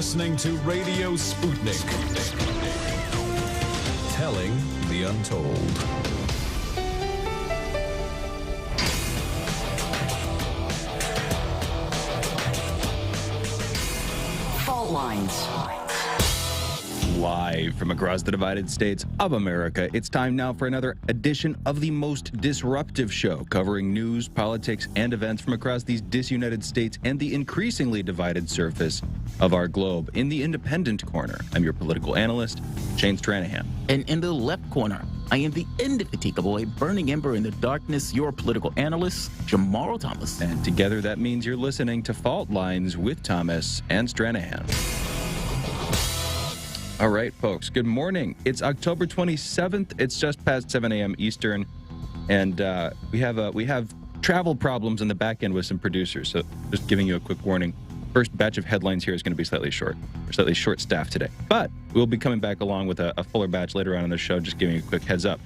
listening to Radio Sputnik. Telling the untold. Fault lines. Live from across the divided states of America, it's time now for another edition of the most disruptive show, covering news, politics, and events from across these disunited states and the increasingly divided surface of our globe. In the independent corner, I'm your political analyst, Shane Stranahan. And in the left corner, I am the indefatigable, burning ember in the darkness, your political analyst, Jamarl Thomas. And together that means you're listening to Fault Lines with Thomas and Stranahan. All right, folks, good morning. It's October 27th. It's just past 7 a.m. Eastern, and we have travel problems in the back end with some producers, so just giving you a quick warning. First batch of headlines here is going to be slightly short-staffed today, but we'll be coming back along with a fuller batch later on in the show, just giving you a quick heads up.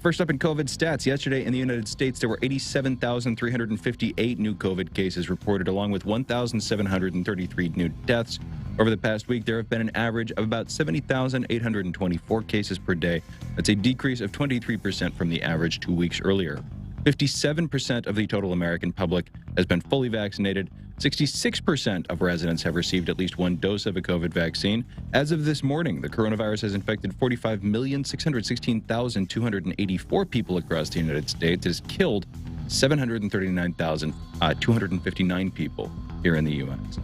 First up in COVID stats, yesterday in the United States, there were 87,358 new COVID cases reported, along with 1,733 new deaths. Over the past week, there have been an average of about 70,824 cases per day. That's a decrease of 23% from the average 2 weeks earlier. 57% of the total American public has been fully vaccinated. 66% of residents have received at least one dose of a COVID vaccine. As of this morning, the coronavirus has infected 45,616,284 people across the United States. It has killed 739,259 people here in the U.S.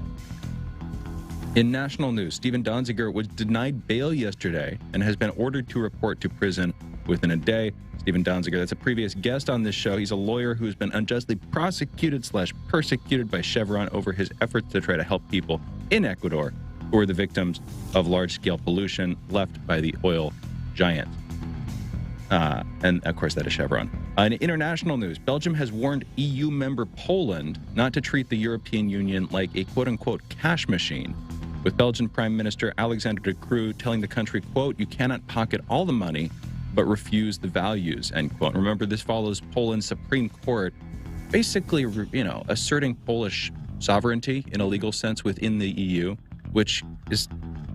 In national news, Stephen Donziger was denied bail yesterday and has been ordered to report to prison within a day. Stephen Donziger, that's a previous guest on this show. He's a lawyer who's been unjustly prosecuted/persecuted by Chevron over his efforts to try to help people in Ecuador who are the victims of large-scale pollution left by the oil giant. And, of course, that is Chevron. In international news, Belgium has warned EU member Poland not to treat the European Union like a quote-unquote cash machine, with Belgian Prime Minister Alexander De Croo telling the country, quote, "You cannot pocket all the money, but refuse the values," end quote. Remember, this follows Poland's Supreme Court basically, asserting Polish sovereignty in a legal sense within the EU, which is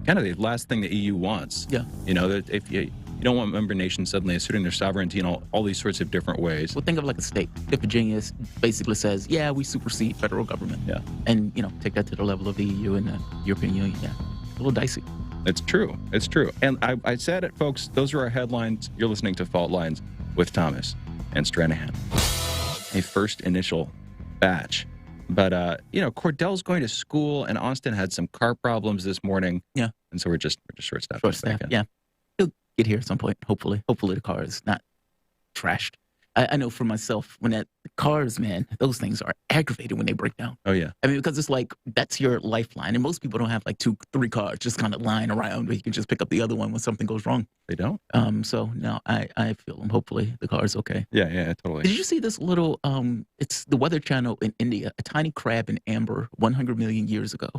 kind of the last thing the EU wants. Yeah. That if you don't want member nations suddenly asserting their sovereignty in all these sorts of different ways. Well, think of like a state. If Virginia basically says, yeah, we supersede federal government. Yeah. And, take that to the level of the EU and the European Union. Yeah. A little dicey. It's true. It's true. And I said it, folks. Those are our headlines. You're listening to Fault Lines with Thomas and Stranahan. A first initial batch. But, Cordell's going to school, and Austin had some car problems this morning. Yeah. And so we're just short-staffed. Short-staffed, yeah. He'll get here at some point, hopefully. Hopefully the car is not trashed. I know for myself, when the cars, man, those things are aggravating when they break down. Oh, yeah. I mean, because it's like, that's your lifeline. And most people don't have like 2-3 cars just kind of lying around where you can just pick up the other one when something goes wrong. They don't? So, no, I feel them. Hopefully the car's okay. Yeah, totally. Did you see this little, it's the Weather Channel in India, a tiny crab in amber 100 million years ago.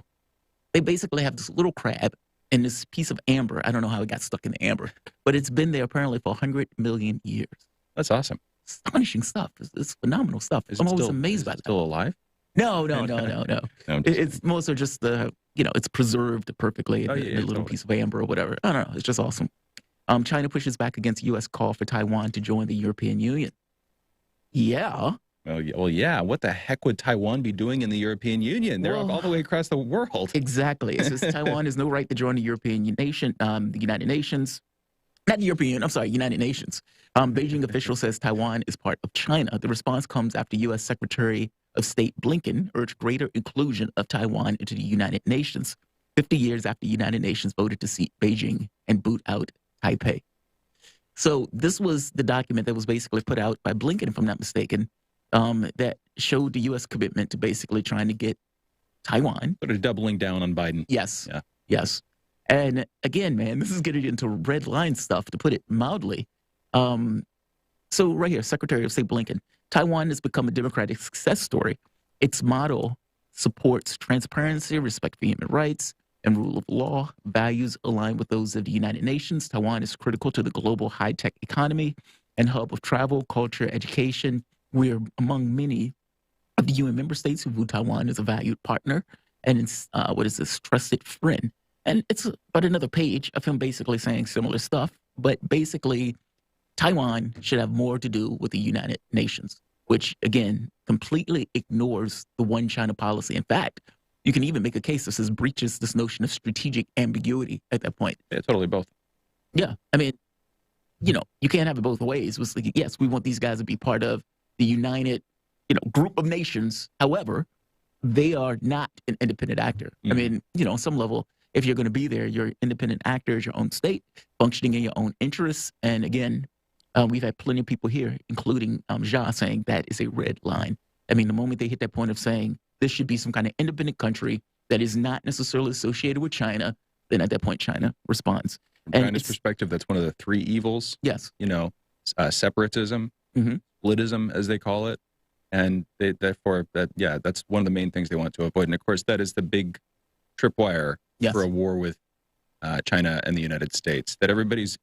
They basically have this little crab and this piece of amber. I don't know how it got stuck in the amber, but it's been there apparently for 100 million years. That's awesome. Astonishing stuff. It's phenomenal stuff. I'm always amazed by that. Still alive? No. It's mostly just it's preserved perfectly in a little totally. piece of amber or whatever. I don't know. It's just awesome. China pushes back against U.S. call for Taiwan to join the European Union. Yeah. Well, yeah. What the heck would Taiwan be doing in the European Union? They're all the way across the world. Exactly. It says Taiwan has no right to join the European nation, the United Nations. Not the European, I'm sorry, United Nations. Beijing official says Taiwan is part of China. The response comes after U.S. Secretary of State Blinken urged greater inclusion of Taiwan into the United Nations, 50 years after the United Nations voted to seat Beijing and boot out Taipei. So this was the document that was basically put out by Blinken, if I'm not mistaken, that showed the U.S. commitment to basically trying to get Taiwan. Sort of doubling down on Biden. Yes. Yeah. Yes. And again, man, this is getting into red line stuff, to put it mildly. So right here, Secretary of State Blinken, Taiwan has become a democratic success story. Its model supports transparency, respect for human rights, and rule of law. Values aligned with those of the United Nations. Taiwan is critical to the global high-tech economy and hub of travel, culture, education. We are among many of the UN member states who view Taiwan as a valued partner. and it's, what is this, trusted friend. And it's about another page of him basically saying similar stuff, but basically Taiwan should have more to do with the United Nations, which, again, completely ignores the one China policy. In fact, you can even make a case that says breaches this notion of strategic ambiguity at that point. Yeah, totally both. Yeah. I mean, you can't have it both ways. It was like, yes, we want these guys to be part of the united, group of nations. However, they are not an independent actor. I mean, on some level, if you're going to be there, you're an independent actor as your own state, functioning in your own interests. And again, we've had plenty of people here, including Jia, saying that is a red line. I mean, the moment they hit that point of saying this should be some kind of independent country that is not necessarily associated with China, then at that point, China responds. From China's perspective, that's one of the three evils. Yes. Separatism, splitism, as they call it. And that's one of the main things they want to avoid. And of course, that is the big tripwire for a war with China and the United States that everybody's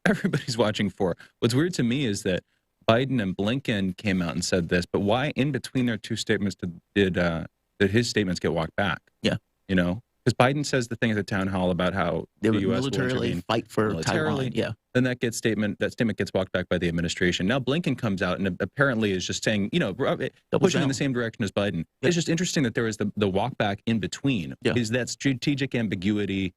watching for. What's weird to me is that Biden and Blinken came out and said this, but why in between their two statements did his statements get walked back? Yeah. Because Biden says the thing at the town hall about how they the would U.S. militarily fight for Taiwan. Yeah. Then that statement gets walked back by the administration. Now Blinken comes out and apparently is just saying, pushing in the same direction as Biden. Yeah. It's just interesting that there is the walk back in between. Yeah. Is that strategic ambiguity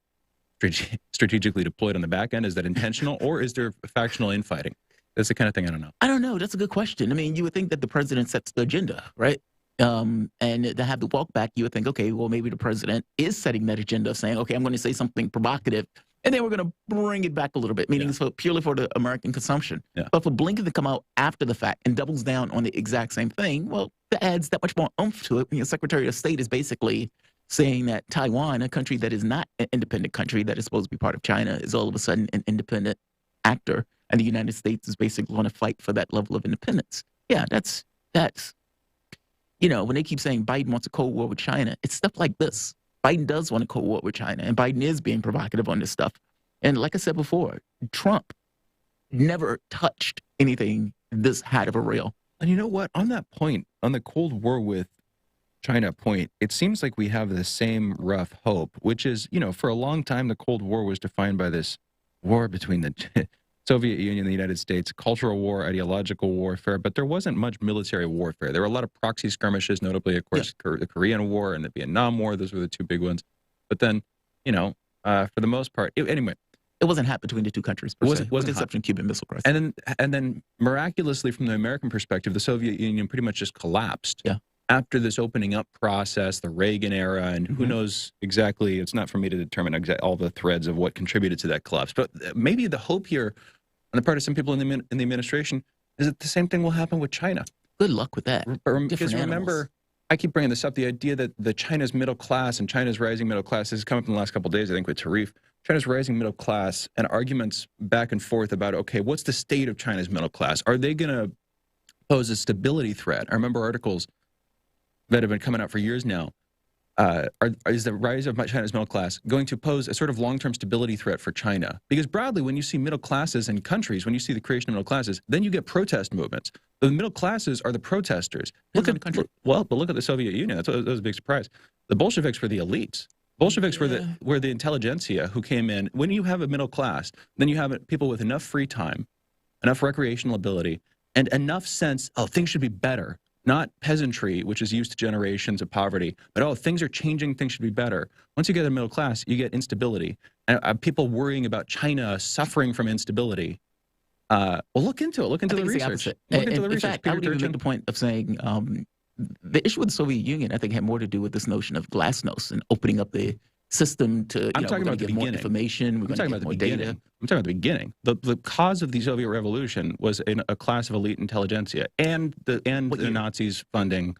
strategically deployed on the back end? Is that intentional, or is there factional infighting? That's the kind of thing I don't know. I don't know. That's a good question. I mean, you would think that the president sets the agenda, right? And to have the walk back, you would think, okay, well, maybe the president is setting that agenda, saying, okay, I'm going to say something provocative, and then we're going to bring it back a little bit, meaning purely for the American consumption. Yeah. But for Blinken to come out after the fact and doubles down on the exact same thing, well, that adds that much more oomph to it. When your Secretary of State is basically saying that Taiwan, a country that is not an independent country that is supposed to be part of China, is all of a sudden an independent actor, and the United States is basically going to fight for that level of independence. Yeah, that's when they keep saying Biden wants a Cold War with China, it's stuff like this. Biden does want a Cold War with China, and Biden is being provocative on this stuff. And like I said before, Trump never touched anything this high of a rail. And you know what? On that point, on the Cold War with China point, it seems like we have the same rough hope, which is, for a long time, the Cold War was defined by this war between the Soviet Union and the United States, cultural war, ideological warfare, but there wasn't much military warfare. There were a lot of proxy skirmishes, notably, of course, the Korean War and the Vietnam War. Those were the two big ones. But then, for the most part, anyway. It wasn't hot between the two countries, with the exception of Cuban Missile Crisis. And then miraculously, from the American perspective, the Soviet Union pretty much just collapsed. Yeah. After this opening up process, the Reagan era, and who knows exactly, it's not for me to determine all the threads of what contributed to that collapse. But maybe the hope here on the part of some people in the administration is that the same thing will happen with China. Good luck with that. Because remember, I keep bringing this up, the idea that the China's middle class and China's rising middle class, this has come up in the last couple of days, I think, with Tarif, China's rising middle class and arguments back and forth about, okay, what's the state of China's middle class? Are they going to pose a stability threat? I remember articles that have been coming out for years now. Is the rise of China's middle class going to pose a sort of long-term stability threat for China? Because broadly, when you see middle classes in countries, when you see the creation of middle classes, then you get protest movements. The middle classes are the protesters. Look at the Soviet Union. That was a big surprise. The Bolsheviks were the elites. Bolsheviks were the intelligentsia who came in. When you have a middle class, then you have people with enough free time, enough recreational ability, and enough sense, things should be better. Not peasantry, which is used to generations of poverty, but things are changing, things should be better. Once you get a middle class, you get instability. And people worrying about China suffering from instability. Look into it. Look into the research. In fact, I would even make the point of saying the issue with the Soviet Union, I think, had more to do with this notion of glasnost and opening up the system to I'm talking about the more information. We're going to get more data. I'm talking about the beginning. The cause of the Soviet Revolution was a class of elite intelligentsia and the Nazis funding,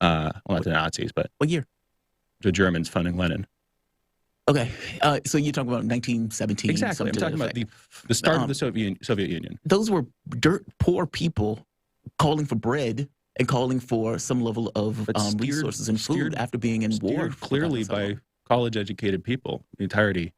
not the Nazis, but what year? The Germans funding Lenin. Okay, so you're talking about 1917. Exactly. I'm talking about the start of the Soviet Union. Those were dirt poor people calling for bread and calling for some level of resources and food after being in war. Clearly by college-educated people, the entirety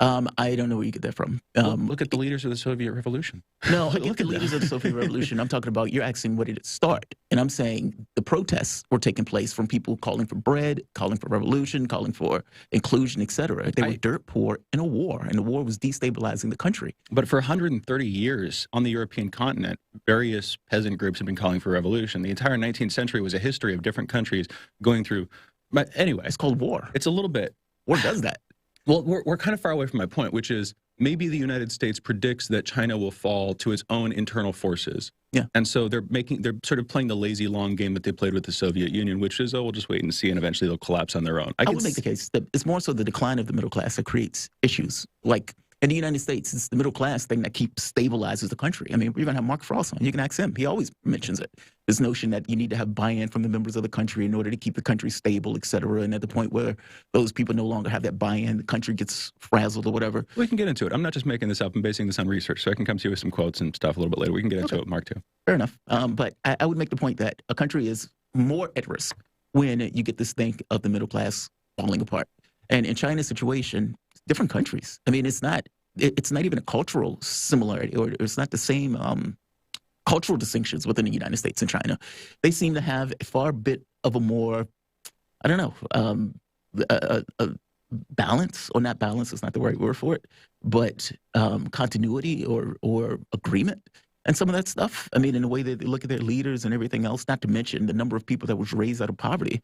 I don't know where you get that from. Look at the leaders of the Soviet Revolution. No, look at the leaders of the Soviet Revolution. I'm talking about, you're asking what did it start? And I'm saying the protests were taking place from people calling for bread, calling for revolution, calling for inclusion, etc. They were dirt poor in a war, and the war was destabilizing the country. But for 130 years on the European continent, various peasant groups have been calling for revolution. The entire 19th century was a history of different countries going through. But anyway, It's called war. it's a little bit. War does that. Well, we're kind of far away from my point, which is maybe the United States predicts that China will fall to its own internal forces. Yeah. And so they're sort of playing the lazy long game that they played with the Soviet Union, which is, we'll just wait and see, and eventually they'll collapse on their own. I would make the case that it's more so the decline of the middle class that creates issues. Like in the United States, it's the middle class thing that stabilizes the country. I mean, we're going to have Mark Frost on. You can ask him. He always mentions it. This notion that you need to have buy-in from the members of the country in order to keep the country stable, et cetera. And at the point where those people no longer have that buy-in, the country gets frazzled or whatever. We can get into it. I'm not just making this up. I'm basing this on research, so I can come to you with some quotes and stuff a little bit later. We can get into it, Mark, too. Fair enough. But I would make the point that a country is more at risk when you get this thing of the middle class falling apart. And in China's situation, different countries. I mean, it's not even a cultural similarity, or it's not the same cultural distinctions within the United States and China. They seem to have a far bit of a more, I don't know, a balance, or not balance is not the right word for it, but continuity or agreement and some of that stuff. I mean, in the way that they look at their leaders and everything else, not to mention the number of people that was raised out of poverty.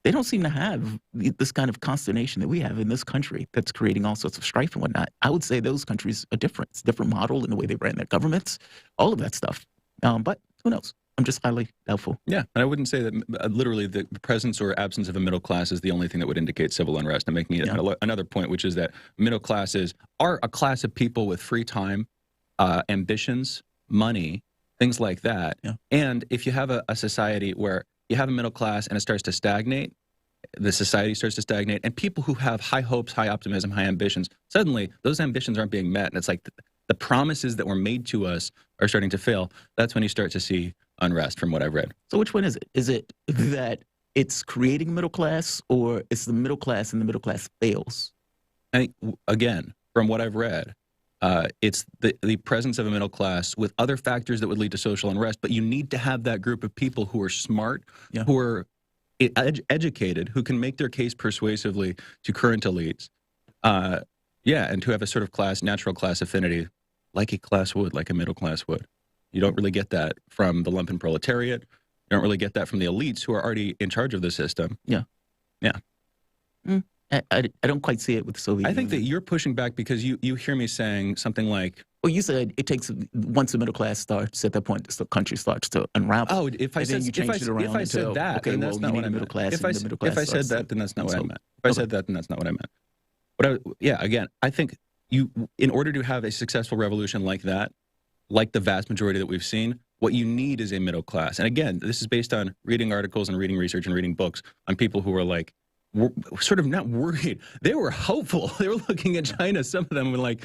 They don't seem to have this kind of consternation that we have in this country that's creating all sorts of strife and whatnot. I would say those countries are different. It's a different model in the way they ran their governments, all of that stuff. But who knows? I'm just highly doubtful. Yeah, and I wouldn't say that literally the presence or absence of a middle class is the only thing that would indicate civil unrest. I'm making another point, which is that middle classes are a class of people with free time, ambitions, money, things like that. Yeah. And if you have a society where you have a middle class and it starts to stagnate, the society starts to stagnate, and people who have high hopes, high optimism, high ambitions, suddenly those ambitions aren't being met. And it's like the promises that were made to us are starting to fail. That's when you start to see unrest, from what I've read. So which one is it? Is it that it's creating a middle class, or it's the middle class and the middle class fails? I think, again, from what I've read, it's the presence of a middle class with other factors that would lead to social unrest. But you need to have that group of people who are smart, who are educated, who can make their case persuasively to current elites. And who have a sort of natural class affinity, like a class would, like a middle class would. You don't really get that from the lumpen proletariat. You don't really get that from the elites who are already in charge of the system. Yeah. I don't quite see it with the Soviet Union. I think that you're pushing back because you hear me saying something like, well, you said it takes, once the middle class starts, at that point, the country starts to unravel. Oh, if I said that, then that's not what I meant. If I said that, then that's not what I meant. If I said that, then that's not what I meant. But again, I think in order to have a successful revolution like that, like the vast majority that we've seen, what you need is a middle class. And again, this is based on reading articles and reading research and reading books on people who were like, sort of not worried. They were hopeful. They were looking at China. Some of them were like,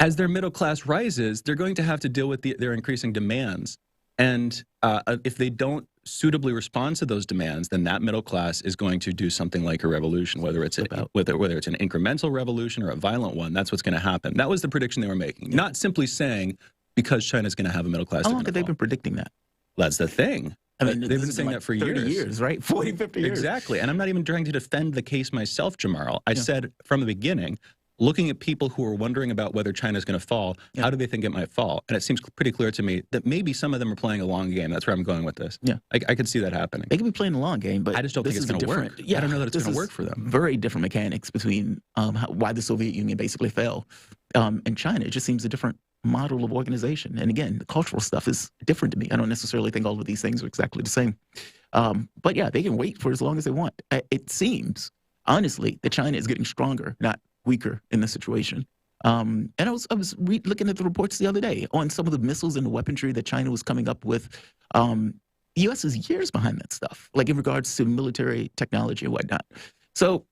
as their middle class rises, they're going to have to deal with their increasing demands. And if they don't suitably respond to those demands, then that middle class is going to do something like a revolution, whether it's whether it's an incremental revolution or a violent one. That's what's going to happen. That was the prediction they were making. Yeah. Not simply saying because China's going to have a middle class. How long have they been predicting that? That's the thing. I mean, they've been saying that for 30 years, right? 40, 50 years. Exactly. And I'm not even trying to defend the case myself, Jamarl. I said from the beginning, looking at people who are wondering about whether China's going to fall, how do they think it might fall? And it seems pretty clear to me that maybe some of them are playing a long game. That's where I'm going with this. Yeah. I could see that happening. They could be playing a long game, but I just don't think it's going to work. Yeah, I don't know that it's going to work for them. Very different mechanics between why the Soviet Union basically fell and China. It just seems a different model of organization. And again, the cultural stuff is different to me. I don't necessarily think all of these things are exactly the same. But yeah, they can wait for as long as they want. It seems, honestly, that China is getting stronger, not weaker in this situation. And I was looking at the reports the other day on some of the missiles and the weaponry that China was coming up with. The U.S. is years behind that stuff, like in regards to military technology and whatnot. So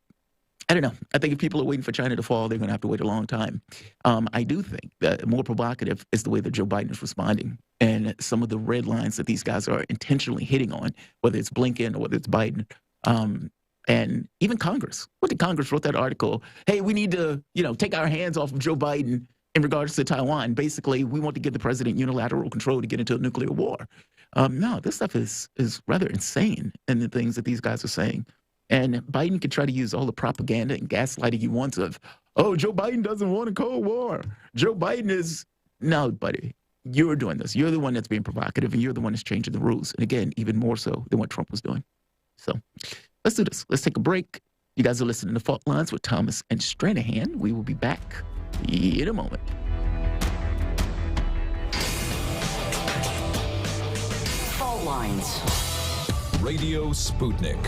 I don't know. I think if people are waiting for China to fall, they're going to have to wait a long time. I do think that more provocative is the way that Joe Biden is responding and some of the red lines that these guys are intentionally hitting on, whether it's Blinken or whether it's Biden. And even Congress. What did Congress wrote that article? Hey, we need to, take our hands off of Joe Biden in regards to Taiwan. Basically, we want to give the president unilateral control to get into a nuclear war. No, this stuff is rather insane in the things that these guys are saying. And Biden can try to use all the propaganda and gaslighting he wants of, oh, Joe Biden doesn't want a Cold War. Joe Biden is, no, buddy, you're doing this. You're the one that's being provocative, and you're the one that's changing the rules. And again, even more so than what Trump was doing. So let's do this. Let's take a break. You guys are listening to Fault Lines with Thomas and Stranahan. We will be back in a moment. Fault Lines. Radio Sputnik.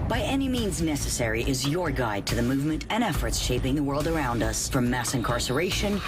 By Any Means Necessary is your guide to the movement and efforts shaping the world around us, from mass incarceration.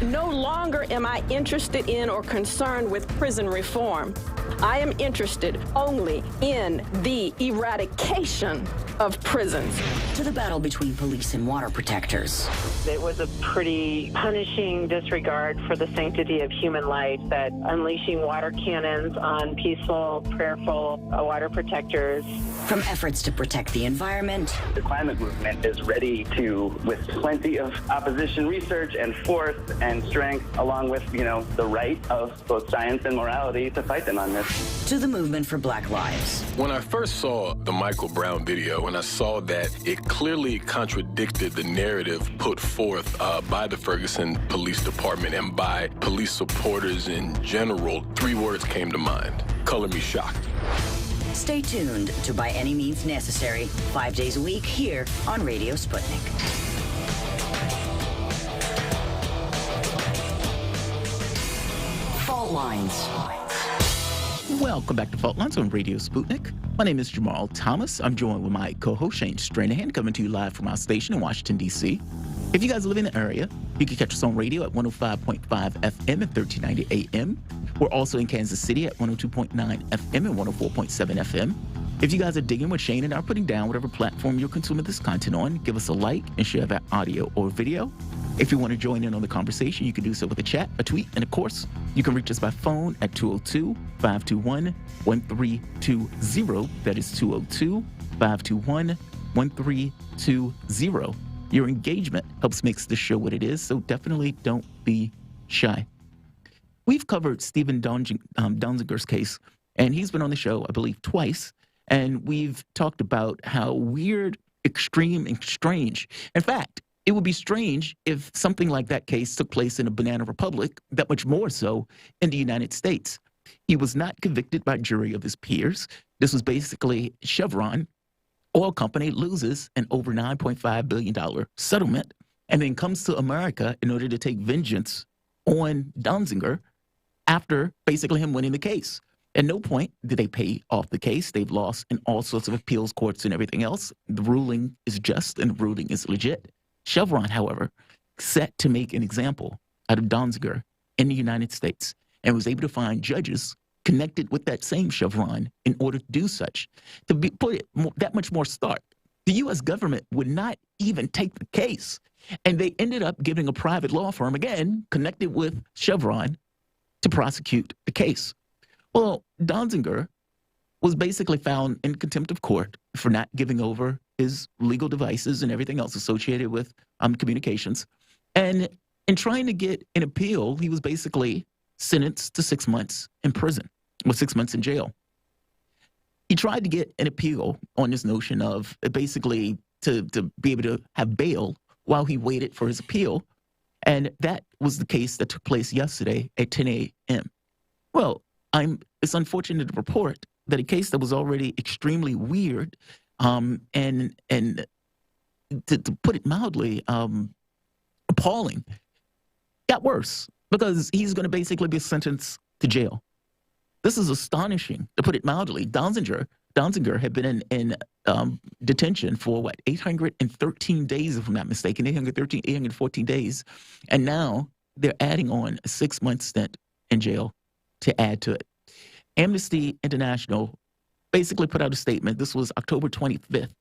No longer am I interested in or concerned with prison reform. I am interested only in the eradication of prisons. To the battle between police and water protectors. It was a pretty punishing disregard for the sanctity of human life, that unleashing water cannons on peaceful, prayerful water protectors. From efforts to protect the environment. The climate movement is ready to, with plenty of opposition research and force and strength, along with, the right of both science and morality, to fight them on this. To the movement for Black Lives. When I first saw the Michael Brown video, and I saw that it clearly contradicted the narrative put forth by the Ferguson Police Department and by police supporters in general, 3 words came to mind: color me shocked. Stay tuned to By Any Means Necessary, 5 days a week here on Radio Sputnik. Fault Lines. Welcome back to Fault Lines on Radio Sputnik. My name is Jamarl Thomas. I'm joined with my co-host Shane Stranahan, coming to you live from our station in Washington, D.C. If you guys live in the area, you can catch us on radio at 105.5 FM and 1390 AM. We're also in Kansas City at 102.9 FM and 104.7 FM. If you guys are digging what Shane and I are putting down, whatever platform you're consuming this content on, give us a like and share that audio or video. If you want to join in on the conversation, you can do so with a chat, a tweet, and of course, you can reach us by phone at 202-521-1320. That is 202-521-1320. Your engagement helps makes the show what it is, so definitely don't be shy. We've covered Stephen Donziger's case, and he's been on the show, I believe, twice, and we've talked about how weird, extreme, and strange. In fact, it would be strange if something like that case took place in a banana republic, that much more so in the United States. He was not convicted by jury of his peers. This was basically Chevron, oil company, loses an over $9.5 billion settlement and then comes to America in order to take vengeance on Donziger after basically him winning the case. At no point did they pay off the case. They've lost in all sorts of appeals courts and everything else. The ruling is just and the ruling is legit. Chevron, however, set to make an example out of Donziger in the United States and was able to find judges connected with that same Chevron in order to do such. To put it that much more stark, the U.S. government would not even take the case, and they ended up giving a private law firm, again, connected with Chevron, to prosecute the case. Well, Donziger was basically found in contempt of court for not giving over his legal devices and everything else associated with communications. And in trying to get an appeal, he was basically sentenced to 6 months in prison, or 6 months in jail. He tried to get an appeal on this notion of basically to be able to have bail while he waited for his appeal. And that was the case that took place yesterday at 10 a.m. Well, it's unfortunate to report that a case that was already extremely weird and to put it mildly, appalling, got worse because he's going to basically be sentenced to jail. This is astonishing, to put it mildly. Donziger had been in detention for, 813 days, if I'm not mistaken, 814 days. And now they're adding on a 6-month stint in jail to add to it. Amnesty International basically put out a statement. This was October 25th.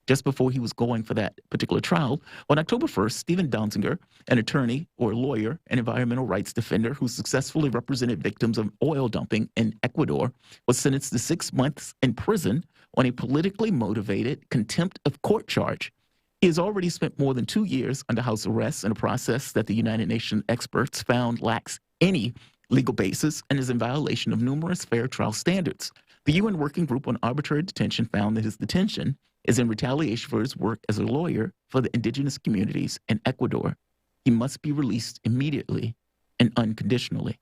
just before he was going for that particular trial. On October 1st, Stephen Donziger, an attorney or lawyer, an environmental rights defender who successfully represented victims of oil dumping in Ecuador, was sentenced to 6 months in prison on a politically motivated contempt of court charge. He has already spent more than 2 years under house arrest in a process that the United Nations experts found lacks any legal basis and is in violation of numerous fair trial standards. The UN Working Group on Arbitrary Detention found that his detention is in retaliation for his work as a lawyer for the indigenous communities in Ecuador. He must be released immediately and unconditionally.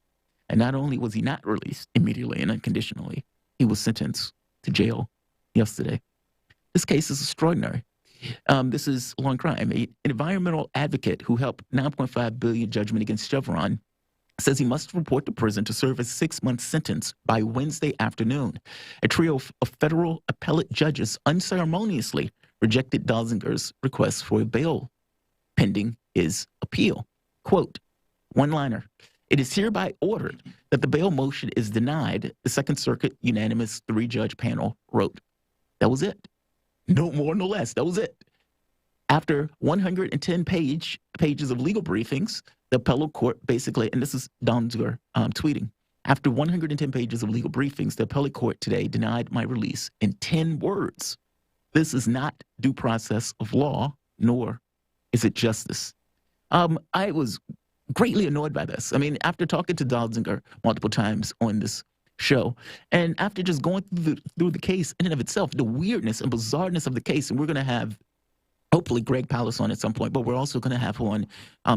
And not only was he not released immediately and unconditionally, he was sentenced to jail yesterday. This case is extraordinary. This is a long crime. An environmental advocate who helped $9.5 billion judgment against Chevron says he must report to prison to serve a 6-month sentence by Wednesday afternoon. A trio of federal appellate judges unceremoniously rejected Donziger's request for a bail pending his appeal. Quote, one-liner, it is hereby ordered that the bail motion is denied, the Second Circuit unanimous 3-judge panel wrote. That was it. No more, no less. That was it. After 110 pages of legal briefings, the appellate court basically, and this is Donziger tweeting, after 110 pages of legal briefings, the appellate court today denied my release in 10 words. This is not due process of law, nor is it justice. I was greatly annoyed by this. I mean, after talking to Donziger multiple times on this show, and after just going through the case in and of itself, the weirdness and bizarreness of the case, and we're going to have hopefully Greg Pallas on at some point, but we're also going to have on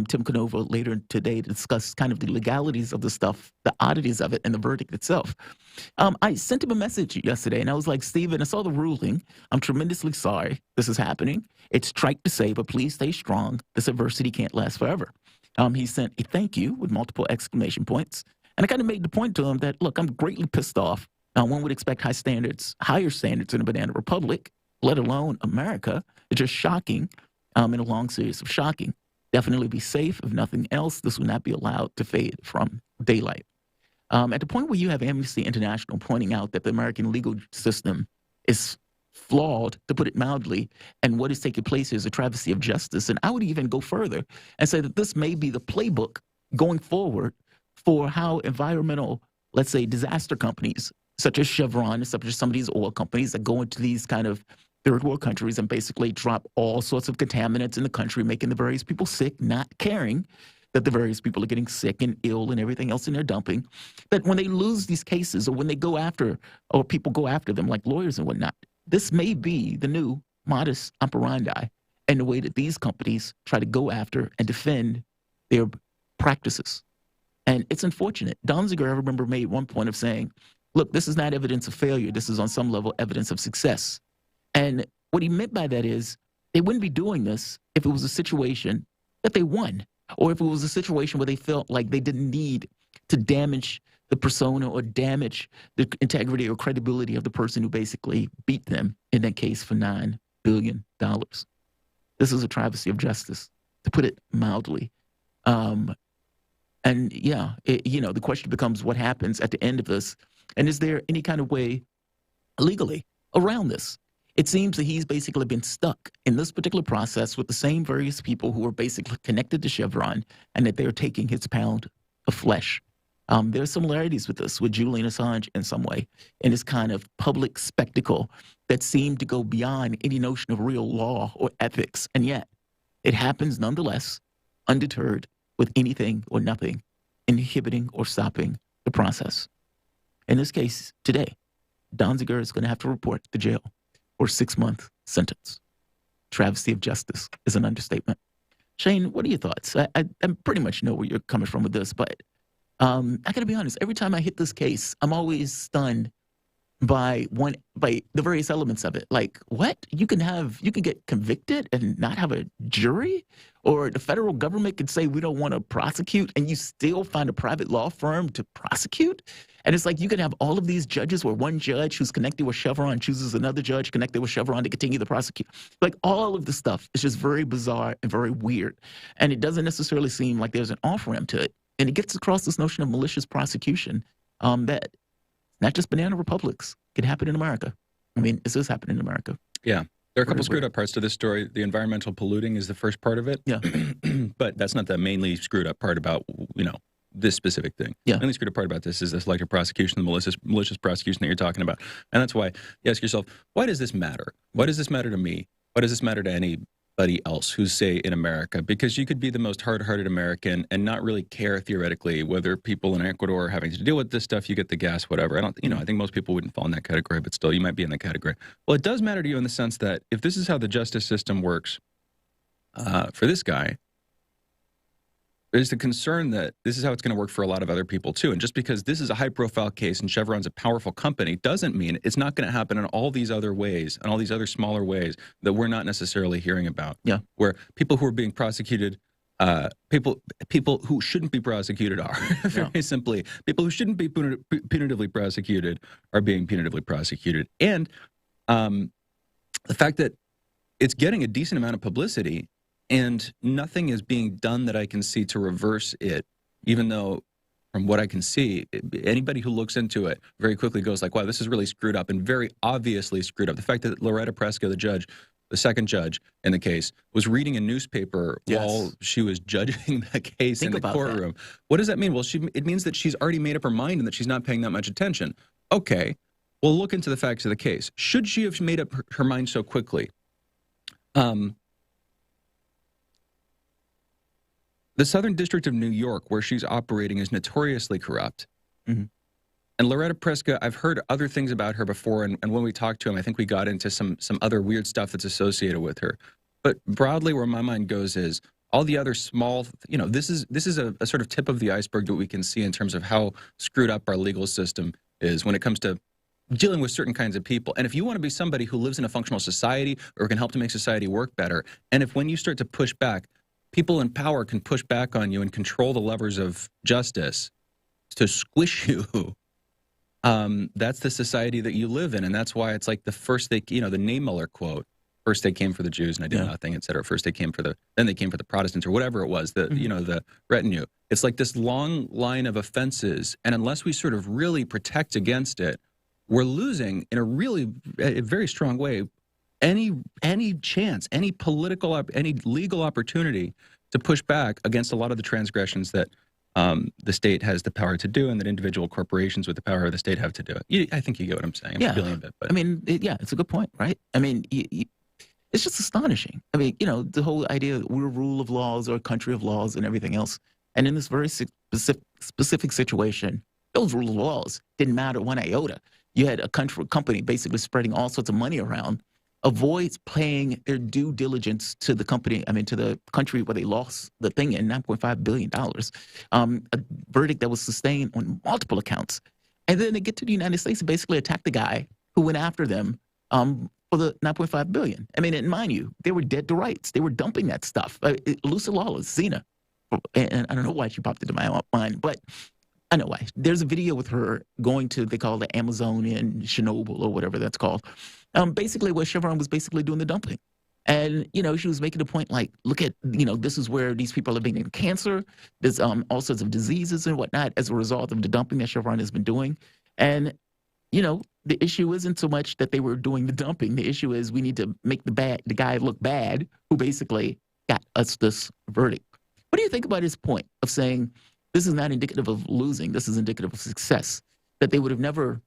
Tim Canova later today to discuss kind of the legalities of the stuff, the oddities of it, and the verdict itself. I sent him a message yesterday, and I was like, Stephen, I saw the ruling. I'm tremendously sorry this is happening. It's trite to say, but please stay strong. This adversity can't last forever. He sent a thank you with multiple exclamation points. And I kind of made the point to him that, look, I'm greatly pissed off. One would expect higher standards in a banana republic, let alone America. It's just shocking in a long series of shocking. Definitely be safe. If nothing else, this will not be allowed to fade from daylight. At the point where you have Amnesty International pointing out that the American legal system is flawed, to put it mildly, and what is taking place here is a travesty of justice. And I would even go further and say that this may be the playbook going forward for how environmental, let's say, disaster companies, such as Chevron, such as some of these oil companies that go into these kind of third world countries and basically drop all sorts of contaminants in the country, making the various people sick, not caring that the various people are getting sick and ill and everything else in their dumping, that when they lose these cases or when they go after, or people go after them like lawyers and whatnot, this may be the new modus operandi and the way that these companies try to go after and defend their practices. And it's unfortunate. Donziger, I remember, made one point of saying, look, this is not evidence of failure. This is on some level evidence of success. And what he meant by that is they wouldn't be doing this if it was a situation that they won, or if it was a situation where they felt like they didn't need to damage the persona or damage the integrity or credibility of the person who basically beat them in that case for $9 billion. This is a travesty of justice, to put it mildly. And yeah, the question becomes what happens at the end of this, and is there any kind of way legally around this? It seems that he's basically been stuck in this particular process with the same various people who are basically connected to Chevron, and that they're taking his pound of flesh. There are similarities with this, with Julian Assange in some way, in this kind of public spectacle that seemed to go beyond any notion of real law or ethics. And yet it happens nonetheless, undeterred, with anything or nothing inhibiting or stopping the process. In this case, today, Donziger is going to have to report to jail for a 6-month sentence. Travesty of justice is an understatement. Shane, what are your thoughts? I pretty much know where you're coming from with this, but I got to be honest. Every time I hit this case, I'm always stunned by the various elements of it. Like, what? You can get convicted and not have a jury? Or the federal government could say we don't want to prosecute, and you still find a private law firm to prosecute? And it's like you can have all of these judges where one judge who's connected with Chevron chooses another judge connected with Chevron to continue the prosecute. Like, all of the stuff is just very bizarre and very weird. And it doesn't necessarily seem like there's an off-ramp to it. And it gets across this notion of malicious prosecution that not just banana republics can happen in America. I mean, this is happening in America. Yeah. There are a couple screwed up parts to this story. The environmental polluting is the first part of it. Yeah. But that's not the mainly screwed up part about, this specific thing. Yeah. The only screwed up part about this is the selective prosecution, the malicious prosecution that you're talking about. And that's why you ask yourself, why does this matter? Why does this matter to me? Why does this matter to anybody else who's, say, in America? Because you could be the most hard-hearted American and not really care theoretically whether people in Ecuador are having to deal with this stuff, you get the gas, whatever. I think most people wouldn't fall in that category, but still, you might be in that category. Well, it does matter to you in the sense that if this is how the justice system works for this guy, there's the concern that this is how it's going to work for a lot of other people too. And just because this is a high-profile case and Chevron's a powerful company doesn't mean it's not going to happen in all these other ways, and all these other smaller ways that we're not necessarily hearing about. Yeah. Where people who are being prosecuted, people who shouldn't be prosecuted are, very simply, people who shouldn't be punitively prosecuted are being punitively prosecuted. And the fact that it's getting a decent amount of publicity and nothing is being done that I can see to reverse it, even though from what I can see, anybody who looks into it very quickly goes like, wow, this is really screwed up and very obviously screwed up. The fact that Loretta Preska, the judge, the second judge in the case, was reading a newspaper while she was judging the case in the courtroom. What does that mean? Well, it means that she's already made up her mind and that she's not paying that much attention. Okay, well, look into the facts of the case. Should she have made up her mind so quickly? The Southern District of New York, where she's operating, is notoriously corrupt. Mm-hmm. And Loretta Preska, I've heard other things about her before, and when we talked to him, I think we got into some other weird stuff that's associated with her. But broadly, where my mind goes is all the other small, this is a sort of tip of the iceberg that we can see in terms of how screwed up our legal system is when it comes to dealing with certain kinds of people. And if you want to be somebody who lives in a functional society or can help to make society work better, and if when you start to push back, people in power can push back on you and control the levers of justice to squish you. That's the society that you live in. And that's why it's like the Niemöller quote, first they came for the Jews and I did nothing, et cetera. First then they came for the Protestants or whatever it was, the retinue. It's like this long line of offenses. And unless we sort of really protect against it, we're losing in a very strong way any chance, any legal opportunity to push back against a lot of the transgressions that the state has the power to do and that individual corporations with the power of the state have to do it. I think you get what I'm saying. I'm feeling a bit. But. I mean, it's a good point, right? I mean, it's just astonishing. I mean, the whole idea that we're a rule of laws or a country of laws and everything else. And in this very specific situation, those rule of laws didn't matter one iota. You had a company basically spreading all sorts of money around, avoids paying their due diligence to the company, to the country where they lost the thing in $9.5 billion, a verdict that was sustained on multiple accounts. And then they get to the United States and basically attack the guy who went after them for the $9.5 billion. And mind you, they were dead to rights. They were dumping that stuff. Lucy Lawless, Zena, and I don't know why she popped into my mind, but I know why. There's a video with her going to, they call it the Amazonian Chernobyl or whatever that's called. Basically where Chevron was basically doing the dumping. And, she was making a point like, look at, this is where these people are getting cancer. There's all sorts of diseases and whatnot as a result of the dumping that Chevron has been doing. And, the issue isn't so much that they were doing the dumping. The issue is we need to make the guy look bad who basically got us this verdict. What do you think about his point of saying this is not indicative of losing, this is indicative of success, that they would have never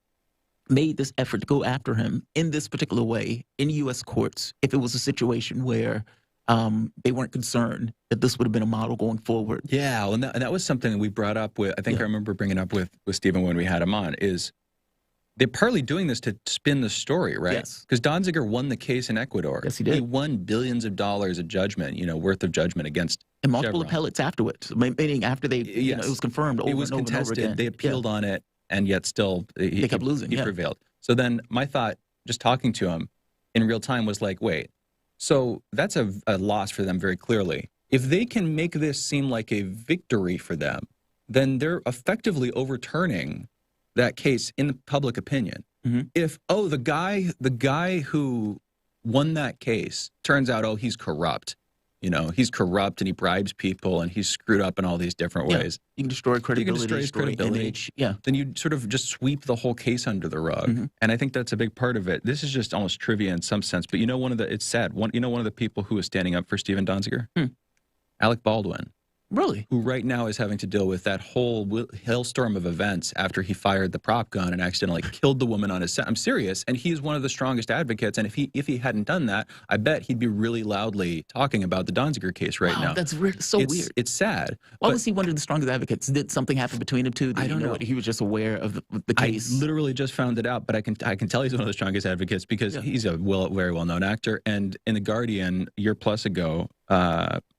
made this effort to go after him in this particular way in U.S. courts if it was a situation where they weren't concerned that this would have been a model going forward? Yeah, well, and that was something that we brought up with, I think I remember bringing up with Stephen when we had him on, is they're partly doing this to spin the story, right? Yes. Because Donziger won the case in Ecuador. Yes, he did. He won billions of dollars of judgment, worth of judgment against and multiple Chevron. Appellates afterwards, meaning after they, it was confirmed over it was and over contested. And over again. They appealed on it, and yet still they kept losing. He prevailed. So then my thought, just talking to him in real time, was like, wait, so that's a loss for them very clearly. If they can make this seem like a victory for them, then they're effectively overturning that case in the public opinion. Mm-hmm. If, the guy who won that case turns out, he's corrupt, You know, he's corrupt and he bribes people and he's screwed up in all these different ways. You can destroy credibility, you can destroy his credibility. image. Yeah. Then you sort of just sweep the whole case under the rug. And I think that's a big part of it. This is just almost trivia in some sense. But you know, it's sad. One of the people who is standing up for Stephen Donziger? Alec Baldwin. Really? Who right now is having to deal with that whole hailstorm of events after he fired the prop gun and accidentally killed the woman on his set. I'm serious. And he's one of the strongest advocates. And if he hadn't done that, I bet he'd be really loudly talking about the Donziger case right now. That's so weird. It's sad. Why was he one of the strongest advocates? Did something happen between them two? I don't know. He was just aware of the case. I literally just found it out, but I can tell he's one of the strongest advocates because he's a very well-known actor. And in The Guardian, a year plus ago,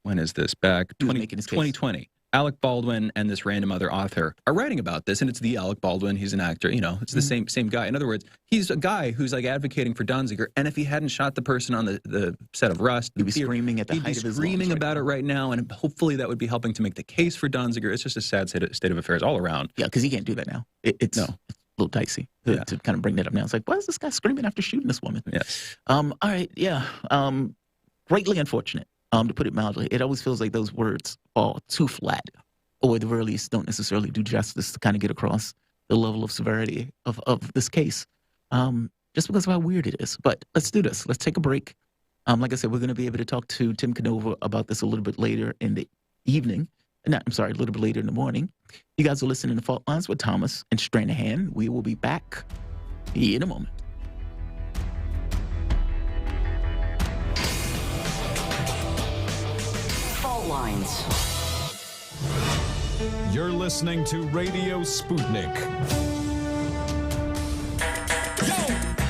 when is this? Back 2020. Alec Baldwin and this random other author are writing about this, and it's the Alec Baldwin. He's an actor, you know. It's the same guy. In other words, he's a guy who's like advocating for Donziger, and if he hadn't shot the person on the set of Rust, he'd be screaming at the height of his screaming about it right now, and hopefully that would be helping to make the case for Donziger. It's just a sad state of affairs all around. Yeah, because he can't do that now. It's a little dicey to kind of bring that up now. It's like, why is this guy screaming after shooting this woman? Yes. All right. Yeah. Greatly unfortunate. To put it mildly, it always feels like those words fall too flat, or at the very least don't necessarily do justice to kind of get across the level of severity of this case, just because of how weird it is. But let's do this. Let's take a break. Like I said, we're going to be able to talk to Tim Canova about this a little bit later in the evening. A little bit later in the morning. You guys are listening to Fault Lines with Thomas and Stranahan. We will be back in a moment. Lines. You're listening to Radio Sputnik. Yo!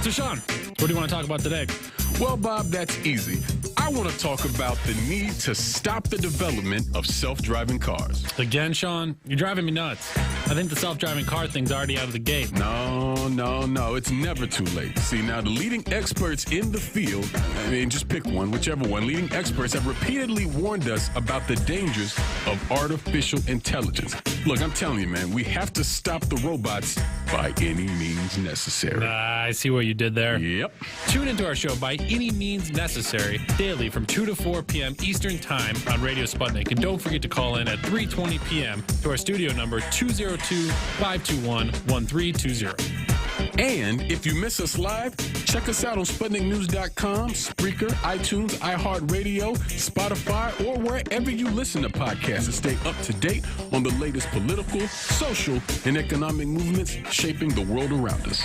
So, Sean, what do you want to talk about today? Well, Bob, that's easy. I want to talk about the need to stop the development of self-driving cars. Again, Sean, you're driving me nuts. I think the self-driving car thing's already out of the gate. No. It's never too late. See, now the leading experts in the field, I mean, just pick one, whichever one, leading experts have repeatedly warned us about the dangers of artificial intelligence. Look, I'm telling you, man, we have to stop the robots by any means necessary. I see what you did there. Yep. Tune into our show By Any Means Necessary daily from 2 to 4 p.m. Eastern Time on Radio Sputnik. And don't forget to call in at 3:20 p.m. to our studio number 202-521-1320. And if you miss us live, check us out on SputnikNews.com, Spreaker, iTunes, iHeartRadio, Spotify, or wherever you listen to podcasts to stay up to date on the latest political, social, and economic movements shaping the world around us.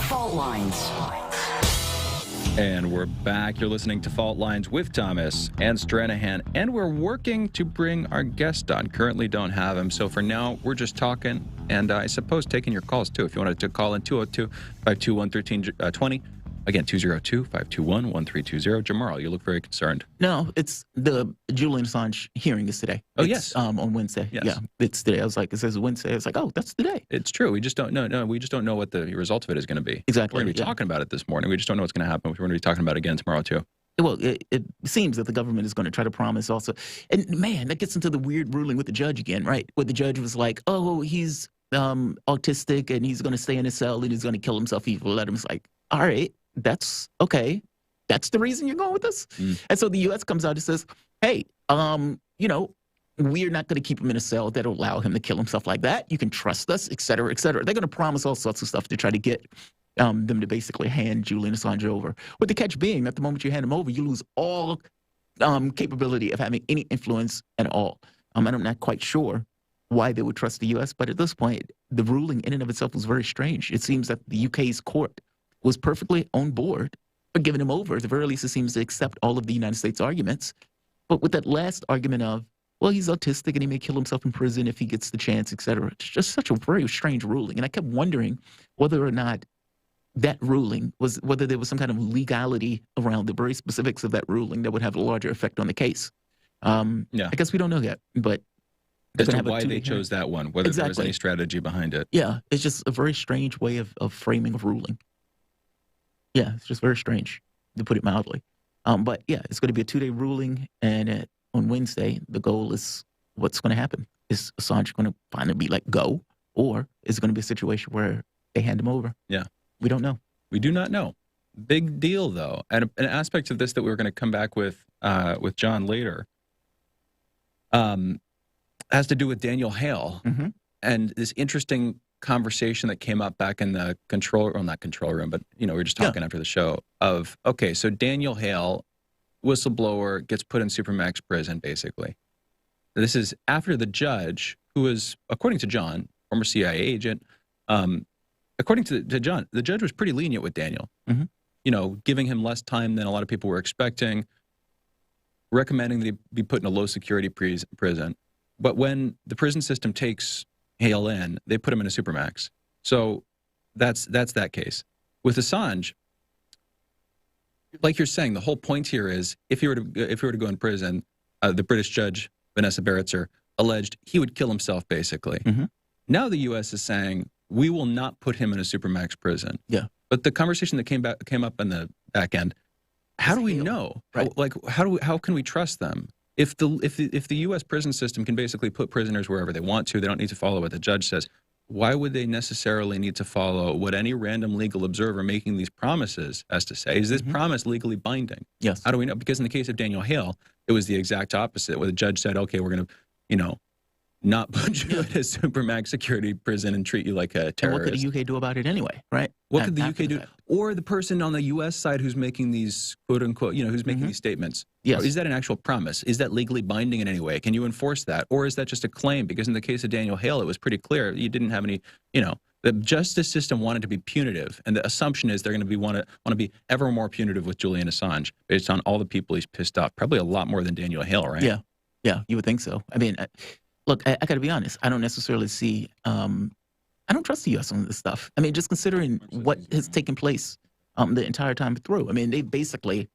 Fault Lines. And we're back. You're listening to Fault Lines with Thomas and Stranahan, and we're working to bring our guest on. Currently don't have him, so for now, we're just talking, and I suppose taking your calls, too. If you wanted to call in, 202-521-1320. Again, 202-521-1320. Jamarl, you look very concerned. No, it's the Julian Assange hearing is today. Oh, yes. On Wednesday. Yes. Yeah, it's today. I was like, it says Wednesday. I was like, oh, that's today. It's true. We just don't know. No, we just don't know what the result of it is going to be. Exactly. We're going to be talking about it this morning. We just don't know what's going to happen. We're going to be talking about it again tomorrow, too. Well, it seems that the government is going to try to promise also. And, man, that gets into the weird ruling with the judge again, right? Where the judge was like, oh, he's autistic and he's going to stay in his cell and he's going to kill himself. He will let him. It's like, all right. That's okay. That's the reason you're going with this? And so the U.S. comes out and says, hey, we're not going to keep him in a cell that'll allow him to kill himself like that. You can trust us, et cetera, et cetera. They're going to promise all sorts of stuff to try to get them to basically hand Julian Assange over. With the catch being that the moment you hand him over, you lose all capability of having any influence at all. And I'm not quite sure why they would trust the U.S., but at this point, the ruling in and of itself was very strange. It seems that the UK's court was perfectly on board for giving him over. At the very least, it seems to accept all of the United States arguments. But with that last argument of, well, he's autistic and he may kill himself in prison if he gets the chance, et cetera. It's just such a very strange ruling. And I kept wondering whether or not that ruling was, whether there was some kind of legality around the very specifics of that ruling that would have a larger effect on the case. I guess we don't know yet, but as to why they chose that one, whether there was any strategy behind it. Yeah, it's just a very strange way of framing a ruling. Yeah, it's just very strange, to put it mildly. But yeah, it's going to be a 2-day ruling, and on Wednesday, the goal is what's going to happen. Is Assange going to finally be let go, or is it going to be a situation where they hand him over? Yeah. We don't know. We do not know. Big deal, though. And an aspect of this that we were going to come back with John later has to do with Daniel Hale and this interesting conversation that came up back in the not control room, but, we were just talking after the show of, okay, so Daniel Hale, whistleblower, gets put in Supermax prison, basically. This is after the judge, who was, according to John, former CIA agent, according to John, the judge was pretty lenient with Daniel, giving him less time than a lot of people were expecting, recommending that he be put in a low-security prison. But when the prison system takes Hale in, they put him in a Supermax. So that's that case. With Assange, like you're saying, the whole point here is if he were to go in prison, the British judge, Vanessa Barretzer, alleged he would kill himself, basically. Now the U.S. is saying, we will not put him in a Supermax prison. Yeah. But the conversation that came up in the back end, how do we know? Right. How can we trust them? If the U.S. prison system can basically put prisoners wherever they want to, they don't need to follow what the judge says. Why would they necessarily need to follow what any random legal observer making these promises has to say? Is this promise legally binding? Yes. How do we know? Because in the case of Daniel Hale, it was the exact opposite, where the judge said, okay, we're going to, not put you in a Supermax security prison and treat you like a terrorist. And what could the UK do about it anyway, right? What could the UK do? Or the person on the U.S. side who's making these, quote unquote, who's making these statements. Yes. Is that an actual promise? Is that legally binding in any way? Can you enforce that? Or is that just a claim? Because in the case of Daniel Hale, it was pretty clear you didn't have any, the justice system wanted to be punitive. And the assumption is they're going to want to be ever more punitive with Julian Assange based on all the people he's pissed off. Probably a lot more than Daniel Hale, right? Yeah. Yeah, you would think so. I mean, look, I got to be honest. I don't necessarily see, I don't trust the U.S. on this stuff. I mean, just considering what has taken place the entire time through. I mean, they basically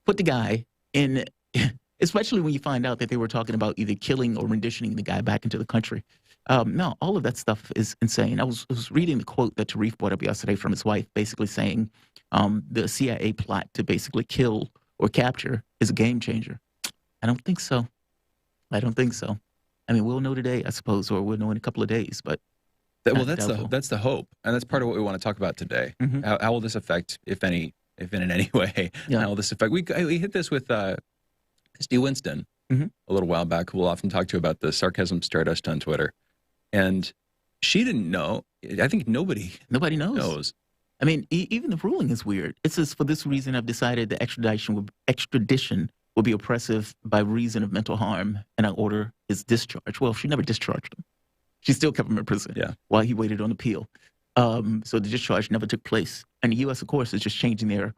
put the guy in, especially when you find out that they were talking about either killing or renditioning the guy back into the country. No, all of that stuff is insane. I was reading the quote that Tarif brought up yesterday from his wife, basically saying the CIA plot to basically kill or capture is a game changer. I don't think so. I don't think so. I mean, we'll know today, I suppose, or we'll know in a couple of days. But that's the hope, and that's part of what we want to talk about today. How will this affect, if in any way? Yeah. How will this affect? We hit this with Steve Winston a little while back, who we'll often talk to about the sarcasm stardust on Twitter, and she didn't know. I think nobody knows. I mean, even the ruling is weird. It says, for this reason, I've decided that extradition will be oppressive by reason of mental harm, and I order his discharge. Well, she never discharged him. She still kept him in prison while he waited on appeal. So the discharge never took place. And the U.S., of course, is just changing their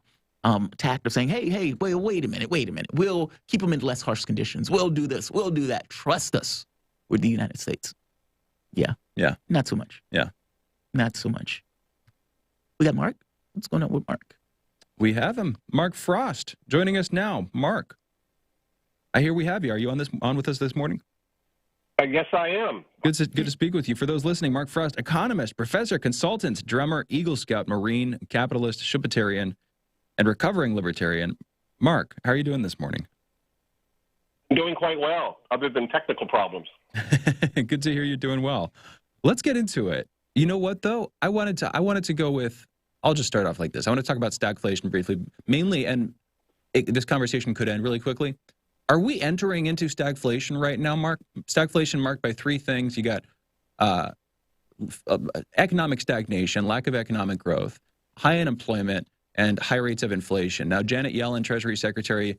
tact of saying, hey, wait a minute. We'll keep him in less harsh conditions. We'll do this. We'll do that. Trust us. With the United States. Yeah. Yeah. Not so much. Yeah. Not so much. We got Mark. What's going on with Mark? We have him. Mark Frost joining us now. Mark, I hear we have you. Are you on with us this morning? Yes, I am. Good to speak with you. For those listening, Mark Frost, economist, professor, consultant, drummer, Eagle Scout, Marine, capitalist, Schumpeterian, and recovering libertarian. Mark, how are you doing this morning? I'm doing quite well, other than technical problems. Good to hear you're doing well. Let's get into it. You know what, though? I wanted to go with, I'll just start off like this. I want to talk about stagflation briefly, mainly, and this conversation could end really quickly. Are we entering into stagflation right now, Mark? Stagflation marked by three things. You got economic stagnation, lack of economic growth, high unemployment, and high rates of inflation. Now, Janet Yellen, Treasury Secretary,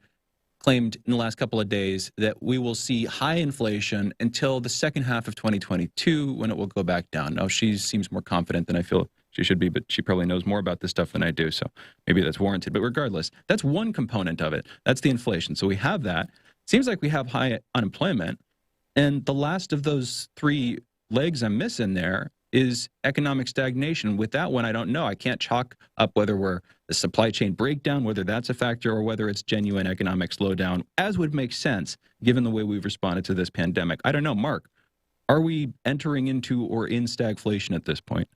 claimed in the last couple of days that we will see high inflation until the second half of 2022, when it will go back down. Now, she seems more confident than I feel she should be, but she probably knows more about this stuff than I do, so maybe that's warranted. But regardless, that's one component of it. That's the inflation. So we have that. Seems like we have high unemployment. And the last of those three legs I'm missing there is economic stagnation. With that one, I don't know. I can't chalk up whether we're the supply chain breakdown, whether that's a factor, or whether it's genuine economic slowdown, as would make sense given the way we've responded to this pandemic. I don't know. Mark, are we entering into or in stagflation at this point?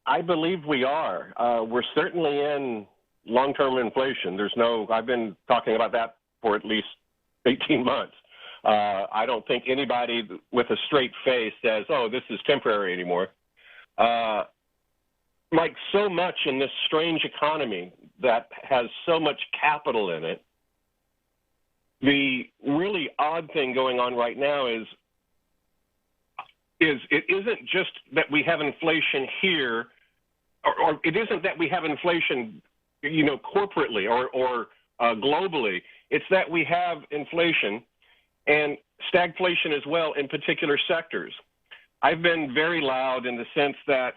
I believe we are. We're certainly in long-term inflation. I've been talking about that for at least 18 months. I don't think anybody with a straight face says, oh, this is temporary anymore. like so much in this strange economy that has so much capital in it, the really odd thing going on right now is it isn't just that we have inflation here, or it isn't that we have inflation, corporately or globally. It's that we have inflation and stagflation as well in particular sectors. I've been very loud in the sense that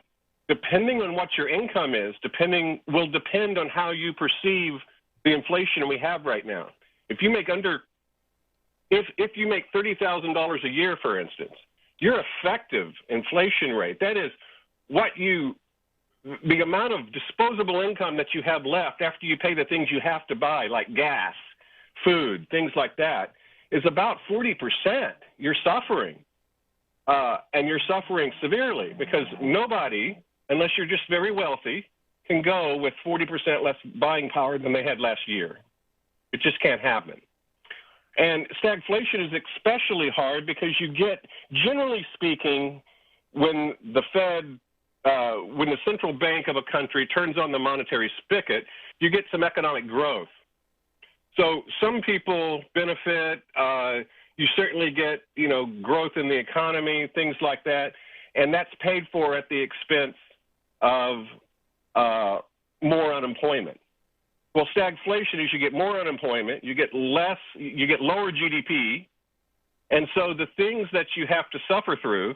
depending on what your income is, will depend on how you perceive the inflation we have right now. If you make if you make $30,000 a year, for instance, your effective inflation rate, that is the amount of disposable income that you have left after you pay the things you have to buy, like gas, food, things like that, is about 40%. You're suffering. And you're suffering severely because nobody, unless you're just very wealthy, can go with 40% less buying power than they had last year. It just can't happen. And stagflation is especially hard because you get, generally speaking, when the Fed, when the central bank of a country turns on the monetary spigot, you get some economic growth. So some people benefit. You certainly get, growth in the economy, things like that, and that's paid for at the expense of more unemployment. Well, stagflation is you get more unemployment, you get lower GDP, and so the things that you have to suffer through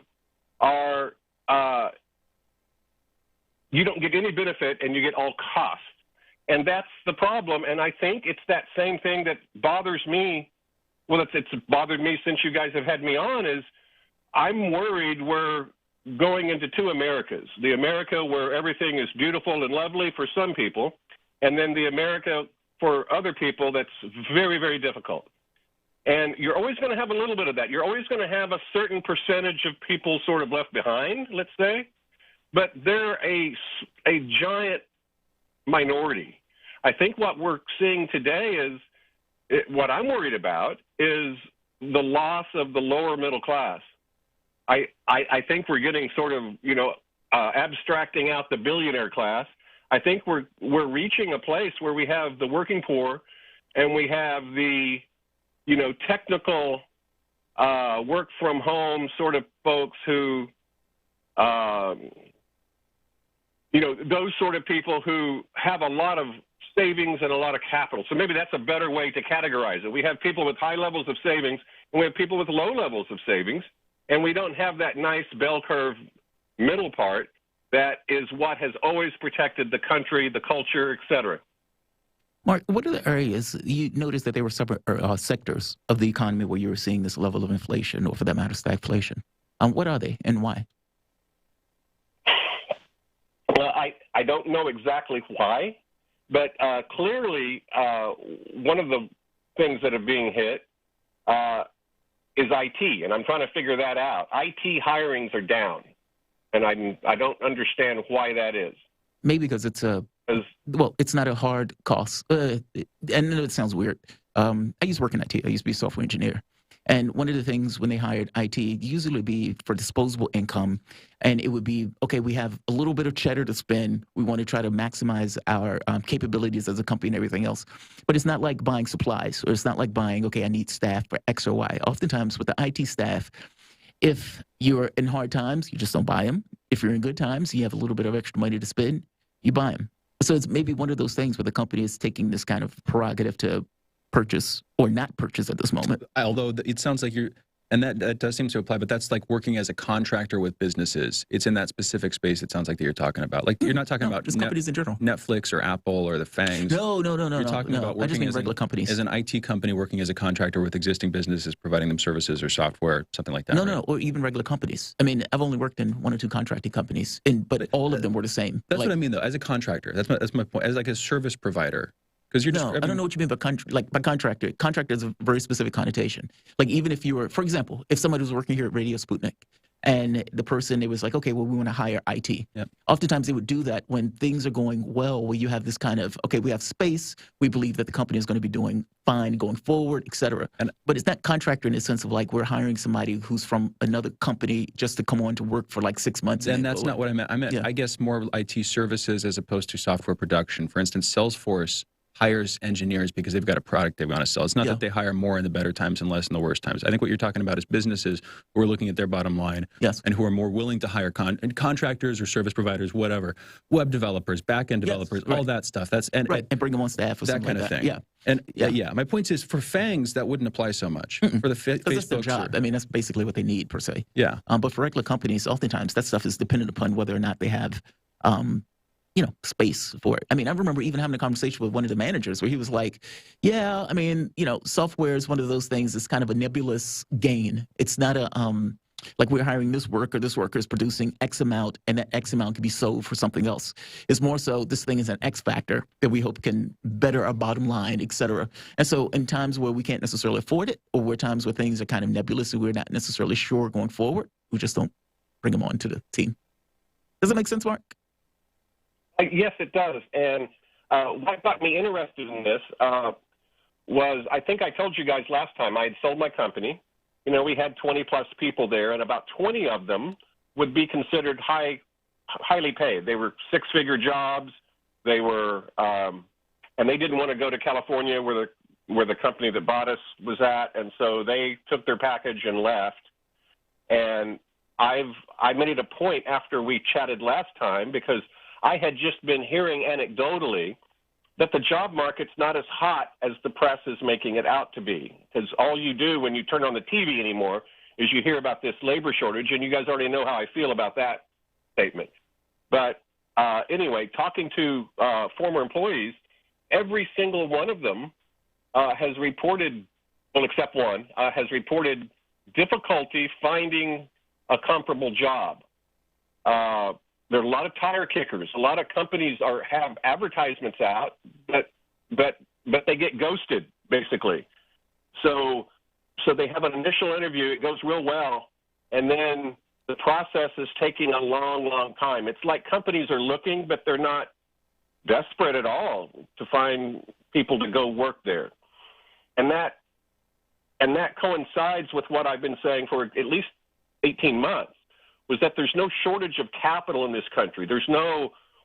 are you don't get any benefit and you get all cost. And that's the problem, and I think it's that same thing that bothers me. Well, it's bothered me since you guys have had me on, is I'm worried we're going into two Americas. The America where everything is beautiful and lovely for some people, and then the America for other people that's very, very difficult. And you're always going to have a little bit of that. You're always going to have a certain percentage of people sort of left behind, let's say, but they're a giant minority. I think what we're seeing today is, what I'm worried about is the loss of the lower middle class. I think we're getting sort of, abstracting out the billionaire class. I think we're reaching a place where we have the working poor and we have the, technical work from home sort of folks who, those sort of people who have a lot of savings and a lot of capital. So maybe that's a better way to categorize it. We have people with high levels of savings and we have people with low levels of savings, and we don't have that nice bell curve middle part that is what has always protected the country, the culture, et cetera. Mark, what are the areas you noticed that there were separate sectors of the economy where you were seeing this level of inflation, or for that matter, stagflation? What are they and why? Well, I don't know exactly why, but clearly one of the things that are being hit is IT, and I'm trying to figure that out. IT hirings are down, and I don't understand why that is. Maybe because it's it's not a hard cost. And it sounds weird. I used to work in IT. I used to be a software engineer. And one of the things when they hired IT, it usually would be for disposable income. And it would be, okay, we have a little bit of cheddar to spend. We want to try to maximize our capabilities as a company and everything else. But it's not like buying supplies, or it's not like buying, okay, I need staff for X or Y. Oftentimes with the IT staff, if you're in hard times, you just don't buy them. If you're in good times, you have a little bit of extra money to spend, you buy them. So it's maybe one of those things where the company is taking this kind of prerogative to purchase or not purchase at this moment. Although it sounds like you're, and that does seem to apply, but that's like working as a contractor with businesses. It's in that specific space, it sounds like that you're talking about. Like, you're not talking about just companies in general. Netflix or Apple or the FANGs. No. You're talking about working I just mean regular companies. As an IT company working as a contractor with existing businesses, providing them services or software, something like that. No, or even regular companies. I mean, I've only worked in 1 or 2 contracting companies, but all of them were the same. That's what I mean, though. As a contractor, that's my point. As like a service provider. Because you're I don't know what you mean by contractor. Contractor is a very specific connotation. Like, even if you were, for example, if somebody was working here at Radio Sputnik, and the person, it was like, okay, well, we want to hire IT. Yep. Oftentimes they would do that when things are going well, where you have this kind of, okay, we have space, we believe that the company is going to be doing fine going forward, et cetera. But it's not contractor in the sense of like we're hiring somebody who's from another company just to come on to work for like 6 months. And that's not what I meant. I meant, I guess, more IT services as opposed to software production. For instance, Salesforce hires engineers because they've got a product they want to sell. It's not that they hire more in the better times and less in the worst times. I think what you're talking about is businesses who are looking at their bottom line and who are more willing to hire contractors or service providers, whatever, web developers, back-end developers, all that stuff. That's and bring them on staff or that something kind like of that. thing. And my point is, for FANGs, that wouldn't apply so much. For the Facebook, that's their job. I mean, that's basically what they need per se. Yeah. But for regular companies, oftentimes that stuff is dependent upon whether or not they have space for it. I mean, I remember even having a conversation with one of the managers where he was like, yeah, I mean, software is one of those things that's kind of a nebulous gain. It's not a, like we're hiring this worker is producing X amount, and that X amount can be sold for something else. It's more so this thing is an X factor that we hope can better our bottom line, et cetera. And so in times where we can't necessarily afford it, or where times where things are kind of nebulous and we're not necessarily sure going forward, we just don't bring them on to the team. Does that make sense, Mark? Yes, it does. And what got me interested in this was, I think I told you guys last time, I had sold my company. We had 20-plus people there, and about 20 of them would be considered highly paid. They were six-figure jobs. They were, and they didn't want to go to California where the company that bought us was at, and so they took their package and left. And I made it a point after we chatted last time, because I had just been hearing anecdotally that the job market's not as hot as the press is making it out to be. Because all you do when you turn on the TV anymore is you hear about this labor shortage, and you guys already know how I feel about that statement. But anyway, talking to former employees, every single one of them has reported, well, except one, has reported difficulty finding a comparable job. There are a lot of tire kickers. A lot of companies have advertisements out, but they get ghosted, basically. So they have an initial interview. It goes real well, and then the process is taking a long, long time. It's like companies are looking, but they're not desperate at all to find people to go work there. And that coincides with what I've been saying for at least 18 months. Was that there's no shortage of capital in this country.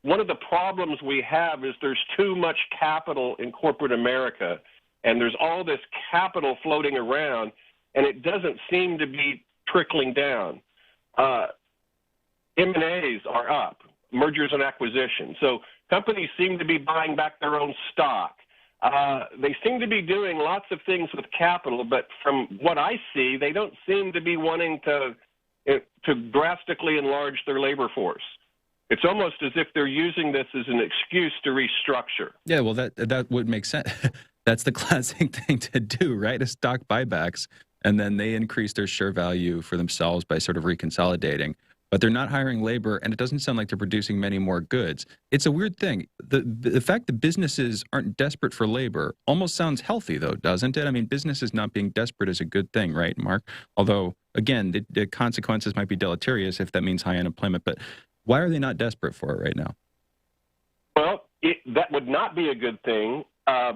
One of the problems we have is there's too much capital in corporate America, and there's all this capital floating around, and it doesn't seem to be trickling down. M&As are up, mergers and acquisitions. So companies seem to be buying back their own stock. They seem to be doing lots of things with capital, but from what I see, they don't seem to be wanting to drastically enlarge their labor force. It's almost as if they're using this as an excuse to restructure. Yeah, well, that would make sense. That's the classic thing to do, right? Is stock buybacks, and then they increase their share value for themselves by sort of reconsolidating. But they're not hiring labor, and it doesn't sound like they're producing many more goods. It's a weird thing. The fact that businesses aren't desperate for labor almost sounds healthy, though, doesn't it? I mean, businesses not being desperate is a good thing, right, Mark? Although, again, the consequences might be deleterious if that means high unemployment. But why are they not desperate for it right now? Well, that would not be a good thing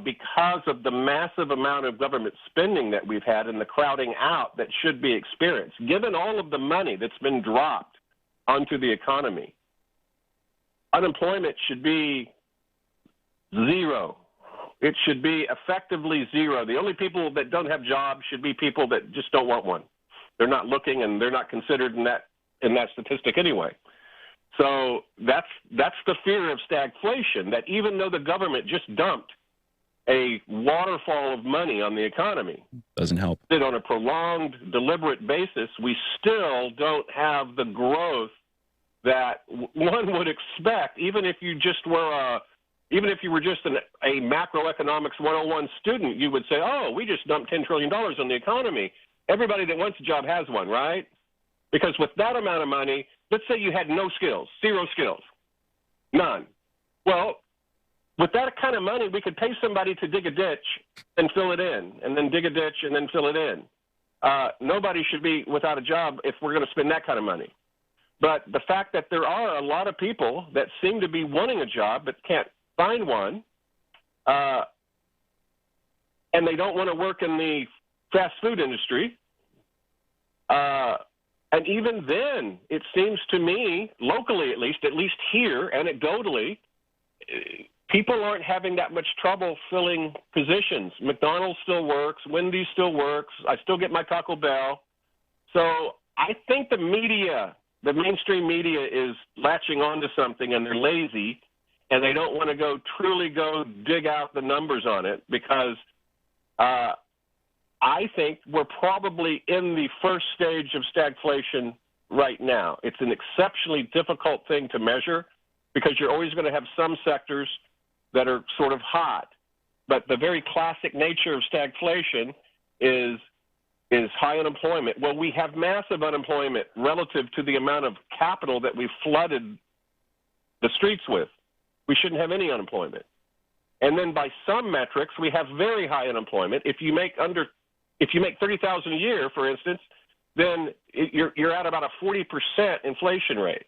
because of the massive amount of government spending that we've had and the crowding out that should be experienced. Given all of the money that's been dropped onto the economy, unemployment should be zero. It should be effectively zero. The only people that don't have jobs should be people that just don't want one. They're not looking, and they're not considered in that statistic anyway. So that's the fear of stagflation, that even though the government just dumped a waterfall of money on the economy, doesn't help. On a prolonged, deliberate basis, we still don't have the growth that one would expect, even if you were just a macroeconomics 101 student. You would say, oh, we just dumped $10 trillion on the economy. Everybody that wants a job has one, right? Because with that amount of money, let's say you had no skills, zero skills, none. Well, with that kind of money, we could pay somebody to dig a ditch and fill it in, and then dig a ditch and then fill it in. nobody should be without a job if we're going to spend that kind of money. But the fact that there are a lot of people that seem to be wanting a job but can't find one, and they don't want to work in the fast food industry, and even then, it seems to me, locally at least here, anecdotally, people aren't having that much trouble filling positions. McDonald's still works. Wendy's still works. I still get my Taco Bell. So I think the media, the mainstream media, is latching onto something, and they're lazy, and they don't want to truly go dig out the numbers on it, because I think we're probably in the first stage of stagflation right now. It's an exceptionally difficult thing to measure, because you're always going to have some sectors that are sort of hot. But the very classic nature of stagflation is high unemployment. Well, we have massive unemployment relative to the amount of capital that we've flooded the streets with. We shouldn't have any unemployment. And then by some metrics, we have very high unemployment. If you make $30,000 a year, for instance, then you're at about a 40% inflation rate.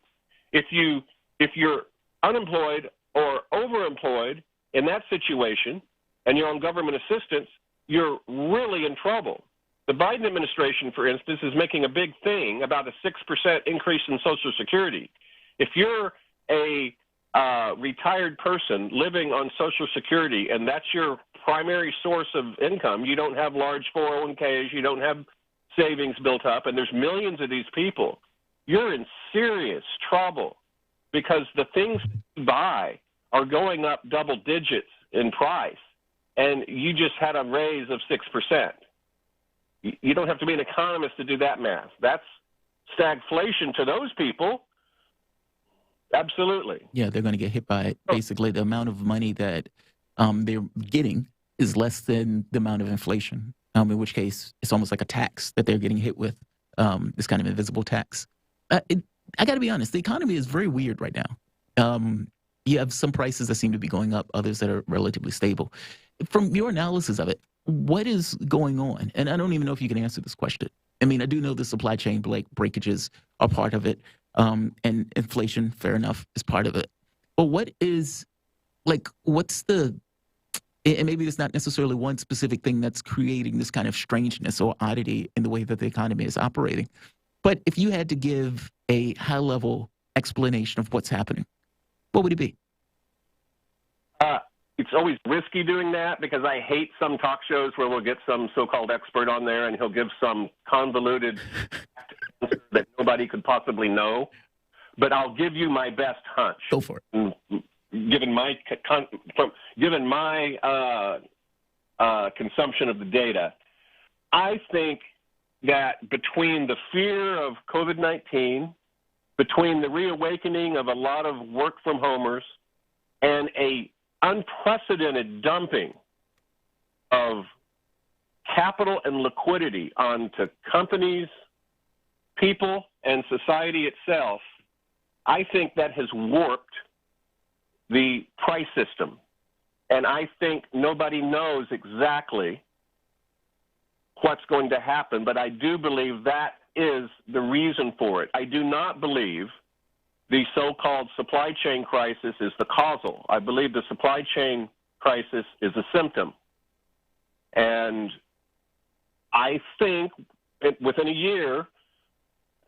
If you're unemployed or overemployed in that situation, and you're on government assistance, you're really in trouble. The Biden administration, for instance, is making a big thing about a 6% increase in Social Security. If you're a retired person living on Social Security, and that's your primary source of income, you don't have large 401ks, you don't have savings built up, and there's millions of these people, you're in serious trouble, because the things you buy are going up double digits in price, and you just had a raise of 6%. You don't have to be an economist to do that math. That's stagflation to those people. Absolutely. Yeah, they're going to get hit by it. Basically, the amount of money that they're getting is less than the amount of inflation, in which case it's almost like a tax that they're getting hit with, this kind of invisible tax. I got to be honest, the economy is very weird right now. You have some prices that seem to be going up, others that are relatively stable. From your analysis of it, what is going on? And I don't even know if you can answer this question. I mean, I do know the supply chain breakages are part of it, and inflation, fair enough, is part of it. But what's the, and maybe it's not necessarily one specific thing that's creating this kind of strangeness or oddity in the way that the economy is operating. But if you had to give a high-level explanation of what's happening, what would it be? It's always risky doing that, because I hate some talk shows where we'll get some so-called expert on there and he'll give some convoluted answer that nobody could possibly know. But I'll give you my best hunch. Go for it. Given my consumption of the data, I think that between the fear of COVID-19, between the reawakening of a lot of work-from-homers, and a unprecedented dumping of capital and liquidity onto companies, people, and society itself, I think that has warped the price system. And I think nobody knows exactly what's going to happen, but I do believe that is the reason for it. I do not believe the so-called supply chain crisis is the causal. I believe the supply chain crisis is a symptom. And I think within a year,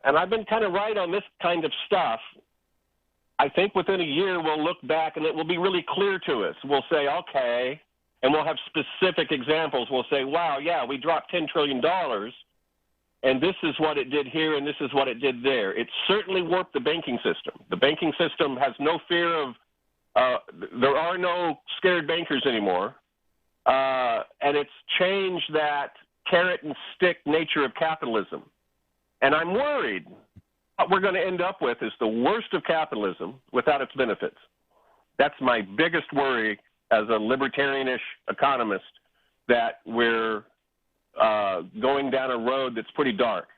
and I've been kind of right on this kind of stuff, I think within a year we'll look back and it will be really clear to us. We'll say, okay, and we'll have specific examples. We'll say, wow, yeah, we dropped $10 trillion, and this is what it did here, and this is what it did there. It certainly warped the banking system. The banking system has no fear of, there are no scared bankers anymore, and it's changed that carrot and stick nature of capitalism. And I'm worried what we're going to end up with is the worst of capitalism without its benefits. That's my biggest worry as a libertarianish economist, that we're going down a road that's pretty dark.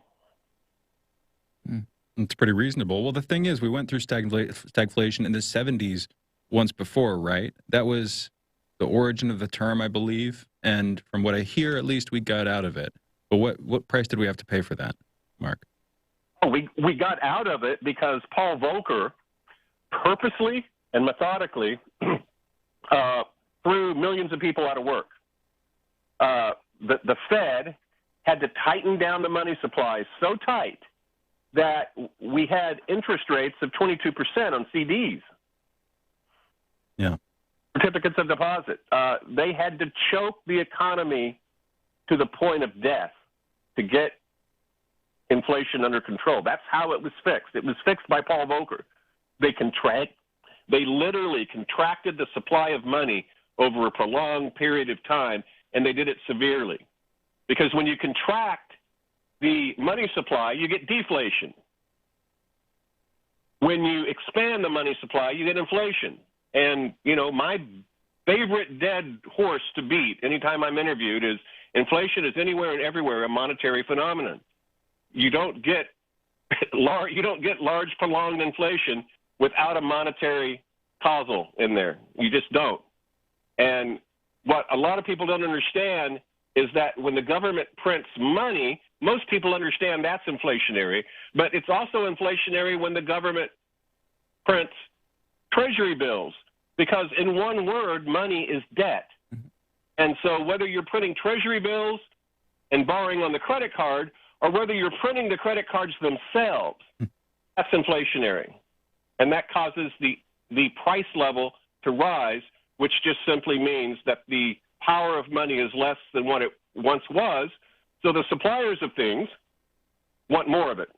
It's pretty reasonable. Well, the thing is, we went through stagflation in the 70s once before, right? That was the origin of the term, I believe. And from what I hear, at least, we got out of it. But what price did we have to pay for that, Mark? Oh, we got out of it because Paul Volcker purposely and methodically threw millions of people out of work. The Fed had to tighten down the money supply so tight that we had interest rates of 22% on CDs. Yeah. Certificates of deposit. They had to choke the economy to the point of death to get inflation under control. That's how it was fixed. It was fixed by Paul Volcker. They literally contracted the supply of money over a prolonged period of time, and they did it severely. Because when you contract the money supply, you get deflation. When you expand the money supply, you get inflation. And, you know, my favorite dead horse to beat anytime I'm interviewed is inflation is anywhere and everywhere a monetary phenomenon. You don't get large prolonged inflation without a monetary causal in there. You just don't. And what a lot of people don't understand is that when the government prints money, most people understand that's inflationary, but it's also inflationary when the government prints treasury bills, because in one word, money is debt. And so whether you're printing treasury bills and borrowing on the credit card, or whether you're printing the credit cards themselves, that's inflationary. And that causes the price level to rise, which just simply means that the power of money is less than what it once was. So the suppliers of things want more of it.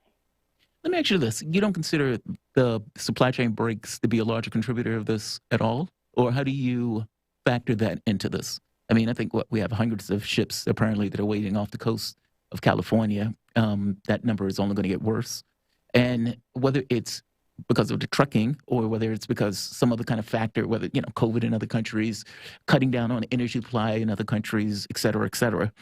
Let me ask you this. You don't consider the supply chain breaks to be a larger contributor of this at all? Or how do you factor that into this? I mean, I think we have hundreds of ships apparently that are waiting off the coast of California. That number is only going to get worse. And whether it's because of the trucking or whether it's because some other kind of factor, whether, you know, COVID in other countries, cutting down on energy supply in other countries, et cetera, et cetera.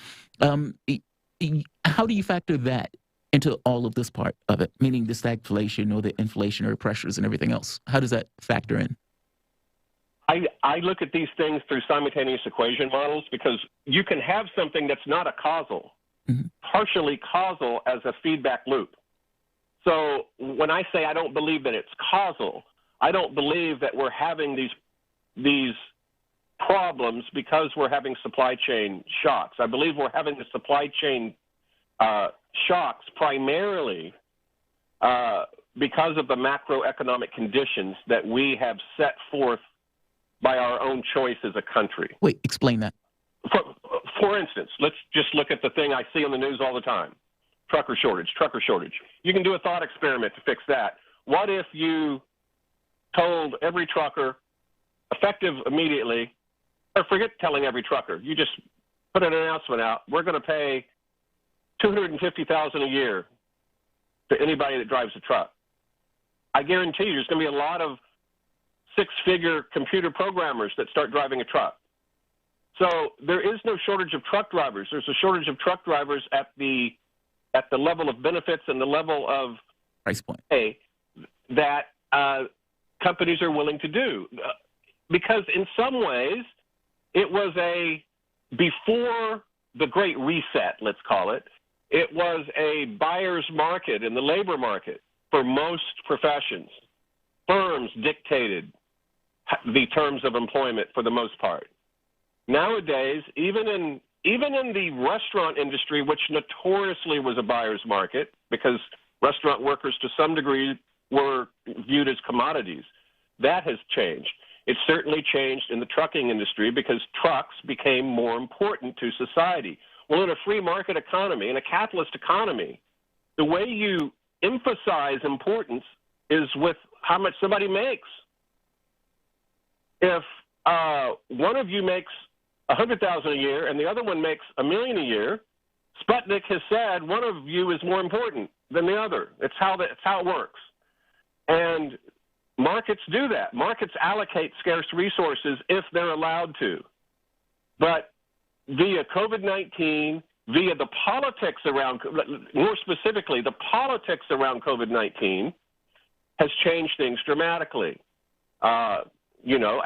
How do you factor that into all of this part of it, meaning the stagflation or the inflationary pressures and everything else? How does that factor in? I look at these things through simultaneous equation models, because you can have something that's not a causal, partially causal as a feedback loop. So when I say I don't believe that it's causal, I don't believe that we're having these problems because we're having supply chain shocks. I believe we're having the supply chain shocks primarily because of the macroeconomic conditions that we have set forth by our own choice as a country. Wait, explain that. For instance, let's just look at the thing I see on the news all the time. Trucker shortage. You can do a thought experiment to fix that. What if you told every trucker, effective immediately, or forget telling every trucker, you just put an announcement out, we're going to pay $250,000 a year to anybody that drives a truck. I guarantee you there's going to be a lot of six-figure computer programmers that start driving a truck. So there is no shortage of truck drivers. There's a shortage of truck drivers at the level of benefits and the level of price point pay that companies are willing to do. Because in some ways, it was before the Great Reset, let's call it, it was a buyer's market in the labor market for most professions. Firms dictated the terms of employment for the most part. Nowadays, even in the restaurant industry, which notoriously was a buyer's market because restaurant workers to some degree were viewed as commodities, that has changed. It certainly changed in the trucking industry because trucks became more important to society. Well, in a free market economy, in a capitalist economy, the way you emphasize importance is with how much somebody makes. If one of you makes $100,000 a year and the other one makes $1 million a year, Sputnik has said one of you is more important than the other. It's how it works. And markets do that. Markets allocate scarce resources if they're allowed to. But via COVID-19, via the politics around, more specifically, the politics around COVID-19 has changed things dramatically.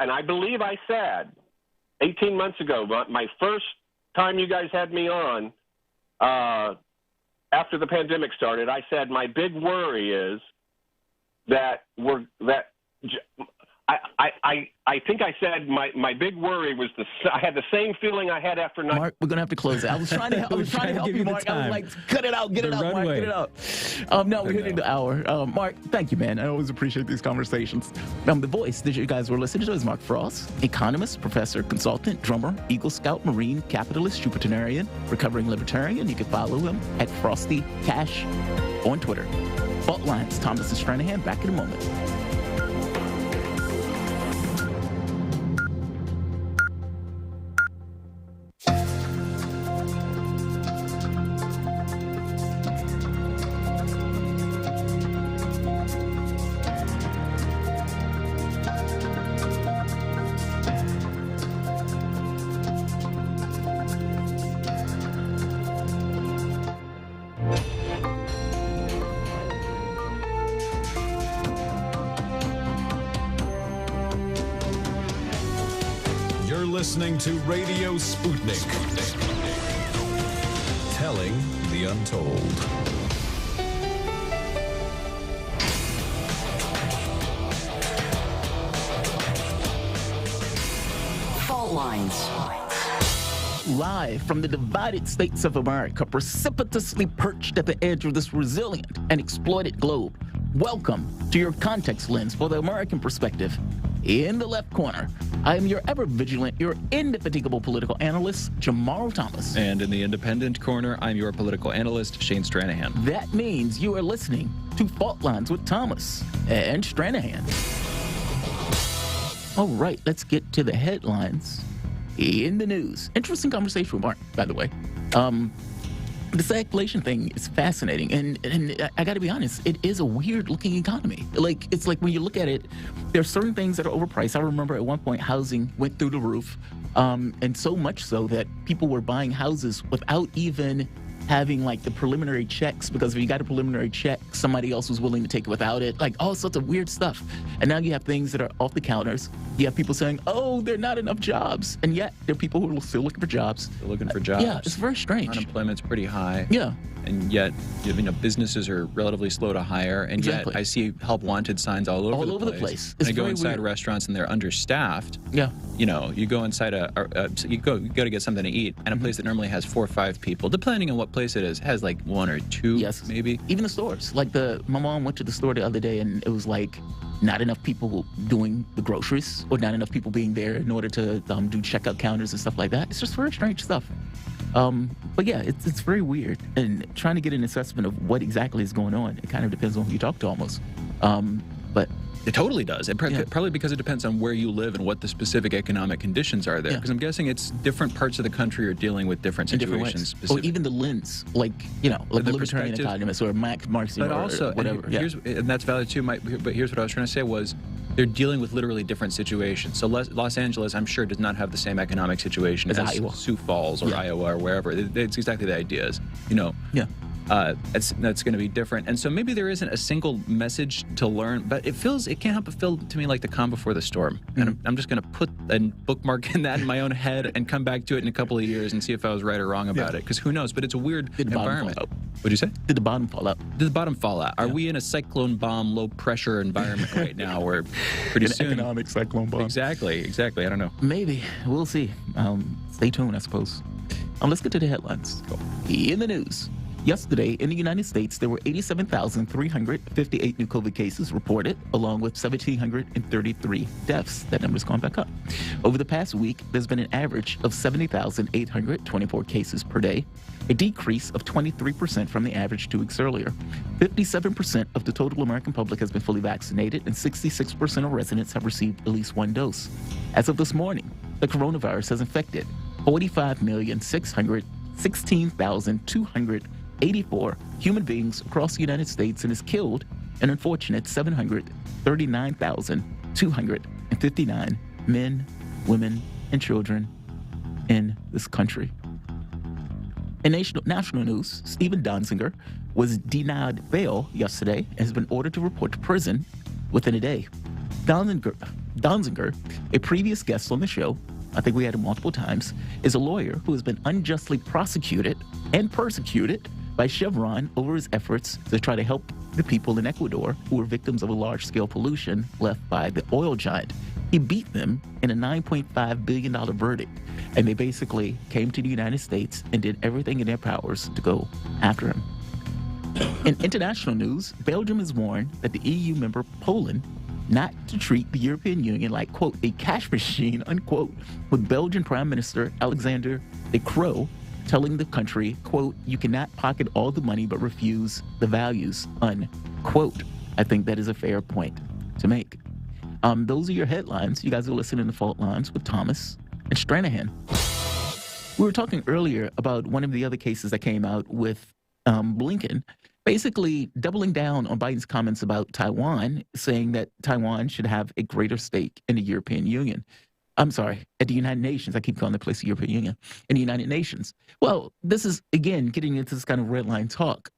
And I believe I said 18 months ago, my first time you guys had me on, after the pandemic started, I said my big worry is that I think I said my big worry was I had the same feeling I had after 9/11. Mark, we're gonna have to close it. I was trying to help you, Mark. I was like, cut it out, get it out, Mark, get it out. No, we're hitting the hour. Mark, thank you, man. I always appreciate these conversations. The voice that you guys were listening to is Mark Frost, economist, professor, consultant, drummer, Eagle Scout, Marine, capitalist, Jupiterian, recovering libertarian. You can follow him at Frosty Cash on Twitter. Fault Lines, Thomas and Stranahan, back in a moment. Listening to Radio Sputnik. Telling the untold. Fault Lines. Live from the divided states of America, precipitously perched at the edge of this resilient and exploited globe. Welcome to your context lens for the American perspective. In the left corner, I am your ever vigilant, your indefatigable political analyst, Jamarl Thomas. And in the independent corner, I'm your political analyst, Shane Stranahan. That means you are listening to Fault Lines with Thomas and Stranahan. All right, let's get to the headlines in the news. Interesting conversation with Mark, by the way. The stagflation thing is fascinating, and I got to be honest, it is a weird-looking economy. It's like when you look at it, there are certain things that are overpriced. I remember at one point housing went through the roof, and so much so that people were buying houses without even having like the preliminary checks, because if you got a preliminary check, somebody else was willing to take it without it, like all sorts of weird stuff. And now you have things that are off the counters. You have people saying, oh, there are not enough jobs. And yet there are people who are still looking for jobs. Still looking for jobs. Yeah, it's very strange. Unemployment's pretty high. Yeah. And yet, businesses are relatively slow to hire. And Exactly. yet I see help wanted signs all over the place. It's I go very inside weird. restaurants and they're understaffed. Yeah. You go inside you go to get something to eat, and a place that normally has 4 or 5 people, depending on what place it is, has like 1 or 2, Yes. maybe. Even the stores. Like my mom went to the store the other day, and it was like not enough people doing the groceries, or not enough people being there in order to do checkout counters and stuff like that. It's just very strange stuff. But yeah, it's very weird. And trying to get an assessment of what exactly is going on, it kind of depends on who you talk to almost. But it totally does. Probably because it depends on where you live and what the specific economic conditions are there. Because I'm guessing it's different parts of the country are dealing with different situations. Or even the lens, like libertarian economists or Marxian or whatever. And that's valid too. But here's what I was trying to say was, they're dealing with literally different situations. So Los Angeles, I'm sure, does not have the same economic situation as Iowa. Sioux Falls or Iowa or wherever. It's exactly the idea is, that's going to be different. And so maybe there isn't a single message to learn, but it can't help but feel to me like the calm before the storm. And I'm just going to put a bookmark in that in my own head and come back to it in a couple of years and see if I was right or wrong about it. Because who knows? But it's a weird environment. What'd you say? Did the bottom fall out? Did the bottom fall out? Are we in a cyclone bomb, low pressure environment right now where pretty soon... economic cyclone bomb. Exactly. I don't know. Maybe. We'll see. Stay tuned, I suppose. Let's get to the headlines. Cool. In the news. Yesterday, in the United States, there were 87,358 new COVID cases reported, along with 1,733 deaths. That number's gone back up. Over the past week, there's been an average of 70,824 cases per day, a decrease of 23% from the average 2 weeks earlier. 57% of the total American public has been fully vaccinated, and 66% of residents have received at least 1 dose. As of this morning, the coronavirus has infected 45,616,284 human beings across the United States and has killed an unfortunate 739,259 men, women, and children in this country. In national news, Stephen Donziger was denied bail yesterday and has been ordered to report to prison within a day. Donziger, a previous guest on the show, I think we had him multiple times, is a lawyer who has been unjustly prosecuted and persecuted by Chevron over his efforts to try to help the people in Ecuador who were victims of a large-scale pollution left by the oil giant. He beat them in a $9.5 billion verdict, and they basically came to the United States and did everything in their powers to go after him. In international news, Belgium has warned that the EU member Poland not to treat the European Union like, quote, a cash machine, unquote, with Belgian Prime Minister Alexander De Croo telling the country, quote, you cannot pocket all the money but refuse the values, unquote. I think that is a fair point to make. Those are your headlines. You guys are listening to Fault Lines with Thomas and Stranahan. We were talking earlier about one of the other cases that came out with Blinken, basically doubling down on Biden's comments about Taiwan, saying that Taiwan should have a greater stake in the European Union. I'm sorry, at the United Nations. I keep calling the place the European Union. In the United Nations. Well, this is, again, getting into this kind of red line talk.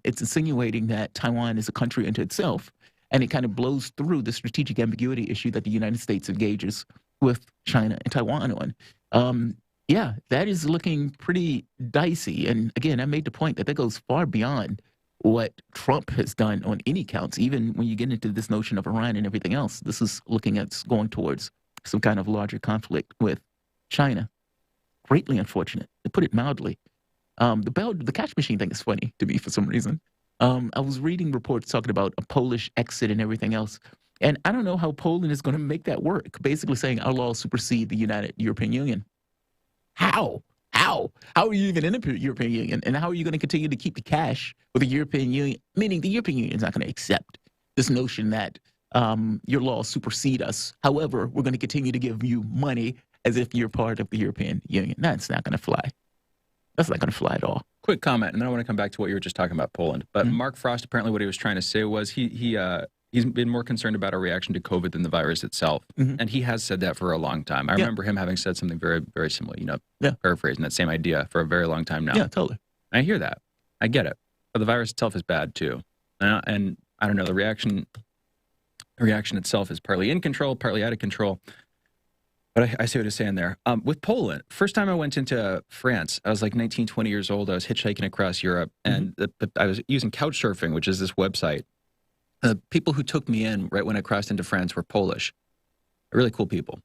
It's insinuating that Taiwan is a country unto itself, and it kind of blows through the strategic ambiguity issue that the United States engages with China and Taiwan on. Yeah, that is looking pretty dicey. And again, I made the point that goes far beyond what Trump has done on any counts. Even when you get into this notion of Iran and everything else, this is looking at going towards some kind of larger conflict with China. Greatly unfortunate, to put it mildly. The cash machine thing is funny to me for some reason. I was reading reports talking about a Polish exit and everything else. And I don't know how Poland is going to make that work, basically saying our laws supersede the United European Union. How? How are you even in the European Union? And how are you going to continue to keep the cash with the European Union? Meaning the European Union is not going to accept this notion that your laws supersede us. However, we're going to continue to give you money as if you're part of the European Union. That's not going to fly. That's not going to fly at all. Quick comment, and then I want to come back to what you were just talking about Poland. But Mark Frost, apparently what he was trying to say was he's been more concerned about our reaction to COVID than the virus itself. And he has said that for a long time. I remember him having said something very, very similar, paraphrasing that same idea for a very long time now. Yeah, totally. I hear that. I get it. But the virus itself is bad too. And I don't know, the reaction itself is partly in control, partly out of control. But I see what he's saying there. With Poland, first time I went into France, I was like 19, 20 years old. I was hitchhiking across Europe, and I was using Couchsurfing, which is this website. The people who took me in right when I crossed into France were Polish. Really cool people.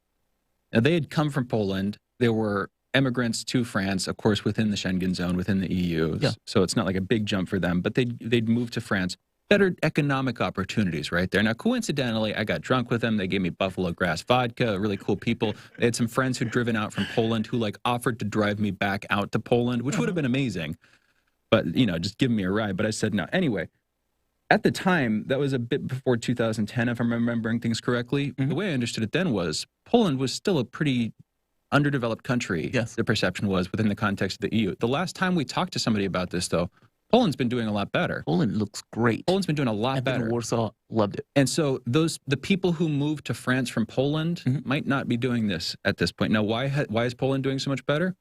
Now, they had come from Poland. They were immigrants to France, of course, within the Schengen zone, within the EU. Yeah. So it's not like a big jump for them, but they'd moved to France. Better economic opportunities right there. Now, coincidentally, I got drunk with them. They gave me Buffalo Grass vodka, really cool people. They had some friends who'd driven out from Poland who offered to drive me back out to Poland, which would have been amazing. But, just give me a ride. But I said no. Anyway, at the time, that was a bit before 2010, if I'm remembering things correctly. The way I understood it then was Poland was still a pretty underdeveloped country. Yes. The perception was within the context of the EU. The last time we talked to somebody about this, though, Poland's been doing a lot better. Poland looks great. Poland's been doing a lot better. Warsaw, loved it. And so the people who moved to France from Poland might not be doing this at this point. Now, why is Poland doing so much better?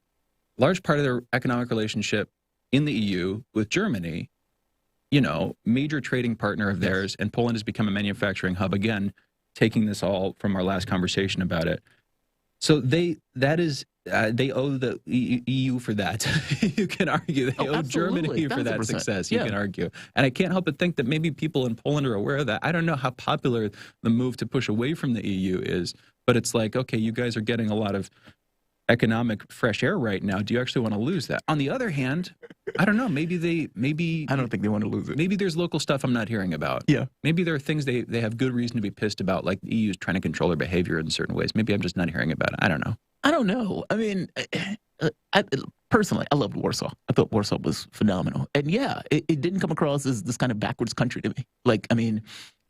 Large part of their economic relationship in the EU with Germany, major trading partner of theirs, and Poland has become a manufacturing hub again, taking this all from our last conversation about it. So they owe the EU for that. You can argue they owe Germany for that success. You can argue. And I can't help but think that maybe people in Poland are aware of that. I don't know how popular the move to push away from the EU is, but it's like, okay, you guys are getting a lot of economic fresh air right now. Do you actually want to lose that? On the other hand, I don't know. Maybe I don't think they want to lose it. Maybe there's local stuff I'm not hearing about. Yeah. Maybe there are things they have good reason to be pissed about, like the EU is trying to control their behavior in certain ways. Maybe I'm just not hearing about it. I don't know. I mean, personally, I loved Warsaw. I thought Warsaw was phenomenal. And yeah, it didn't come across as this kind of backwards country to me.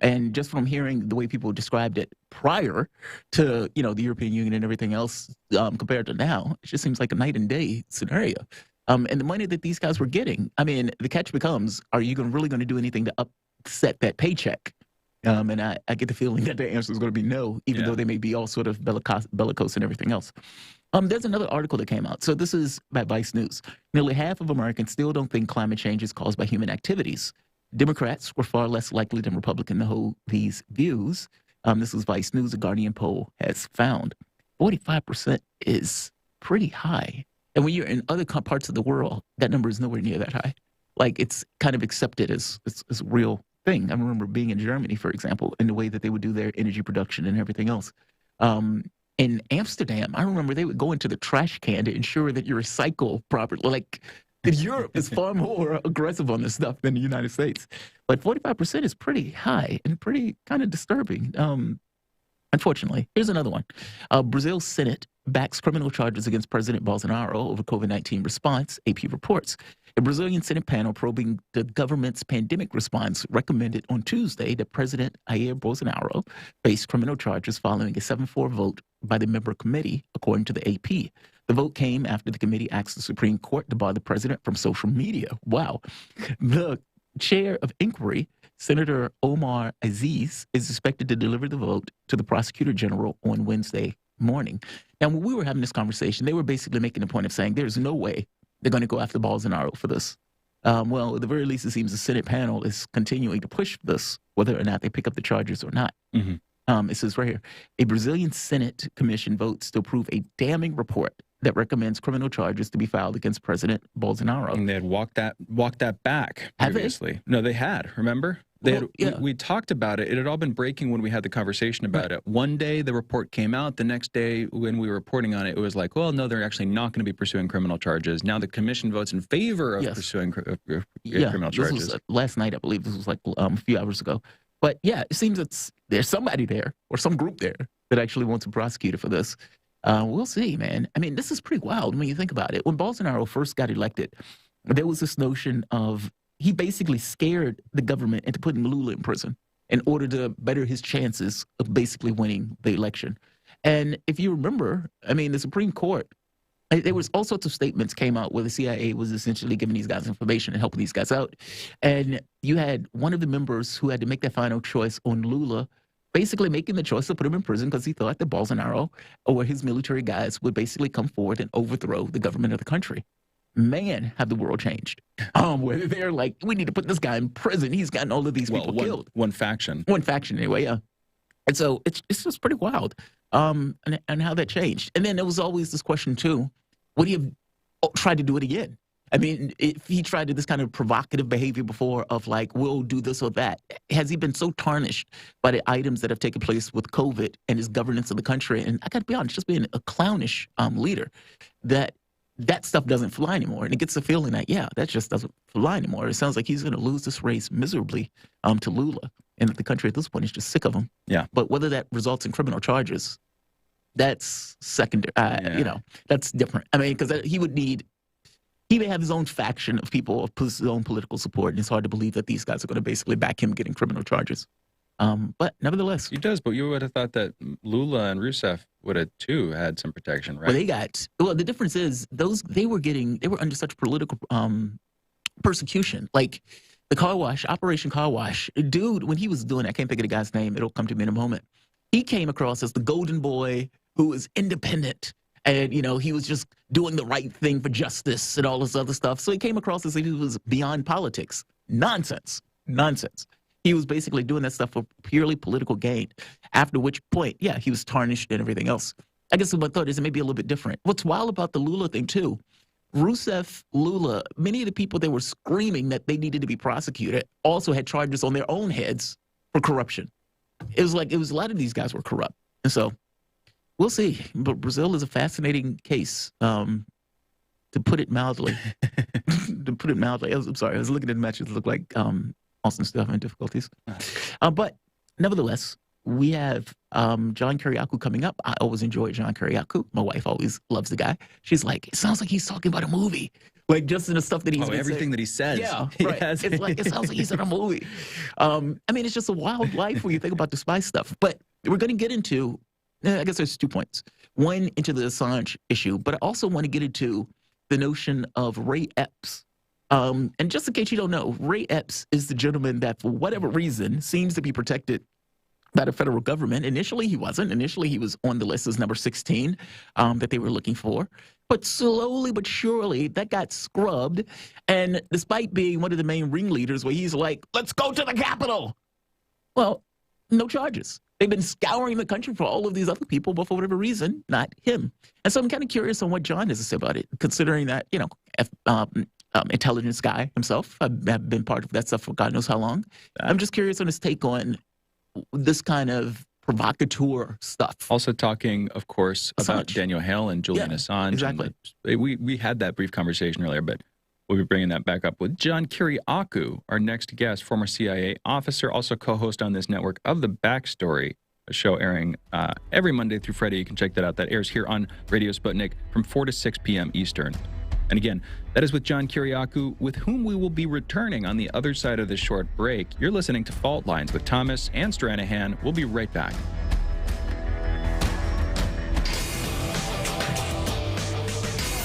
And just from hearing the way people described it prior to, the European Union and everything else compared to now, it just seems like a night and day scenario. And the money that these guys were getting, the catch becomes, are you really going to do anything to upset that paycheck? And I get the feeling that the answer is going to be no, even though they may be all sort of bellicose and everything else. There's another article that came out. So this is by Vice News. Nearly half of Americans still don't think climate change is caused by human activities. Democrats were far less likely than Republicans to hold these views. This is Vice News, a Guardian poll has found. 45% is pretty high. And when you're in other parts of the world, that number is nowhere near that high. Like, it's kind of accepted as a real thing. I remember being in Germany, for example, in the way that they would do their energy production and everything else. In Amsterdam, I remember they would go into the trash can to ensure that you recycle properly. Like, Europe is far more aggressive on this stuff than the United States. But 45% is pretty high and pretty kind of disturbing. Unfortunately, here's another one. Brazil's Senate backs criminal charges against President Bolsonaro over COVID-19 response, AP reports. A Brazilian Senate panel probing the government's pandemic response recommended on Tuesday that President Jair Bolsonaro face criminal charges following a 7-4 vote by the member committee, according to the AP. The vote came after the committee asked the Supreme Court to bar the president from social media. Wow. The chair of inquiry, Senator Omar Aziz, is expected to deliver the vote to the prosecutor general on Wednesday morning. Now, when we were having this conversation, they were basically making the point of saying there's no way they're going to go after Bolsonaro for this. Well, at the very least, it seems the Senate panel is continuing to push this, whether or not they pick up the charges or not. Mm-hmm. It says right here, a Brazilian Senate commission votes to approve a damning report that recommends criminal charges to be filed against President Bolsonaro. And they had walked that back previously. No, they had. Remember? We talked about it. It had all been breaking when we had the conversation about it. One day the report came out. The next day when we were reporting on it, it was like, well, no, they're actually not going to be pursuing criminal charges. Now the commission votes in favor of pursuing criminal charges. This was last night, I believe. This was like a few hours ago. But yeah, it seems there's somebody there or some group there that actually wants to prosecute it for this. We'll see, man. I mean, this is pretty wild when you think about it. When Bolsonaro first got elected, there was this notion of he basically scared the government into putting Lula in prison in order to better his chances of basically winning the election. And if you remember, I mean, the Supreme Court, there was all sorts of statements came out where the CIA was essentially giving these guys information and helping these guys out. And you had one of the members who had to make that final choice on Lula basically making the choice to put him in prison because he thought that Bolsonaro or his military guys would basically come forward and overthrow the government of the country. Man, have the world changed. Where they're like, we need to put this guy in prison. He's gotten all of these people killed. One faction. One faction, anyway, yeah. And so it's just pretty wild and how that changed. And then there was always this question, too, would he have tried to do it again? I mean, if he tried this kind of provocative behavior before of like, we'll do this or that, has he been so tarnished by the items that have taken place with COVID and his governance of the country? And I got to be honest, just being a clownish leader, that stuff doesn't fly anymore. And it gets the feeling that, yeah, that just doesn't fly anymore. It sounds like he's going to lose this race miserably to Lula. And that the country at this point is just sick of him. Yeah. But whether that results in criminal charges, that's secondary. You know, that's different. I mean, because he may have his own faction of people of his own political support, and it's hard to believe that these guys are going to basically back him getting criminal charges. But nevertheless. He does, but you would have thought that Lula and Rousseff would have, too, had some protection, right? Well, the difference is they were under such political persecution. Like the car wash, Operation Car Wash, dude, when he was doing it, I can't think of the guy's name. It'll come to me in a moment. He came across as the golden boy who was independent. And, you know, he was just doing the right thing for justice and all this other stuff. So he came across as if he was beyond politics. Nonsense. He was basically doing that stuff for purely political gain, after which point, yeah, he was tarnished and everything else. I guess my thought is it may be a little bit different. What's wild about the Lula thing, too, Rousseff, Lula, many of the people that were screaming that they needed to be prosecuted also had charges on their own heads for corruption. It was a lot of these guys were corrupt. And so we'll see. But Brazil is a fascinating case, to put it mildly. I'm sorry. I was looking at the matches. It looked like Austin still having difficulties. But nevertheless, we have John Kiriakou coming up. I always enjoy John Kiriakou. My wife always loves the guy. She's like, it sounds like he's talking about a movie. Like just in the stuff that he's everything that he says. Yeah, right. It's like it sounds like he's in a movie. I mean, it's just a wild life when you think about the spy stuff. But we're going to get into, I guess there's 2 points. One, into the Assange issue, but I also want to get into the notion of Ray Epps. And just in case you don't know, Ray Epps is the gentleman that, for whatever reason, seems to be protected by the federal government. Initially, he wasn't. Initially, he was on the list as number 16 that they were looking for. But slowly but surely, that got scrubbed. And despite being one of the main ringleaders where he's like, let's go to the Capitol. Well, no charges. They've been scouring the country for all of these other people, but for whatever reason, not him. And so I'm kind of curious on what John has to say about it, considering that, intelligence guy himself. I've been part of that stuff for God knows how long. I'm just curious on his take on this kind of provocateur stuff. Also talking, of course, about Daniel Hale and Julian Assange. Exactly. And we had that brief conversation earlier, but we'll be bringing that back up with John Kiriakou, our next guest, former CIA officer, also co-host on this network of The Backstory, a show airing every Monday through Friday. You can check that out. That airs here on Radio Sputnik from 4 to 6 p.m. Eastern. And again, that is with John Kiriakou, with whom we will be returning on the other side of this short break. You're listening to Fault Lines with Thomas and Stranahan. We'll be right back.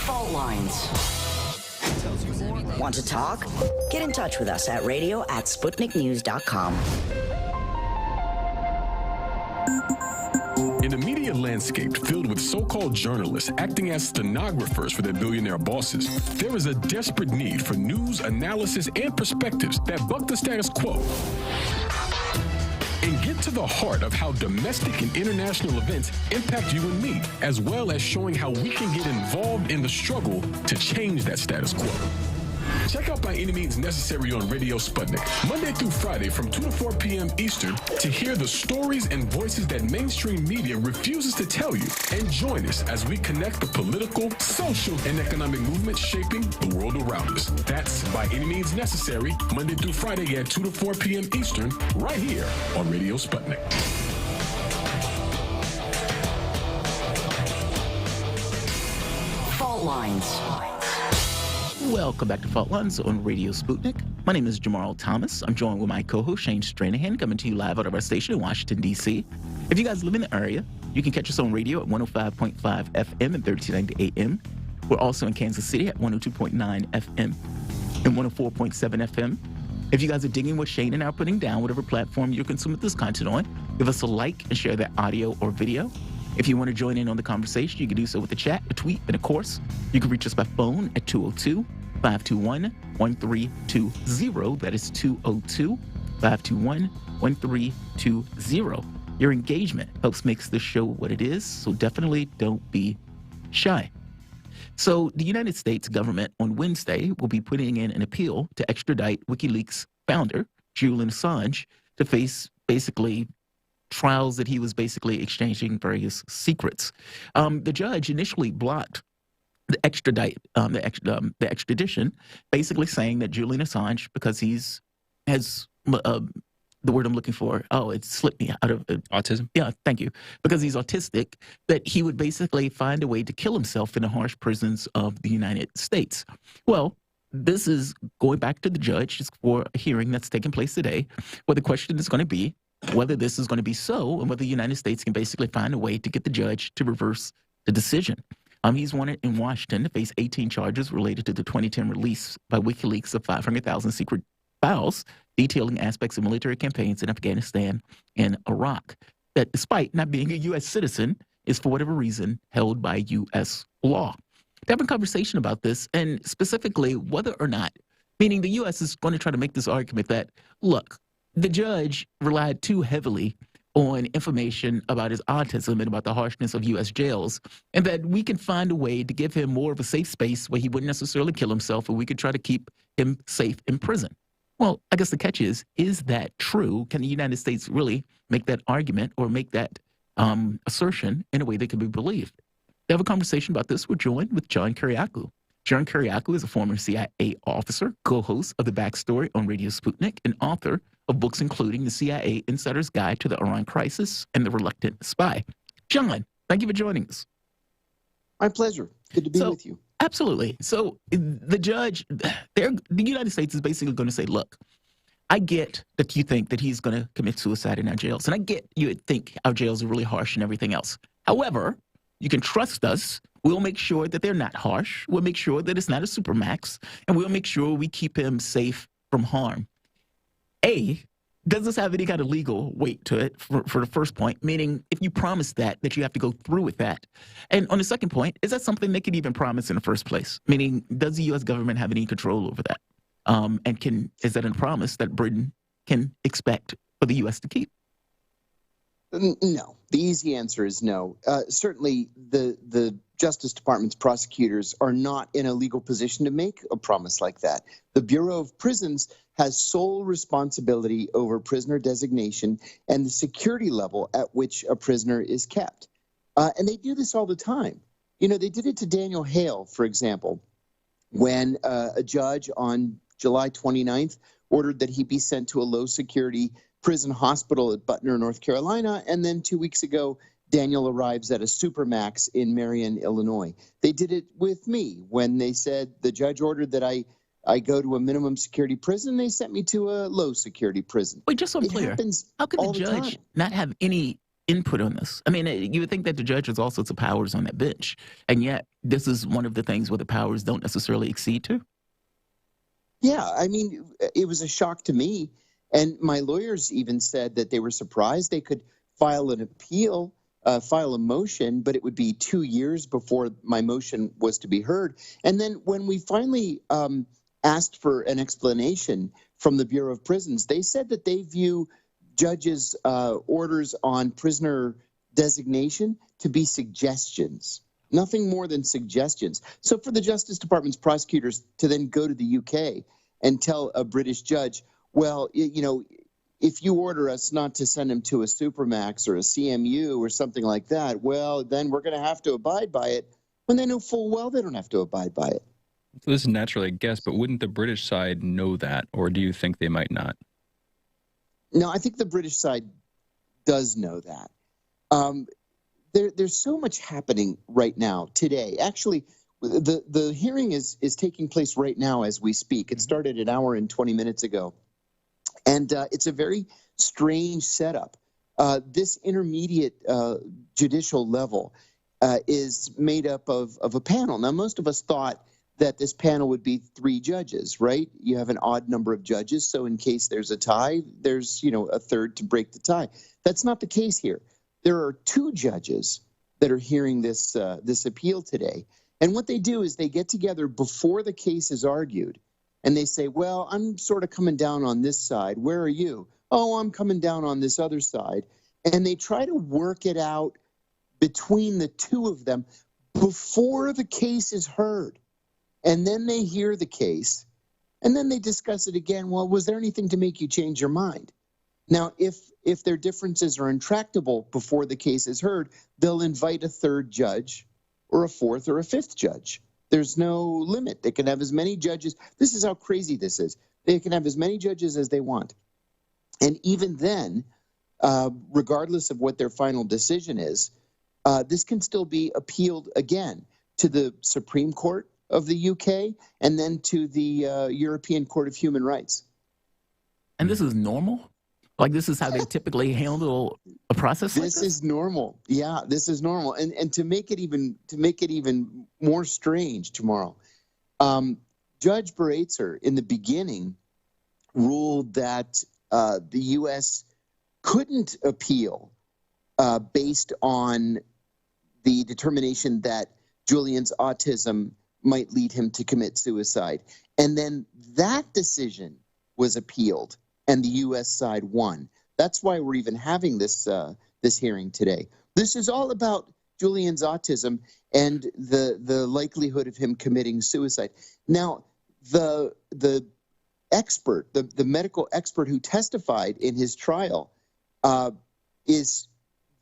Fault Lines. Want to talk? Get in touch with us at radio@sputniknews.com. In a media landscape filled with so-called journalists acting as stenographers for their billionaire bosses, there is a desperate need for news, analysis, and perspectives that buck the status quo and get to the heart of how domestic and international events impact you and me, as well as showing how we can get involved in the struggle to change that status quo. Check out By Any Means Necessary on Radio Sputnik, Monday through Friday from 2 to 4 p.m. Eastern, to hear the stories and voices that mainstream media refuses to tell you. And join us as we connect the political, social, and economic movements shaping the world around us. That's By Any Means Necessary, Monday through Friday at 2 to 4 p.m. Eastern, right here on Radio Sputnik. Fault Lines. Welcome back to Fault Lines on Radio Sputnik. My name is Jamarl Thomas. I'm joined with my co-host, Shane Stranahan, coming to you live out of our station in Washington, D.C. If you guys live in the area, you can catch us on radio at 105.5 FM and 1390 AM. We're also in Kansas City at 102.9 FM and 104.7 FM. If you guys are digging what Shane and I are putting down, whatever platform you're consuming this content on, give us a like and share that audio or video. If you want to join in on the conversation, you can do so with a chat, a tweet, and of course, you can reach us by phone at 202-521-1320. That is 202-521-1320. Your engagement helps make this show what it is, so definitely don't be shy. So the United States government on Wednesday will be putting in an appeal to extradite WikiLeaks founder Julian Assange to face basically trials that he was basically exchanging various secrets. The judge initially blocked the extradition, basically saying that Julian Assange, because has the word I'm looking for, it slipped me out of autism. Yeah, thank you. Because he's autistic, that he would basically find a way to kill himself in the harsh prisons of the United States. Well, this is going back to the judge just for a hearing that's taking place today, where the question is going to be whether this is going to be so and whether the United States can basically find a way to get the judge to reverse the decision. He's wanted in Washington to face 18 charges related to the 2010 release by WikiLeaks of 500,000 secret files detailing aspects of military campaigns in Afghanistan and Iraq that, despite not being a U.S. citizen, is for whatever reason held by U.S. law. To have a conversation about this, and specifically whether or not, meaning the U.S. is going to try to make this argument that, look, the judge relied too heavily on information about his autism and about the harshness of U.S. jails, and that we can find a way to give him more of a safe space where he wouldn't necessarily kill himself, and we could try to keep him safe in prison. Well, I guess the catch is that true? Can the United States really make that argument or make that assertion in a way that can be believed? To have a conversation about this, we're joined with John Kiriakou. John Kiriakou is a former CIA officer, co-host of The Backstory on Radio Sputnik, and author of books including The CIA Insider's Guide to the Iran Crisis and The Reluctant Spy. John, thank you for joining us. My pleasure. Good to be with you. Absolutely. So the judge, the United States is basically going to say, look, I get that you think that he's going to commit suicide in our jails, and I get you think our jails are really harsh and everything else. However, you can trust us. We'll make sure that they're not harsh. We'll make sure that it's not a supermax, and we'll make sure we keep him safe from harm. Does this have any kind of legal weight to it for the first point, meaning if you promise that you have to go through with that? And on the second point, is that something they could even promise in the first place? Meaning, does the U.S. government have any control over that? And is that a promise that Britain can expect for the U.S. to keep? No. The easy answer is no. Certainly, the Justice Department's prosecutors are not in a legal position to make a promise like that. The Bureau of Prisons has sole responsibility over prisoner designation and the security level at which a prisoner is kept. And they do this all the time. You know, they did it to Daniel Hale, for example, when a judge on July 29th ordered that he be sent to a low-security prison hospital at Butner, North Carolina, and then 2 weeks ago, Daniel arrives at a supermax in Marion, Illinois. They did it with me when they said the judge ordered that I go to a minimum security prison. They sent me to a low-security prison. Wait, just so I'm clear, how could the judge not have any input on this? I mean, you would think that the judge has all sorts of powers on that bench, and yet this is one of the things where the powers don't necessarily exceed to? Yeah, I mean, it was a shock to me. And my lawyers even said that they were surprised they could file an appeal, file a motion, but it would be 2 years before my motion was to be heard. And then when we finally asked for an explanation from the Bureau of Prisons, they said that they view judges' orders on prisoner designation to be suggestions, nothing more than suggestions. So for the Justice Department's prosecutors to then go to the UK and tell a British judge, well, you know, if you order us not to send him to a Supermax or a CMU or something like that, well, then we're going to have to abide by it, when they know full well they don't have to abide by it. So this is naturally a guess, but wouldn't the British side know that, or do you think they might not? No, I think the British side does know that. There's so much happening right now, today. Actually, the hearing is taking place right now as we speak. It started an hour and 20 minutes ago. And it's a very strange setup. This intermediate judicial level is made up of a panel. Now, most of us thought that this panel would be 3 judges, right? You have an odd number of judges, so in case there's a tie, there's, you know, a third to break the tie. That's not the case here. There are 2 judges that are hearing this appeal today. And what they do is they get together before the case is argued, and they say, well, I'm sort of coming down on this side. Where are you? Oh, I'm coming down on this other side. And they try to work it out between the 2 of them before the case is heard. And then they hear the case, and then they discuss it again. Well, was there anything to make you change your mind? Now, if their differences are intractable before the case is heard, they'll invite a 3rd judge or a 4th or a 5th judge. There's no limit. They can have as many judges. This is how crazy this is. They can have as many judges as they want. And even then, regardless of what their final decision is, this can still be appealed again to the Supreme Court of the UK and then to the European Court of Human Rights. And this is normal? Like, this is how they typically handle a process like this? This is normal. Yeah, this is normal. And to make it even more strange, Jamarl, Judge Baratzer in the beginning ruled that the U.S. couldn't appeal based on the determination that Julian's autism might lead him to commit suicide. And then that decision was appealed, and the U.S. side won. That's why we're even having this hearing today. This is all about Julian's autism and the likelihood of him committing suicide. Now, the expert, the medical expert who testified in his trial, is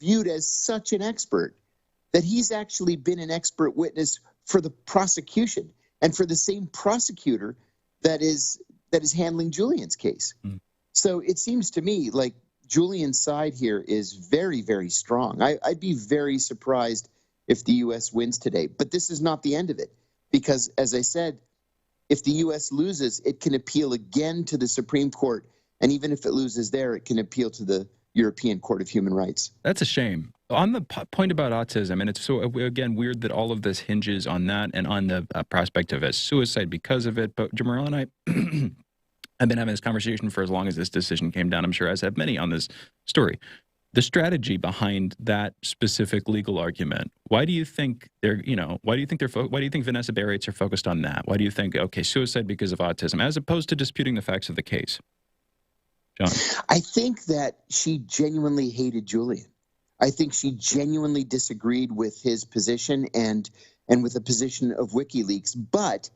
viewed as such an expert that he's actually been an expert witness for the prosecution and for the same prosecutor that is handling Julian's case. Mm. So it seems to me like Julian's side here is very, very strong. I'd be very surprised if the U.S. wins today. But this is not the end of it, because, as I said, if the U.S. loses, it can appeal again to the Supreme Court. And even if it loses there, it can appeal to the European Court of Human Rights. That's a shame. On the point about autism, and it's so, again, weird that all of this hinges on that and on the prospect of a suicide because of it. But Jamarl and I have been having this conversation for as long as this decision came down, I'm sure, as have many on this story. The strategy behind that specific legal argument, why do you think why do you think Vanessa Barates are focused on that? Why do you think, okay, suicide because of autism, as opposed to disputing the facts of the case? John? I think that she genuinely hated Julian. I think she genuinely disagreed with his position and with the position of WikiLeaks, but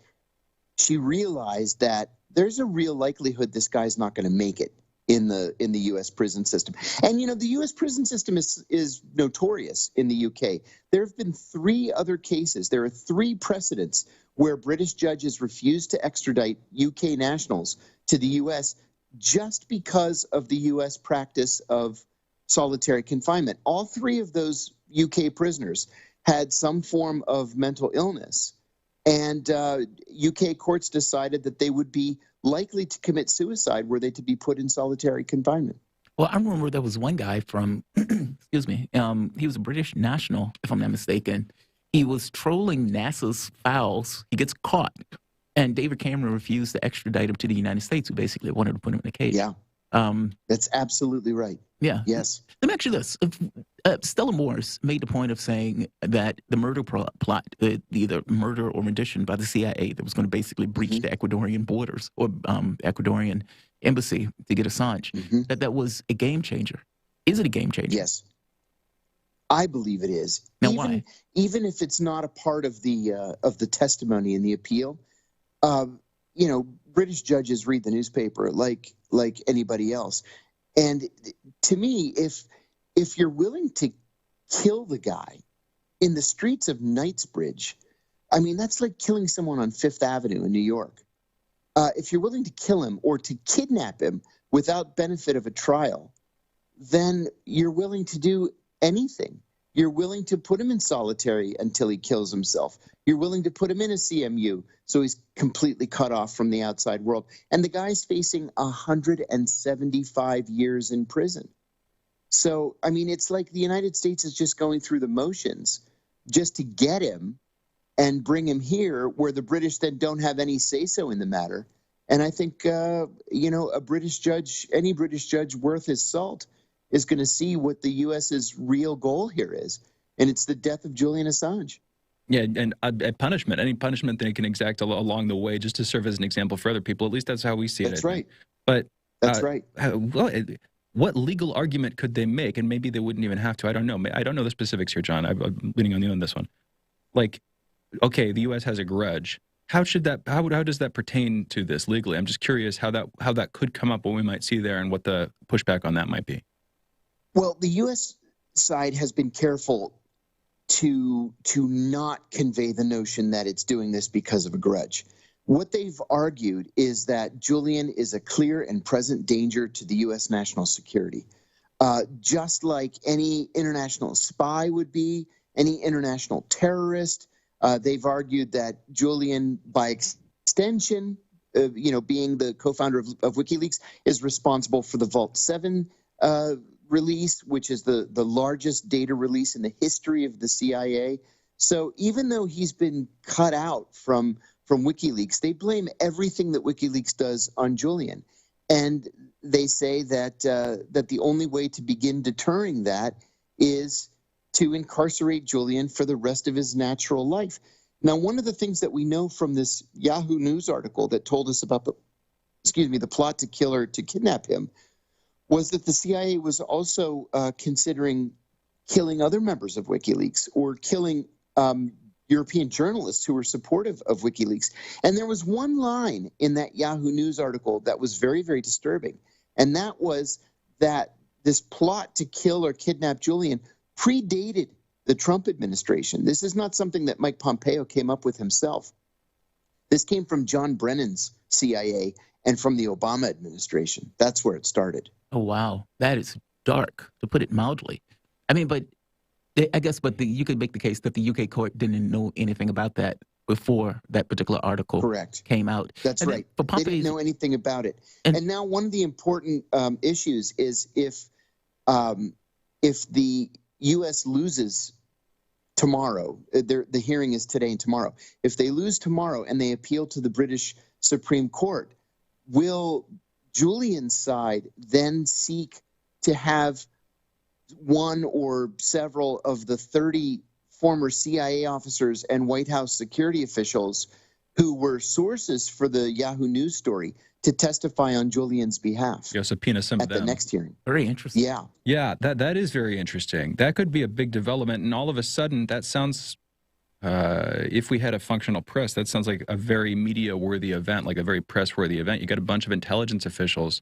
she realized that there's a real likelihood this guy's not going to make it in the U.S. prison system. And the U.S. prison system is notorious in the UK. There have been 3 other cases. There are 3 precedents where British judges refused to extradite UK nationals to the U.S. just because of the U.S. practice of solitary confinement. All 3 of those UK prisoners had some form of mental illness, and UK courts decided that they would be likely to commit suicide were they to be put in solitary confinement. Well, I remember there was one guy from, excuse me, he was a British national, if I'm not mistaken. He was trolling NASA's files. He gets caught, and David Cameron refused to extradite him to the United States, who basically wanted to put him in a cage. Yeah, that's absolutely right. Yeah. Yes. Let me ask you this. Stella Morris made the point of saying that the murder plot, either murder or rendition by the CIA that was going to basically breach the Ecuadorian borders or Ecuadorian embassy to get Assange, that was a game changer. Is it a game changer? Yes. I believe it is. Now, why? Even if it's not a part of the testimony in the appeal, British judges read the newspaper like anybody else. And to me, if you're willing to kill the guy in the streets of Knightsbridge, I mean, that's like killing someone on Fifth Avenue in New York. If you're willing to kill him or to kidnap him without benefit of a trial, then you're willing to do anything. You're willing to put him in solitary until he kills himself. You're willing to put him in a CMU so he's completely cut off from the outside world. And the guy's facing 175 years in prison. So, I mean, it's like the United States is just going through the motions just to get him and bring him here, where the British then don't have any say-so in the matter. And I think, a British judge, any British judge worth his salt, is going to see what the U.S.'s real goal here is, and it's the death of Julian Assange. Yeah, and a punishment, any punishment they can exact along the way, just to serve as an example for other people. At least that's how we see it. That's right. But that's right. What legal argument could they make? And maybe they wouldn't even have to. I don't know. I don't know the specifics here, John. I'm leaning on you on this one. Like, okay, the U.S. has a grudge. How does that pertain to this legally? I'm just curious how that could come up, what we might see there, and what the pushback on that might be. Well, the U.S. side has been careful to not convey the notion that it's doing this because of a grudge. What they've argued is that Julian is a clear and present danger to the U.S. national security, just like any international spy would be, any international terrorist. They've argued that Julian, by extension, being the co-founder of WikiLeaks, is responsible for the Vault 7 release, which is the largest data release in the history of the CIA. So even though he's been cut out from WikiLeaks, they blame everything that WikiLeaks does on Julian. And they say that the only way to begin deterring that is to incarcerate Julian for the rest of his natural life. Now, one of the things that we know from this Yahoo News article that told us about the plot to kill or to kidnap him was that the CIA was also considering killing other members of WikiLeaks or killing European journalists who were supportive of WikiLeaks. And there was one line in that Yahoo News article that was very, very disturbing. And that was that this plot to kill or kidnap Julian predated the Trump administration. This is not something that Mike Pompeo came up with himself. This came from John Brennan's CIA and from the Obama administration. That's where it started. Oh, wow. That is dark, to put it mildly. I mean, but you could make the case that the UK court didn't know anything about that before that particular article came out. That's right. They didn't know anything about it. And now one of the important issues is if the U.S. loses tomorrow, the hearing is today and tomorrow. If they lose tomorrow and they appeal to the British Supreme Court, will Julian's side then seek to have one or several of the 30 former CIA officers and White House security officials who were sources for the Yahoo News story to testify on Julian's behalf. Go subpoena some of at them. the next hearing. Very interesting. Yeah. Yeah, that is very interesting. That could be a big development, and all of a sudden, that sounds, if we had a functional press, that sounds like a very media-worthy event, like a very press-worthy event. You got a bunch of intelligence officials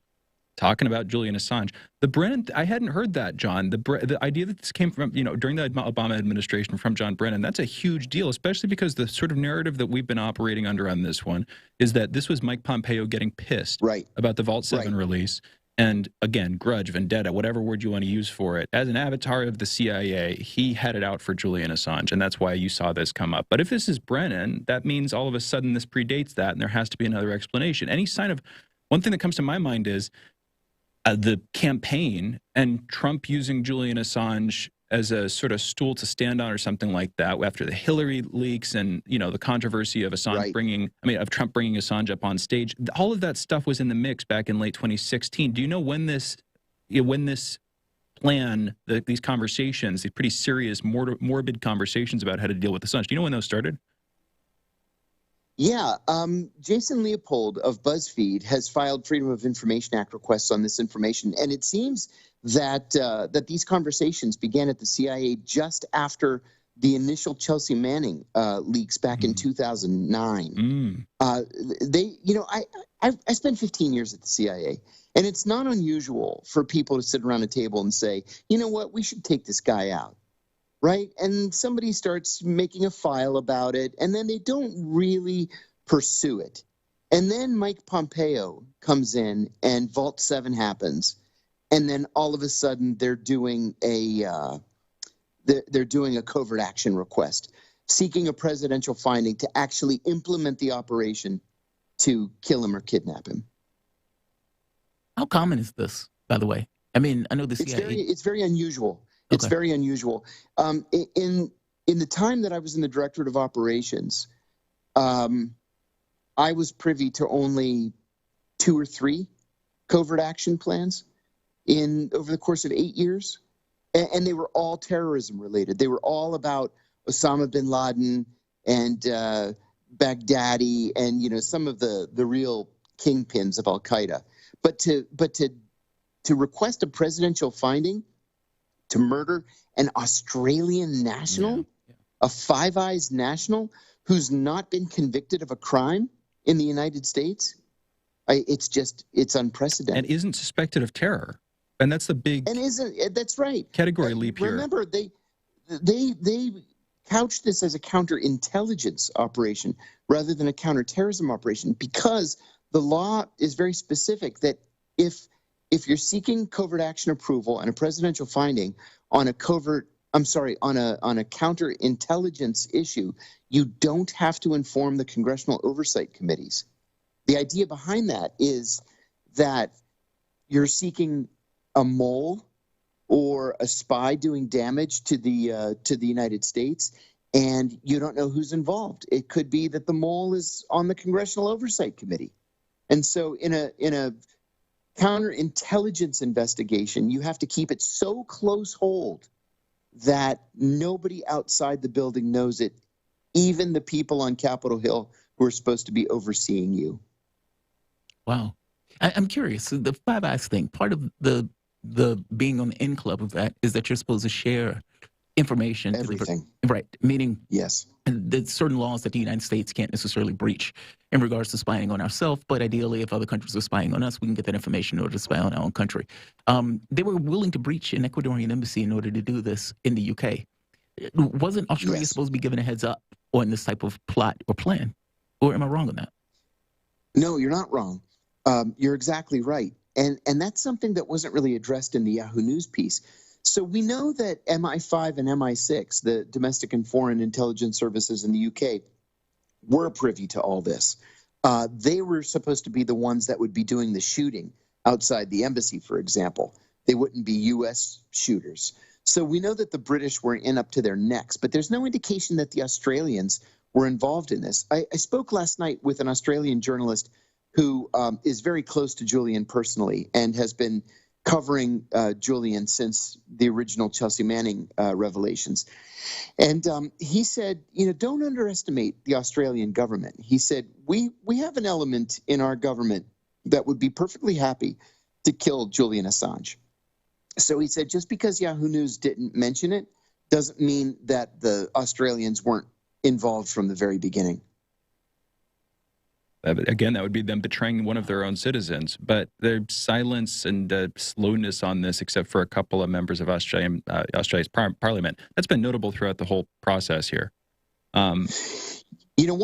talking about Julian Assange. The Brennan, I hadn't heard that, John. The idea that this came from, during the Obama administration from John Brennan, that's a huge deal, especially because the sort of narrative that we've been operating under on this one is that this was Mike Pompeo getting pissed about the Vault 7 release. And again, grudge, vendetta, whatever word you want to use for it. As an avatar of the CIA, he had it out for Julian Assange, and that's why you saw this come up. But if this is Brennan, that means all of a sudden this predates that, and there has to be another explanation. Any sign of, one thing that comes to my mind is the campaign and Trump using Julian Assange as a sort of stool to stand on or something like that after the Hillary leaks and, the controversy of Assange of Trump bringing Assange up on stage. All of that stuff was in the mix back in late 2016. Do you know when this plan, these conversations, these pretty serious, morbid conversations about how to deal with Assange, do you know when those started? Yeah, Jason Leopold of BuzzFeed has filed Freedom of Information Act requests on this information, and it seems that that these conversations began at the CIA just after the initial Chelsea Manning leaks back in 2009. I spent 15 years at the CIA, and it's not unusual for people to sit around a table and say, you know what, we should take this guy out. Right? And somebody starts making a file about it, and then they don't really pursue it. And then Mike Pompeo comes in, and Vault 7 happens, and then all of a sudden they're doing a covert action request, seeking a presidential finding to actually implement the operation to kill him or kidnap him. How common is this, by the way? I mean, I know the CIA. It's very unusual. It's very unusual. In the time that I was in the Directorate of Operations, I was privy to only 2 or 3 covert action plans over the course of 8 years, and they were all terrorism related. They were all about Osama bin Laden and Baghdadi and some of the real kingpins of Al Qaeda. But to request a presidential finding to murder an Australian national, a Five Eyes national who's not been convicted of a crime in the United States, it's unprecedented. And isn't suspected of terror. And that's the big that's right. Category leap here. Remember, they couched this as a counterintelligence operation rather than a counterterrorism operation because the law is very specific that if you're seeking covert action approval and a presidential finding on a counterintelligence issue, you don't have to inform the congressional oversight committees. The idea behind that is that you're seeking a mole or a spy doing damage to the United States, and you don't know who's involved. It could be that the mole is on the congressional oversight committee, and so in a counterintelligence investigation, you have to keep it so close hold that nobody outside the building knows it, even the people on Capitol Hill who are supposed to be overseeing you. Wow. I'm curious. So the Five Eyes thing, part of the being on the in club of that is that you're supposed to share information. Everything. Right. Meaning, yes, there's certain laws that the United States can't necessarily breach in regards to spying on ourselves. But ideally, if other countries are spying on us, we can get that information in order to spy on our own country. They were willing to breach an Ecuadorian embassy in order to do this in the UK. Wasn't Australia supposed to be given a heads up on this type of plot or plan? Or am I wrong on that? No, you're not wrong. You're exactly right. And that's something that wasn't really addressed in the Yahoo News piece. So we know that MI5 and MI6, the domestic and foreign intelligence services in the UK, were privy to all this. They were supposed to be the ones that would be doing the shooting outside the embassy, for example. They wouldn't be U.S. shooters. So we know that the British were in up to their necks, but there's no indication that the Australians were involved in this. I spoke last night with an Australian journalist who is very close to Julian personally and has been covering Julian since the original Chelsea Manning revelations. And he said, don't underestimate the Australian government. He said, we have an element in our government that would be perfectly happy to kill Julian Assange. So he said, just because Yahoo News didn't mention it doesn't mean that the Australians weren't involved from the very beginning. Again, that would be them betraying one of their own citizens. But their silence and slowness on this, except for a couple of members of Australia's parliament, that's been notable throughout the whole process here. One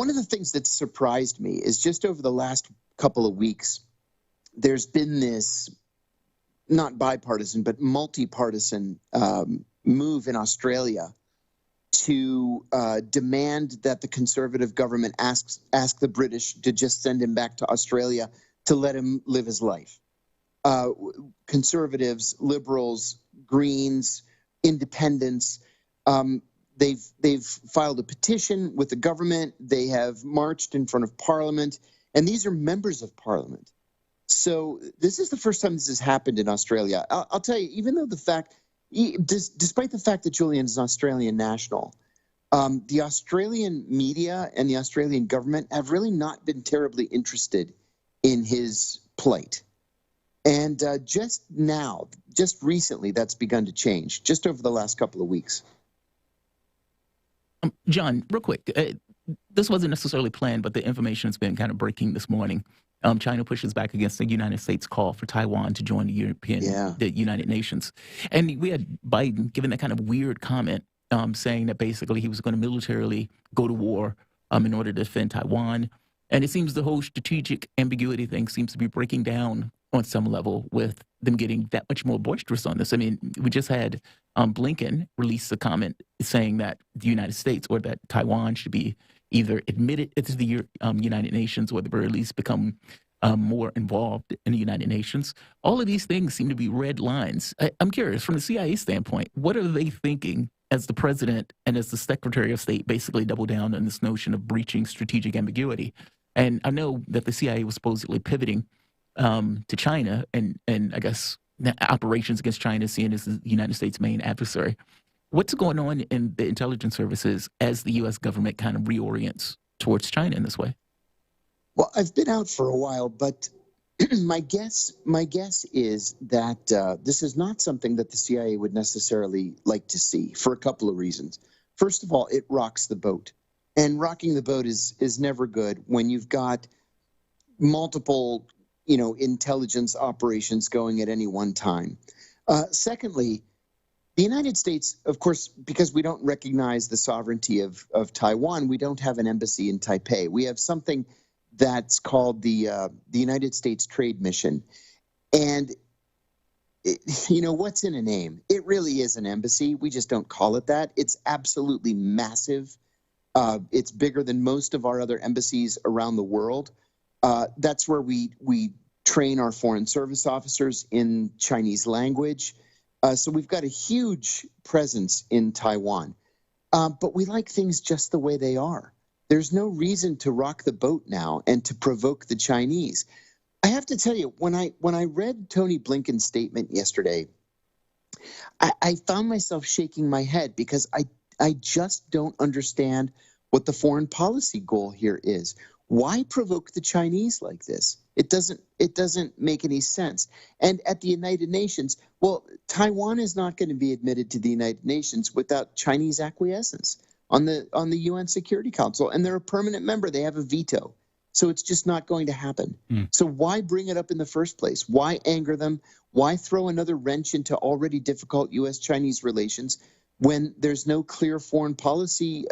of the things that surprised me is just over the last couple of weeks, there's been this not bipartisan, but multi-partisan move in Australia to demand that the Conservative government ask the British to just send him back to Australia to let him live his life. Conservatives, Liberals, Greens, Independents, they've filed a petition with the government. They have marched in front of Parliament, and these are members of Parliament. So this is the first time this has happened in Australia. I'll tell you, even though despite the fact that Julian is an Australian national, the Australian media and the Australian government have really not been terribly interested in his plight. And just recently, that's begun to change, just over the last couple of weeks. John, real quick, this wasn't necessarily planned, but the information has been kind of breaking this morning. China pushes back against the United States' call for Taiwan to join the United Nations. And we had Biden giving that kind of weird comment saying that basically he was going to militarily go to war in order to defend Taiwan. And it seems the whole strategic ambiguity thing seems to be breaking down on some level with them getting that much more boisterous on this. I mean, we just had Blinken release a comment saying that the United States or that Taiwan should be either admitted to the United Nations or at the very least become more involved in the United Nations. All of these things seem to be red lines. I'm curious, from the CIA standpoint, what are they thinking as the president and as the Secretary of State basically double down on this notion of breaching strategic ambiguity? And I know that the CIA was supposedly pivoting to China and I guess operations against China, seen as the United States' main adversary. What's going on in the intelligence services as the U.S. government kind of reorients towards China in this way? Well, I've been out for a while, but my guess is that this is not something that the CIA would necessarily like to see for a couple of reasons. First of all, it rocks the boat. And rocking the boat is never good when you've got multiple, intelligence operations going at any one time. Secondly, the United States, of course, because we don't recognize the sovereignty of Taiwan, we don't have an embassy in Taipei. We have something that's called the United States Trade Mission. And, what's in a name? It really is an embassy. We just don't call it that. It's absolutely massive. It's bigger than most of our other embassies around the world. That's where we train our foreign service officers in Chinese language. So we've got a huge presence in Taiwan, but we like things just the way they are. There's no reason to rock the boat now and to provoke the Chinese. I have to tell you, when I read Tony Blinken's statement yesterday, I found myself shaking my head because I just don't understand what the foreign policy goal here is. Why provoke the Chinese like this? It doesn't make any sense. And at the United Nations, well, Taiwan is not going to be admitted to the United Nations without Chinese acquiescence on the UN Security Council, and they're a permanent member. They have a veto. So it's just not going to happen. So why bring it up in the first place? Why anger them? Why throw another wrench into already difficult U.S.-Chinese relations when there's no clear foreign policy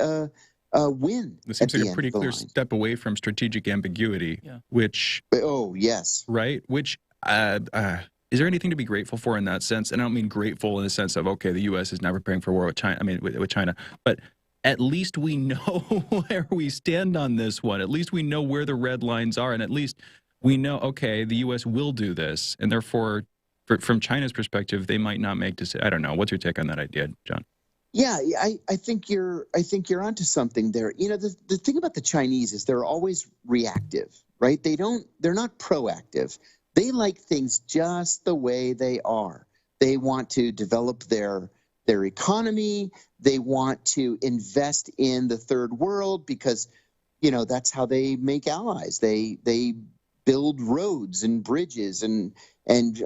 win? It seems like a pretty clear step away from strategic ambiguity, which... Oh, yes. Right? Which, is there anything to be grateful for in that sense? And I don't mean grateful in the sense of, okay, the U.S. is now preparing for war with China, with China, but at least we know where we stand on this one. At least we know where the red lines are, and at least we know, okay, the U.S. will do this, and therefore, from China's perspective, they might not make decisions. I don't know. What's your take on that idea, John? Yeah, I think you're onto something there. The thing about the Chinese is they're always reactive, right? They're not proactive. They like things just the way they are. They want to develop their economy. They want to invest in the third world because, that's how they make allies. They build roads and bridges and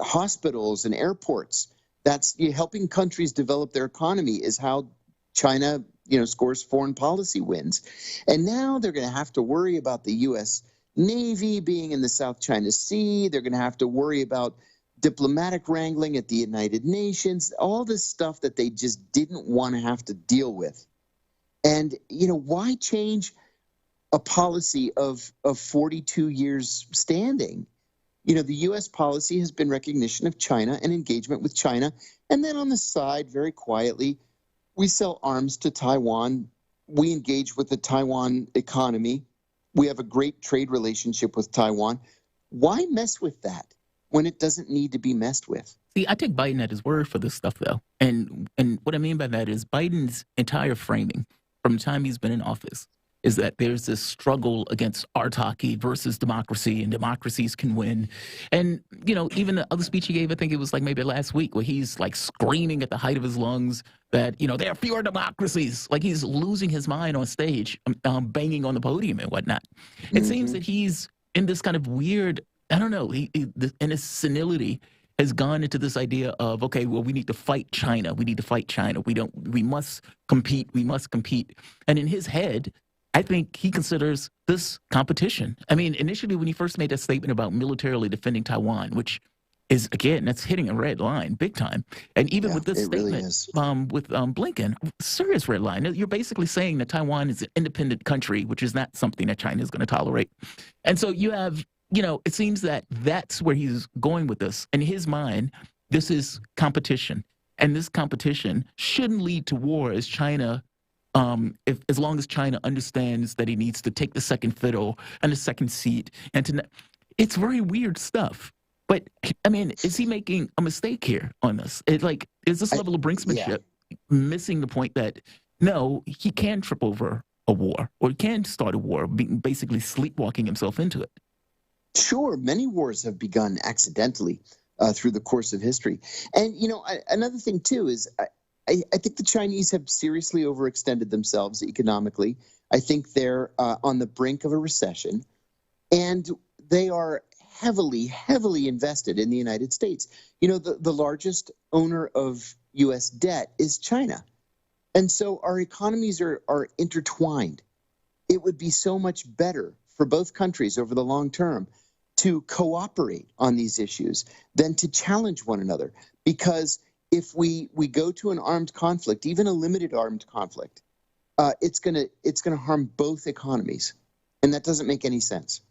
hospitals and airports. That's helping countries develop their economy is how China, scores foreign policy wins. And now they're going to have to worry about the U.S. Navy being in the South China Sea. They're going to have to worry about diplomatic wrangling at the United Nations, all this stuff that they just didn't want to have to deal with. And, why change a policy of 42 years standing? The U.S. policy has been recognition of China and engagement with China. And then on the side, very quietly, we sell arms to Taiwan. We engage with the Taiwan economy. We have a great trade relationship with Taiwan. Why mess with that when it doesn't need to be messed with? See, I take Biden at his word for this stuff, though. And what I mean by that is Biden's entire framing from the time he's been in office is that there's this struggle against autocracy versus democracy, and democracies can win. And, even the other speech he gave, I think it was like maybe last week, where he's like screaming at the height of his lungs that, there are fewer democracies. Like he's losing his mind on stage, banging on the podium and whatnot. It seems that he's in this kind of weird, I don't know, and his senility has gone into this idea of, okay, well, we need to fight China. We need to fight China. We must compete. We must compete. And in his head, I think he considers this competition. I mean, initially when he first made that statement about militarily defending Taiwan, which is, again, that's hitting a red line big time. And even with this statement with Blinken, serious red line. You're basically saying that Taiwan is an independent country, which is not something that China is going to tolerate. And so you have, it seems that that's where he's going with this. In his mind, this is competition. And this competition shouldn't lead to war as China as long as China understands that he needs to take the second fiddle and the second seat, it's very weird stuff. But I mean, is he making a mistake here on this? Is this level of brinksmanship missing the point that no, he can trip over a war or he can start a war, basically sleepwalking himself into it? Sure, many wars have begun accidentally through the course of history, and another thing too is. I think the Chinese have seriously overextended themselves economically. I think they're on the brink of a recession, and they are heavily, heavily invested in the United States. The largest owner of U.S. debt is China. And so our economies are intertwined. It would be so much better for both countries over the long term to cooperate on these issues than to challenge one another, because if we go to an armed conflict, even a limited armed conflict, it's gonna harm both economies, and that doesn't make any sense.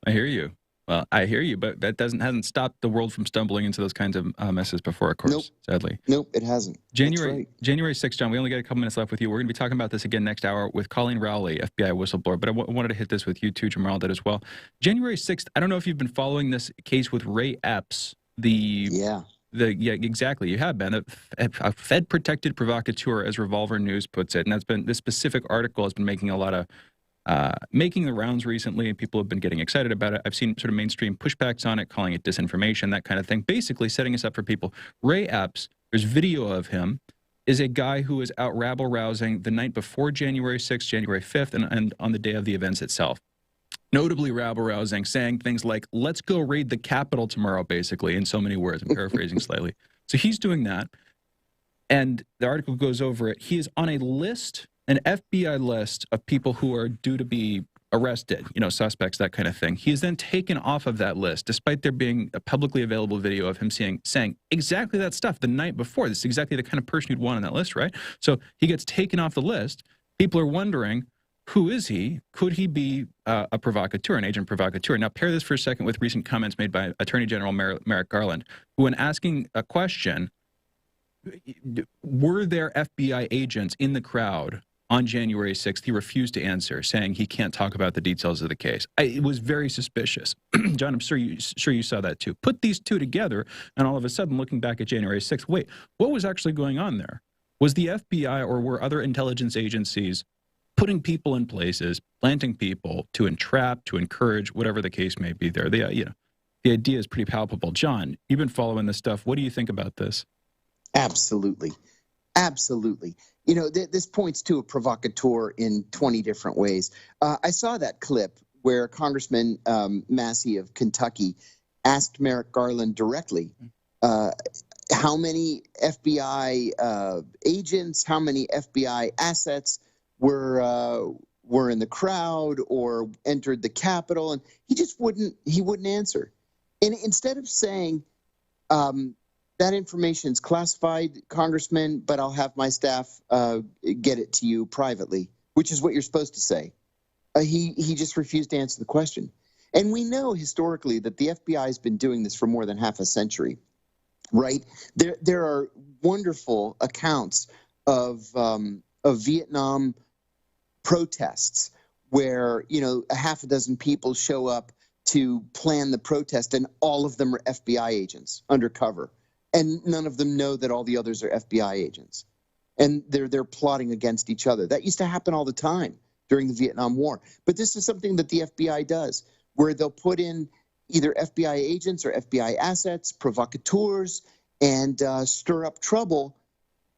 I hear you. Well, I hear you, but that hasn't stopped the world from stumbling into those kinds of messes before, of course, sadly. Nope, it hasn't. January 6th, John, we only got a couple minutes left with you. We're going to be talking about this again next hour with Colleen Rowley, FBI whistleblower, but I wanted to hit this with you too, Jamarl, that as well. January 6th, I don't know if you've been following this case with Ray Epps, Yeah, exactly. You have been a Fed-protected provocateur, as Revolver News puts it, and this specific article has been making a lot of making the rounds recently, and people have been getting excited about it. I've seen sort of mainstream pushbacks on it, calling it disinformation, that kind of thing, basically setting us up for people. Ray Epps, there's video of him, is a guy who was out rabble-rousing the night before January 6th, January 5th, and on the day of the events itself. Notably rabble-rousing, saying things like, let's go raid the Capitol tomorrow, basically, in so many words. I'm paraphrasing slightly. So he's doing that, and the article goes over it. He is on a list, an FBI list of people who are due to be arrested, suspects, that kind of thing. He is then taken off of that list, despite there being a publicly available video of him saying exactly that stuff the night before. This is exactly the kind of person you'd want on that list, right? So he gets taken off the list. People are wondering, who is he? Could he be a provocateur, an agent provocateur? Now, pair this for a second with recent comments made by Attorney General Merrick Garland, who, when asking a question, were there FBI agents in the crowd on January 6th, he refused to answer, saying he can't talk about the details of the case. It was very suspicious. John, I'm sure you saw that too. Put these two together, and all of a sudden, looking back at January 6th, wait, what was actually going on there? Was the FBI or were other intelligence agencies putting people in places, planting people to entrap, to encourage, whatever the case may be there? The the idea is pretty palpable. John, you've been following this stuff. What do you think about this? Absolutely. Absolutely. You know, this points to a provocateur in 20 different ways. I saw that clip where Congressman Massey of Kentucky asked Merrick Garland directly how many FBI agents, how many FBI assets were in the crowd or entered the Capitol, and he wouldn't answer. And instead of saying that information's classified, Congressman, but I'll have my staff get it to you privately, which is what you're supposed to say, he just refused to answer the question. And we know historically that the FBI has been doing this for more than half a century, right? There are wonderful accounts of Vietnam protests where, you know, a half a dozen people show up to plan the protest, and all of them are FBI agents undercover, and none of them know that all the others are FBI agents, and they're plotting against each other. That used to happen all the time during the Vietnam War. But this is something that the FBI does, where they'll put in either FBI agents or FBI assets, provocateurs, and stir up trouble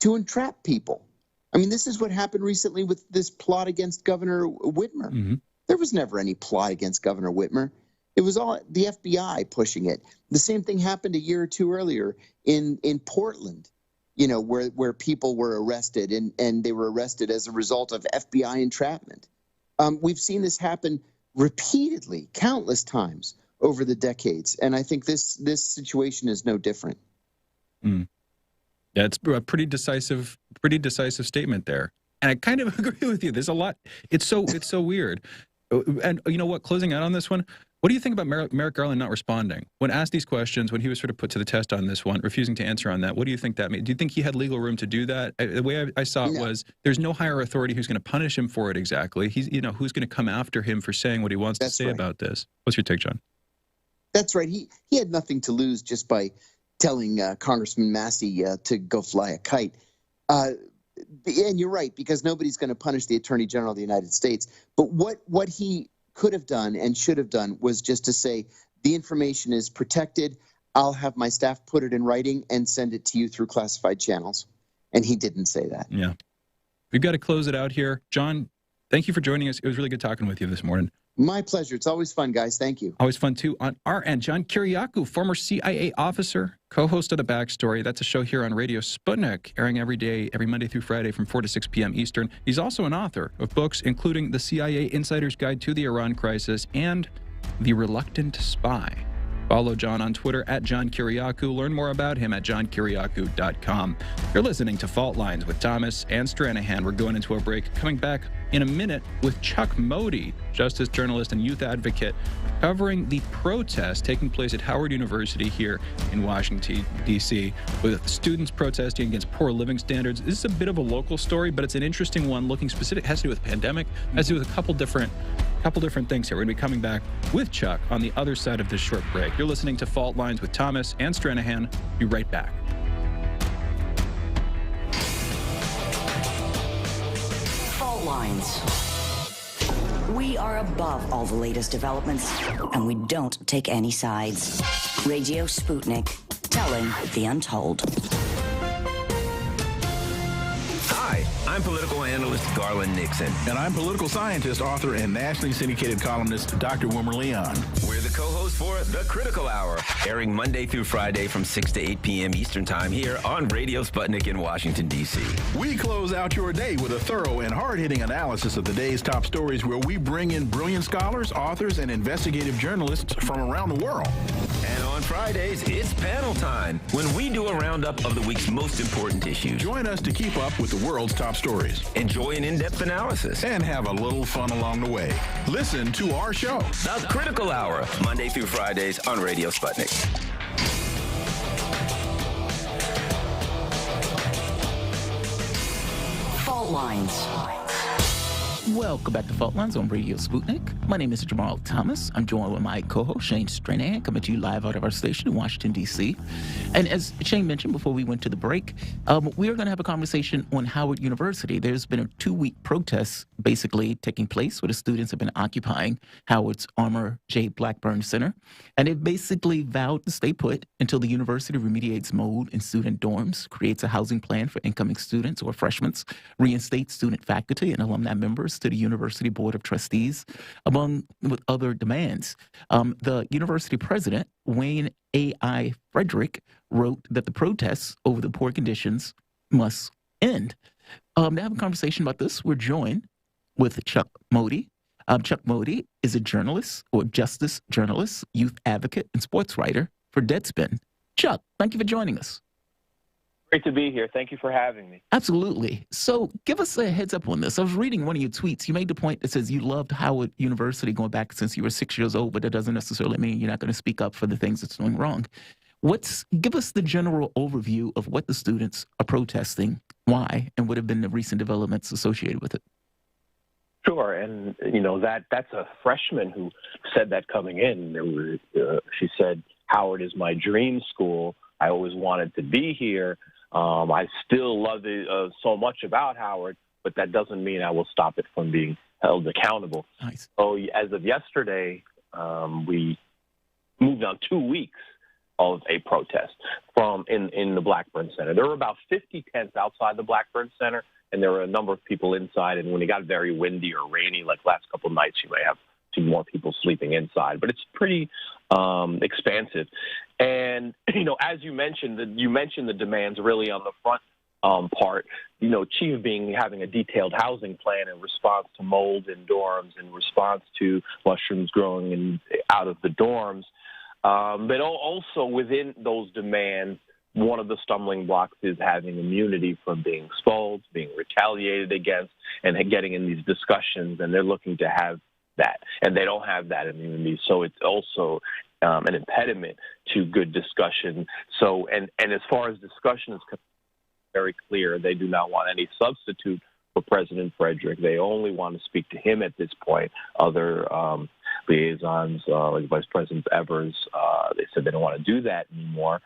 to entrap people. I mean, this is what happened recently with this plot against Governor Whitmer. Mm-hmm. There was never any plot against Governor Whitmer. It was all the FBI pushing it. The same thing happened a year or two earlier in Portland, you know, where people were arrested, and they were arrested as a result of FBI entrapment. We've seen this happen repeatedly, countless times over the decades, and I think this situation is no different. Mm. Yeah, it's a pretty decisive statement there, and I kind of agree with you. There's a lot. It's so weird. And you know what? Closing out on this one, what do you think about Merrick Garland not responding when asked these questions? When he was sort of put to the test on this one, refusing to answer on that, what do you think that means? Do you think he had legal room to do that? The way I saw it was there's no higher authority who's going to punish him for it exactly. He's, you know, who's going to come after him for saying what he wants to say about this. What's your take, John? That's right. He had nothing to lose just by telling Congressman Massey to go fly a kite. And you're right, because nobody's going to punish the Attorney General of the United States. But what he could have done and should have done was just to say, the information is protected. I'll have my staff put it in writing and send it to you through classified channels. And he didn't say that. Yeah. We've got to close it out here. John, thank you for joining us. It was really good talking with you this morning. My pleasure. It's always fun, guys. Thank you. Always fun, too. On our end, John Kiriakou, former CIA officer, co-host of The Backstory. That's a show here on Radio Sputnik, airing every day, every Monday through Friday from 4 to 6 p.m. Eastern. He's also an author of books, including The CIA Insider's Guide to the Iran Crisis and The Reluctant Spy. Follow John on Twitter at John Kiriakou. Learn more about him at johnkiriakou.com. You're listening to Fault Lines with Thomas and Stranahan. We're going into a break. Coming back in a minute with Chuck Modi, justice journalist and youth advocate, covering the protest taking place at Howard University here in Washington, D.C., with students protesting against poor living standards. This is a bit of a local story, but it's an interesting one, looking specific. It has to do with the pandemic, has to do with a couple different things here. We're going to be coming back with Chuck on the other side of this short break. You're listening to Fault Lines with Thomas and Stranahan. Be right back. Fault Lines. We are above all the latest developments, and we don't take any sides. Radio Sputnik, telling the untold. Hi, I'm political analyst Garland Nixon. And I'm political scientist, author, and nationally syndicated columnist Dr. Wilmer Leon. We're the co-hosts for The Critical Hour, airing Monday through Friday from 6 to 8 p.m. Eastern Time here on Radio Sputnik in Washington, D.C. We close out your day with a thorough and hard-hitting analysis of the day's top stories, where we bring in brilliant scholars, authors, and investigative journalists from around the world. And on Fridays, it's panel time, when we do a roundup of the week's most important issues. Join us to keep up with the world's top stories. Enjoy an in-depth analysis. And have a little fun along the way. Listen to our show, The Critical Hour, Monday through Fridays on Radio Sputnik. Fault Lines. Welcome back to Fault Lines on Radio Sputnik. My name is Jamarl Thomas. I'm joined with my co-host, Shane Stranahan, coming to you live out of our station in Washington, D.C. And as Shane mentioned before we went to the break, we are going to have a conversation on Howard University. There's been a 2-week protest basically taking place where the students have been occupying Howard's Armour J. Blackburn Center. And they've basically vowed to stay put until the university remediates mold in student dorms, creates a housing plan for incoming students or freshmen, reinstates student faculty and alumni members to the University Board of Trustees, among with other demands. The university president, Wayne A.I. Frederick, wrote that the protests over the poor conditions must end. To have a conversation about this, we're joined with Chuck Modi. Chuck Modi is a journalist or justice journalist, youth advocate, and sports writer for Deadspin. Chuck, thank you for joining us. Great to be here. Thank you for having me. Absolutely. So give us a heads up on this. I was reading one of your tweets. You made the point that says you loved Howard University going back since you were 6 years old, but that doesn't necessarily mean you're not going to speak up for the things that's doing wrong. Give us the general overview of what the students are protesting, why, and what have been the recent developments associated with it. Sure, and that's a freshman who said that coming in. She said, "Howard is my dream school. I always wanted to be here. I still love it so much about Howard, but that doesn't mean I will stop it from being held accountable." Nice. So as of yesterday, we moved on 2 weeks of a protest in the Blackburn Center. There were about 50 tents outside the Blackburn Center, and there were a number of people inside. And when it got very windy or rainy, like last couple of nights, you may have seen more people sleeping inside. But it's pretty expansive. And, as you mentioned the demands really on the front part, chief being having a detailed housing plan in response to mold in dorms, in response to mushrooms growing out of the dorms. But also within those demands, one of the stumbling blocks is having immunity from being expelled, being retaliated against, and getting in these discussions, and they're looking to have that, and they don't have that immunity. So it's also an impediment to good discussion. So, and as far as discussion is very clear, they do not want any substitute for President Frederick. They only want to speak to him at this point. Other liaisons, like Vice President Evers, they said they don't want to do that anymore.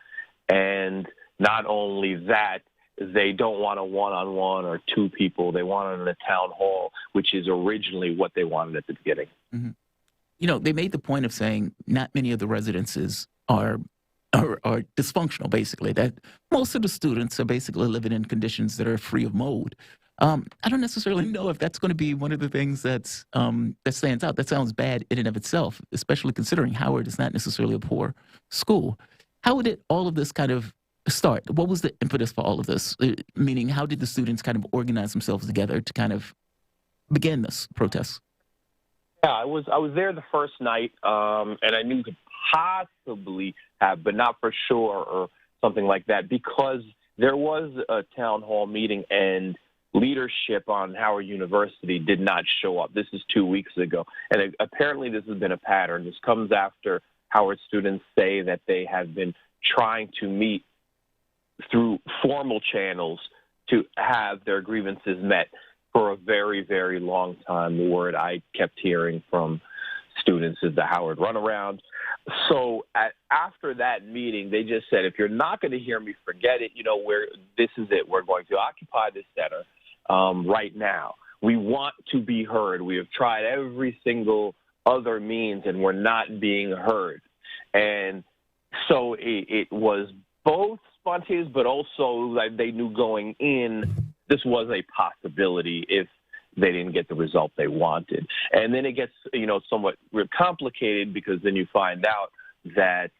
And not only that, they don't want a one-on-one or two people. They want it in a town hall, which is originally what they wanted at the beginning. Mm-hmm. They made the point of saying not many of the residences are dysfunctional, basically, that most of the students are basically living in conditions that are free of mold. I don't necessarily know if that's going to be one of the things that stands out. That sounds bad in and of itself, especially considering Howard is not necessarily a poor school. How did all of this kind of start? What was the impetus for all of this? Meaning, how did the students kind of organize themselves together to kind of begin this protest? Yeah, I was there the first night, and I knew could possibly have, but not for sure, or something like that, because there was a town hall meeting and leadership on Howard University did not show up. This is 2 weeks ago, and apparently this has been a pattern. This comes after Howard students say that they have been trying to meet through formal channels to have their grievances met for a very, very long time. The word I kept hearing from students is the Howard runaround. So after that meeting, they just said, if you're not going to hear me, forget it. This is it. We're going to occupy this center right now. We want to be heard. We have tried every single other means, and we're not being heard. And so it was both spontaneous, but also like they knew going in, this was a possibility if they didn't get the result they wanted. And then it gets, somewhat complicated, because then you find out that,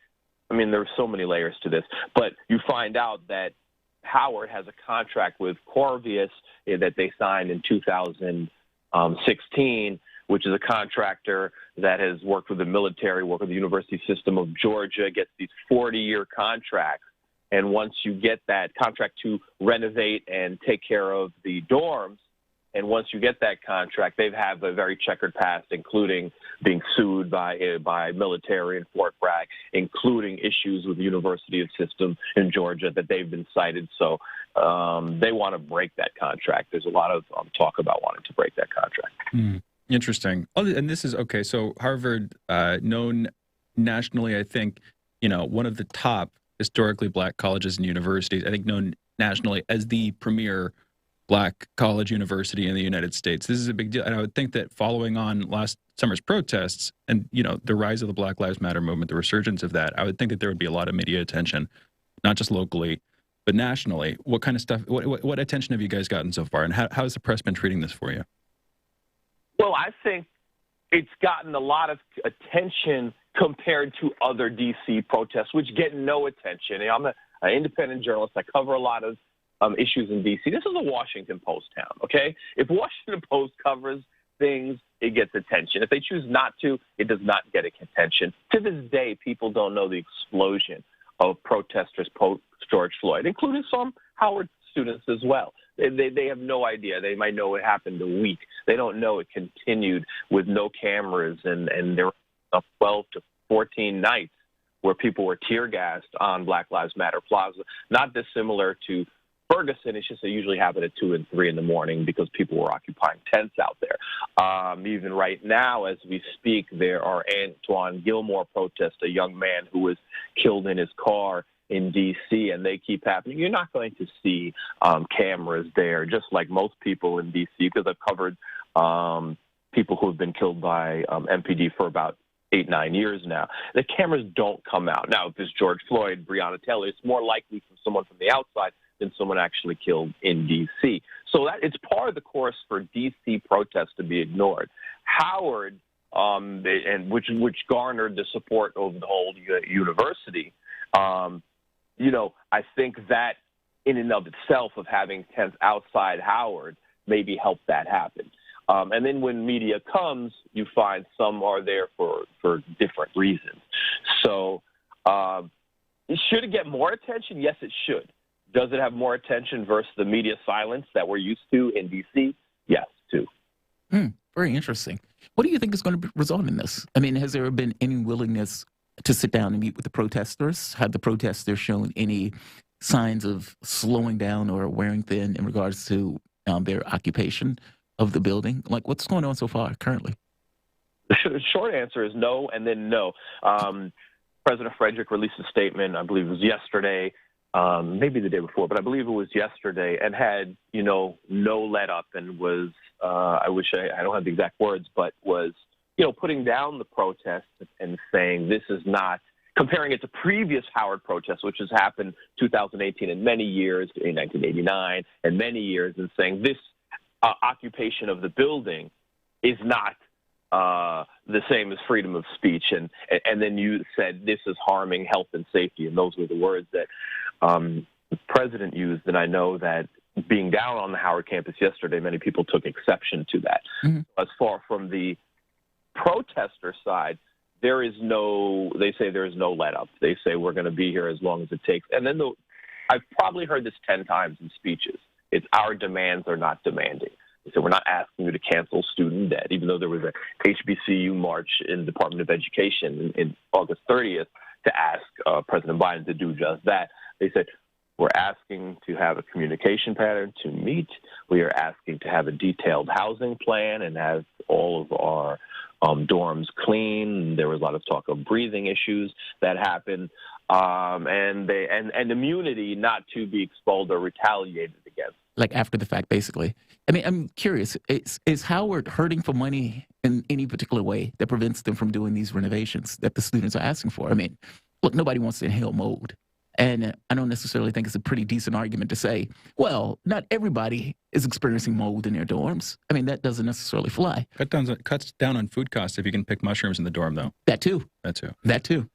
there's so many layers to this, but you find out that Howard has a contract with Corvius that they signed in 2016, which is a contractor that has worked with the military, worked with the University System of Georgia, gets these 40-year contracts. And once you get that contract to renovate and take care of the dorms, and once you get that contract, they have a very checkered past, including being sued by military in Fort Bragg, including issues with the University of System in Georgia that they've been cited. So they want to break that contract. There's a lot of talk about wanting to break that contract. Interesting. Oh, and this is okay. So Harvard, known nationally, I think, one of the top historically black colleges and universities, I think known nationally as the premier black college university in the United States. This is a big deal. And I would think that following on last summer's protests and, the rise of the Black Lives Matter movement, the resurgence of that, I would think that there would be a lot of media attention, not just locally, but nationally. What kind of stuff, what attention have you guys gotten so far? And how has the press been treating this for you? Well, I think it's gotten a lot of attention compared to other D.C. protests, which get no attention. I'm an independent journalist. I cover a lot of issues in D.C. This is a Washington Post town, okay? If Washington Post covers things, it gets attention. If they choose not to, it does not get attention. To this day, people don't know the explosion of protesters post-George Floyd, including some Howard students as well. They have no idea. They might know it happened a week. They don't know it continued with no cameras, and there were 12 to 14 nights where people were tear-gassed on Black Lives Matter Plaza, not dissimilar to Ferguson. It's just they usually happen at 2 and 3 in the morning because people were occupying tents out there. Even right now, as we speak, there are Antoine Gilmore protests, a young man who was killed in his car in D.C., and they keep happening. You're not going to see cameras there, just like most people in D.C., because I've covered people who have been killed by MPD for about 8-9 years now. The cameras don't come out. Now, if it's George Floyd, Breonna Taylor, it's more likely from someone from the outside than someone actually killed in D.C. So that it's par of the course for D.C. protests to be ignored. Howard, and which garnered the support over the whole university, I think that in and of itself of having tents outside Howard maybe helped that happen. And then when media comes, you find some are there for different reasons. So should it get more attention? Yes, it should. Does it have more attention versus the media silence that we're used to in D.C.? Yes, too. Very interesting. What do you think is going to result in this? I mean, has there been any willingness to sit down and meet with the protesters? Have the protesters shown any signs of slowing down or wearing thin in regards to their occupation of the building? Like, what's going on so far currently? The short answer is no, and then no. President Frederick released a statement, I believe it was yesterday, maybe the day before, but I believe it was yesterday, and had, no let up, and was, I don't have the exact words, but was, putting down the protests and saying this is not, comparing it to previous Howard protests, which has happened 2018 and many years, in 1989 and many years, and saying this occupation of the building is not the same as freedom of speech. And then you said this is harming health and safety, and those were the words that the president used. And I know that being down on the Howard campus yesterday, many people took exception to that. Mm-hmm. As far from the protester side, they say there is no let up. They say we're going to be here as long as it takes. And then I've probably heard this 10 times in speeches. It's our demands are not demanding. They said we're not asking you to cancel student debt, even though there was a HBCU march in the Department of Education in August 30th to ask President Biden to do just that. They said, we're asking to have a communication pattern to meet. We are asking to have a detailed housing plan and have all of our dorms clean. There was a lot of talk of breathing issues that happened, and immunity not to be expelled or retaliated against. Like after the fact, basically. I mean, I'm curious, is Howard hurting for money in any particular way that prevents them from doing these renovations that the students are asking for? I mean, look, nobody wants to inhale mold. And I don't necessarily think it's a pretty decent argument to say, well, not everybody is experiencing mold in their dorms. I mean, that doesn't necessarily fly. Cuts down on food costs if you can pick mushrooms in the dorm, though. That too. That too.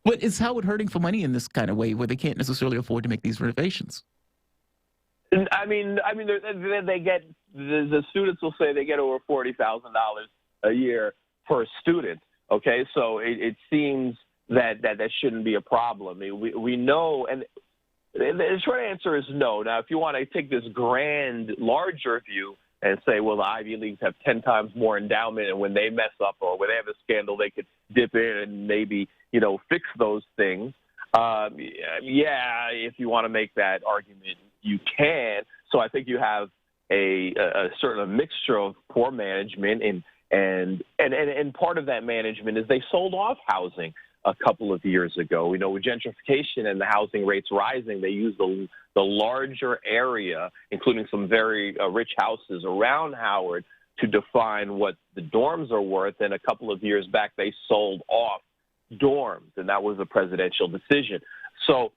But is Howard hurting for money in this kind of way where they can't necessarily afford to make these renovations? I mean, they get, the students will say they get over $40,000 a year per student. Okay, so it seems that shouldn't be a problem. I mean, we know, and the short answer is no. Now, if you want to take this grand, larger view and say, well, the Ivy Leagues have 10 times more endowment, and when they mess up or when they have a scandal, they could dip in and maybe, fix those things. Yeah, if you want to make that argument, you can. So I think you have a certain mixture of poor management, and part of that management is they sold off housing a couple of years ago. You know, with gentrification and the housing rates rising, they used the larger area, including some very rich houses around Howard, to define what the dorms are worth. And a couple of years back, they sold off dorms, and that was a presidential decision. So,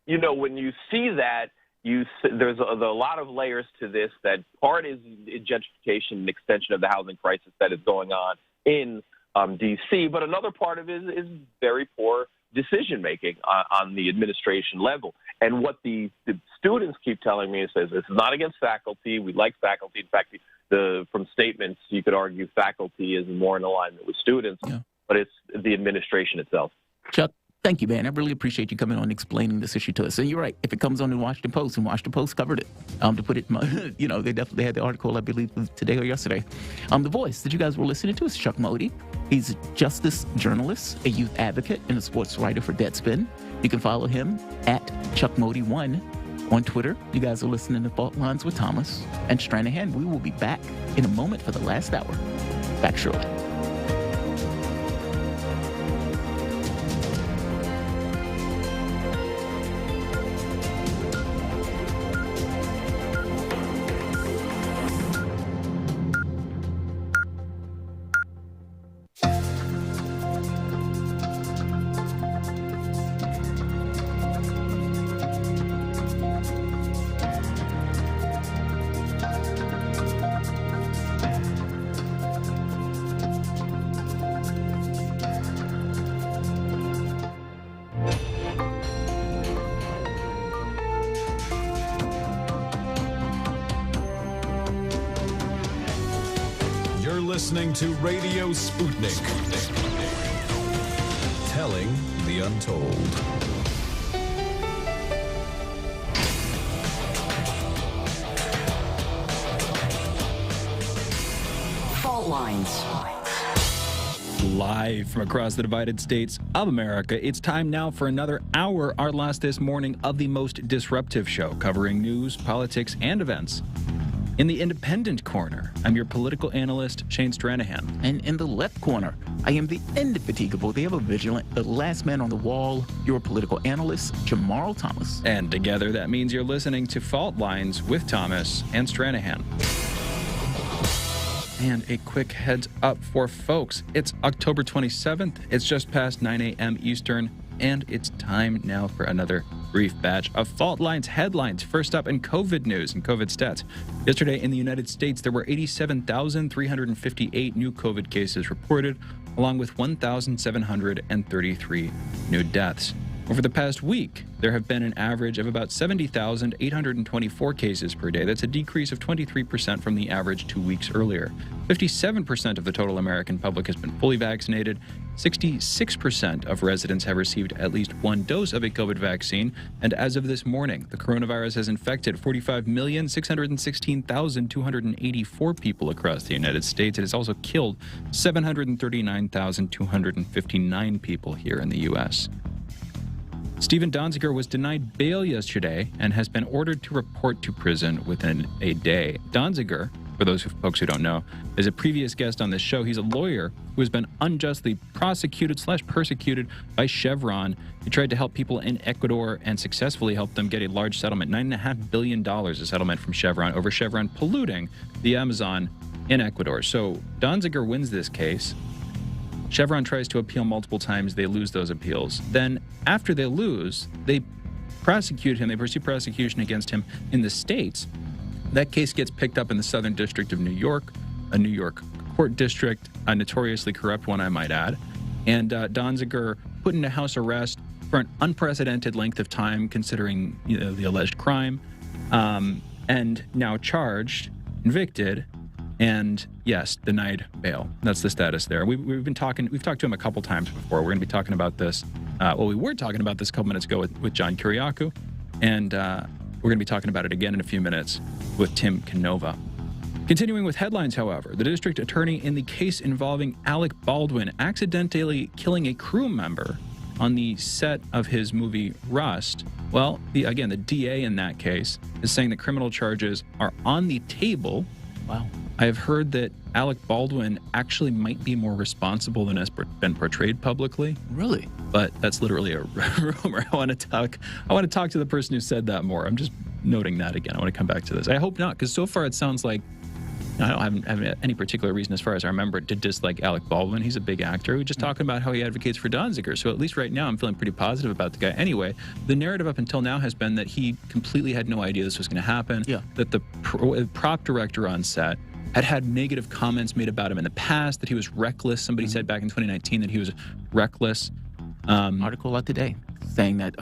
you know, when you see that, there's a lot of layers to this. That part is gentrification and extension of the housing crisis that is going on in D.C., but another part of it is very poor decision-making on the administration level. And what the students keep telling me is this is not against faculty. We like faculty. In fact, from statements, you could argue faculty is more in alignment with students, but it's the administration itself. Chuck, thank you, man. I really appreciate you coming on and explaining this issue to us. And you're right. If it comes on in Washington Post, and Washington Post covered it, to put it, you know, they definitely had the article, I believe, today or yesterday. The voice that you guys were listening to is Chuck Modi. He's a justice journalist, a youth advocate, and a sports writer for Deadspin. You can follow him at ChuckModi1 on Twitter. You guys are listening to Fault Lines with Thomas and Stranahan. We will be back in a moment for the last hour. Back shortly. Listening to Radio Sputnik. Telling the untold. Fault Lines. Live from across the divided states of America, it's time now for another hour, our last this morning, of the most disruptive show, covering news, politics, and events. In the independent corner, I'm your political analyst, Shane Stranahan. And in the left corner, I am the indefatigable, the ever-vigilant, the last man on the wall, your political analyst, Jamarl Thomas. And together, that means you're listening to Fault Lines with Thomas and Stranahan. And a quick heads up for folks. It's October 27th. It's just past 9 a.m. Eastern. And it's time now for another brief batch of Fault Lines headlines. First up in COVID news and COVID stats. Yesterday in the United States, there were 87,358 new COVID cases reported, along with 1,733 new deaths. Over the past week, there have been an average of about 70,824 cases per day. That's a decrease of 23% from the average 2 weeks earlier. 57% of the total American public has been fully vaccinated. 66% of residents have received at least one dose of a COVID vaccine. And as of this morning, the coronavirus has infected 45,616,284 people across the United States. It has also killed 739,259 people here in the U.S. Stephen Donziger was denied bail yesterday and has been ordered to report to prison within a day. Donziger, for those folks who don't know, is a previous guest on this show. He's a lawyer who has been unjustly prosecuted/persecuted by Chevron. He tried to help people in Ecuador and successfully helped them get a large settlement, $9.5 billion a settlement from Chevron over Chevron polluting the Amazon in Ecuador. So Donziger wins this case. Chevron tries to appeal multiple times. They lose those appeals. Then after they lose, they prosecute him. They pursue prosecution against him in the States. That case gets picked up in the Southern District of New York, a New York court district, a notoriously corrupt one, I might add. And Donziger put into house arrest for an unprecedented length of time, considering the alleged crime, and now charged, convicted, and yes, denied bail. That's the status there. We've talked to him a couple times before. We're going to be talking about this. We were talking about this a couple minutes ago with John Kiriakou, and we're going to be talking about it again in a few minutes with Tim Canova. Continuing with headlines, however, the district attorney in the case involving Alec Baldwin accidentally killing a crew member on the set of his movie Rust, well, the DA in that case is saying that criminal charges are on the table. Wow. I have heard that Alec Baldwin actually might be more responsible than has been portrayed publicly. Really? But that's literally a rumor. I want to talk to the person who said that more. I'm just noting that again. I want to come back to this. I hope not, because so far it sounds like I don't have any particular reason, as far as I remember, to dislike Alec Baldwin. He's a big actor. We're just talking about how he advocates for Donziger. So at least right now, I'm feeling pretty positive about the guy. Anyway, the narrative up until now has been that he completely had no idea this was going to happen. Yeah. That the prop director on set had negative comments made about him in the past, that he was reckless. Somebody said back in 2019 that he was reckless. Article out today saying that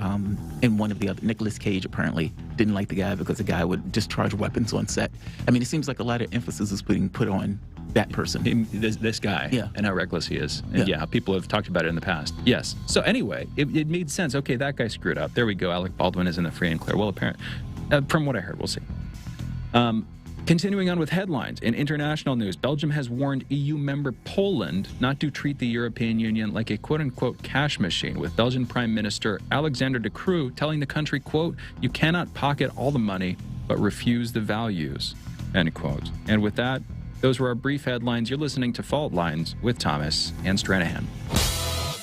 in one of the other, Nicolas Cage apparently didn't like the guy because the guy would discharge weapons on set. I mean, it seems like a lot of emphasis is being put on that person. This guy, and how reckless he is. And how people have talked about it in the past. Yes. So anyway, it made sense. Okay, that guy screwed up. There we go. Alec Baldwin is in the free and clear. Well, apparently, from what I heard, we'll see. Continuing on with headlines, in international news, Belgium has warned EU member Poland not to treat the European Union like a quote-unquote cash machine, with Belgian Prime Minister Alexander De Croo telling the country, quote, "You cannot pocket all the money, but refuse the values," end quote. And with that, those were our brief headlines. You're listening to Fault Lines with Thomas and Stranahan.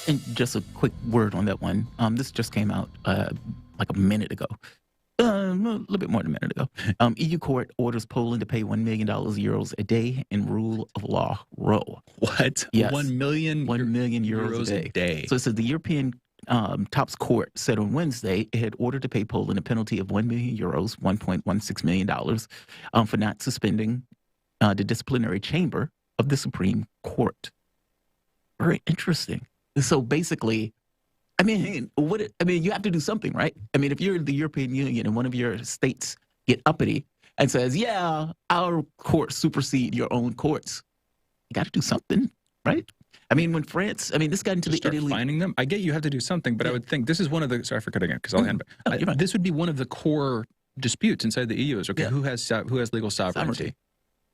And just a quick word on that one. This just came out like a minute ago. A little bit more than a minute ago. EU court orders Poland to pay $1 million euros a day in rule of law row. What? Yes. 1 million euros a day. So it says the European Tops Court said on Wednesday it had ordered to pay Poland a penalty of 1 million euros, $1.16 million, for not suspending the disciplinary chamber of the Supreme Court. Very interesting. So basically, I mean, you have to do something, right? I mean, if you're the European Union and one of your states get uppity and says, yeah, our courts supersede your own courts, you got to do something, right? I mean, when France, this got into start Italy. Finding them? I get you have to do something, but I would think this is one of the, sorry for cutting it, because I'll hand back. This would be one of the core disputes inside the EU is, okay, who has legal sovereignty?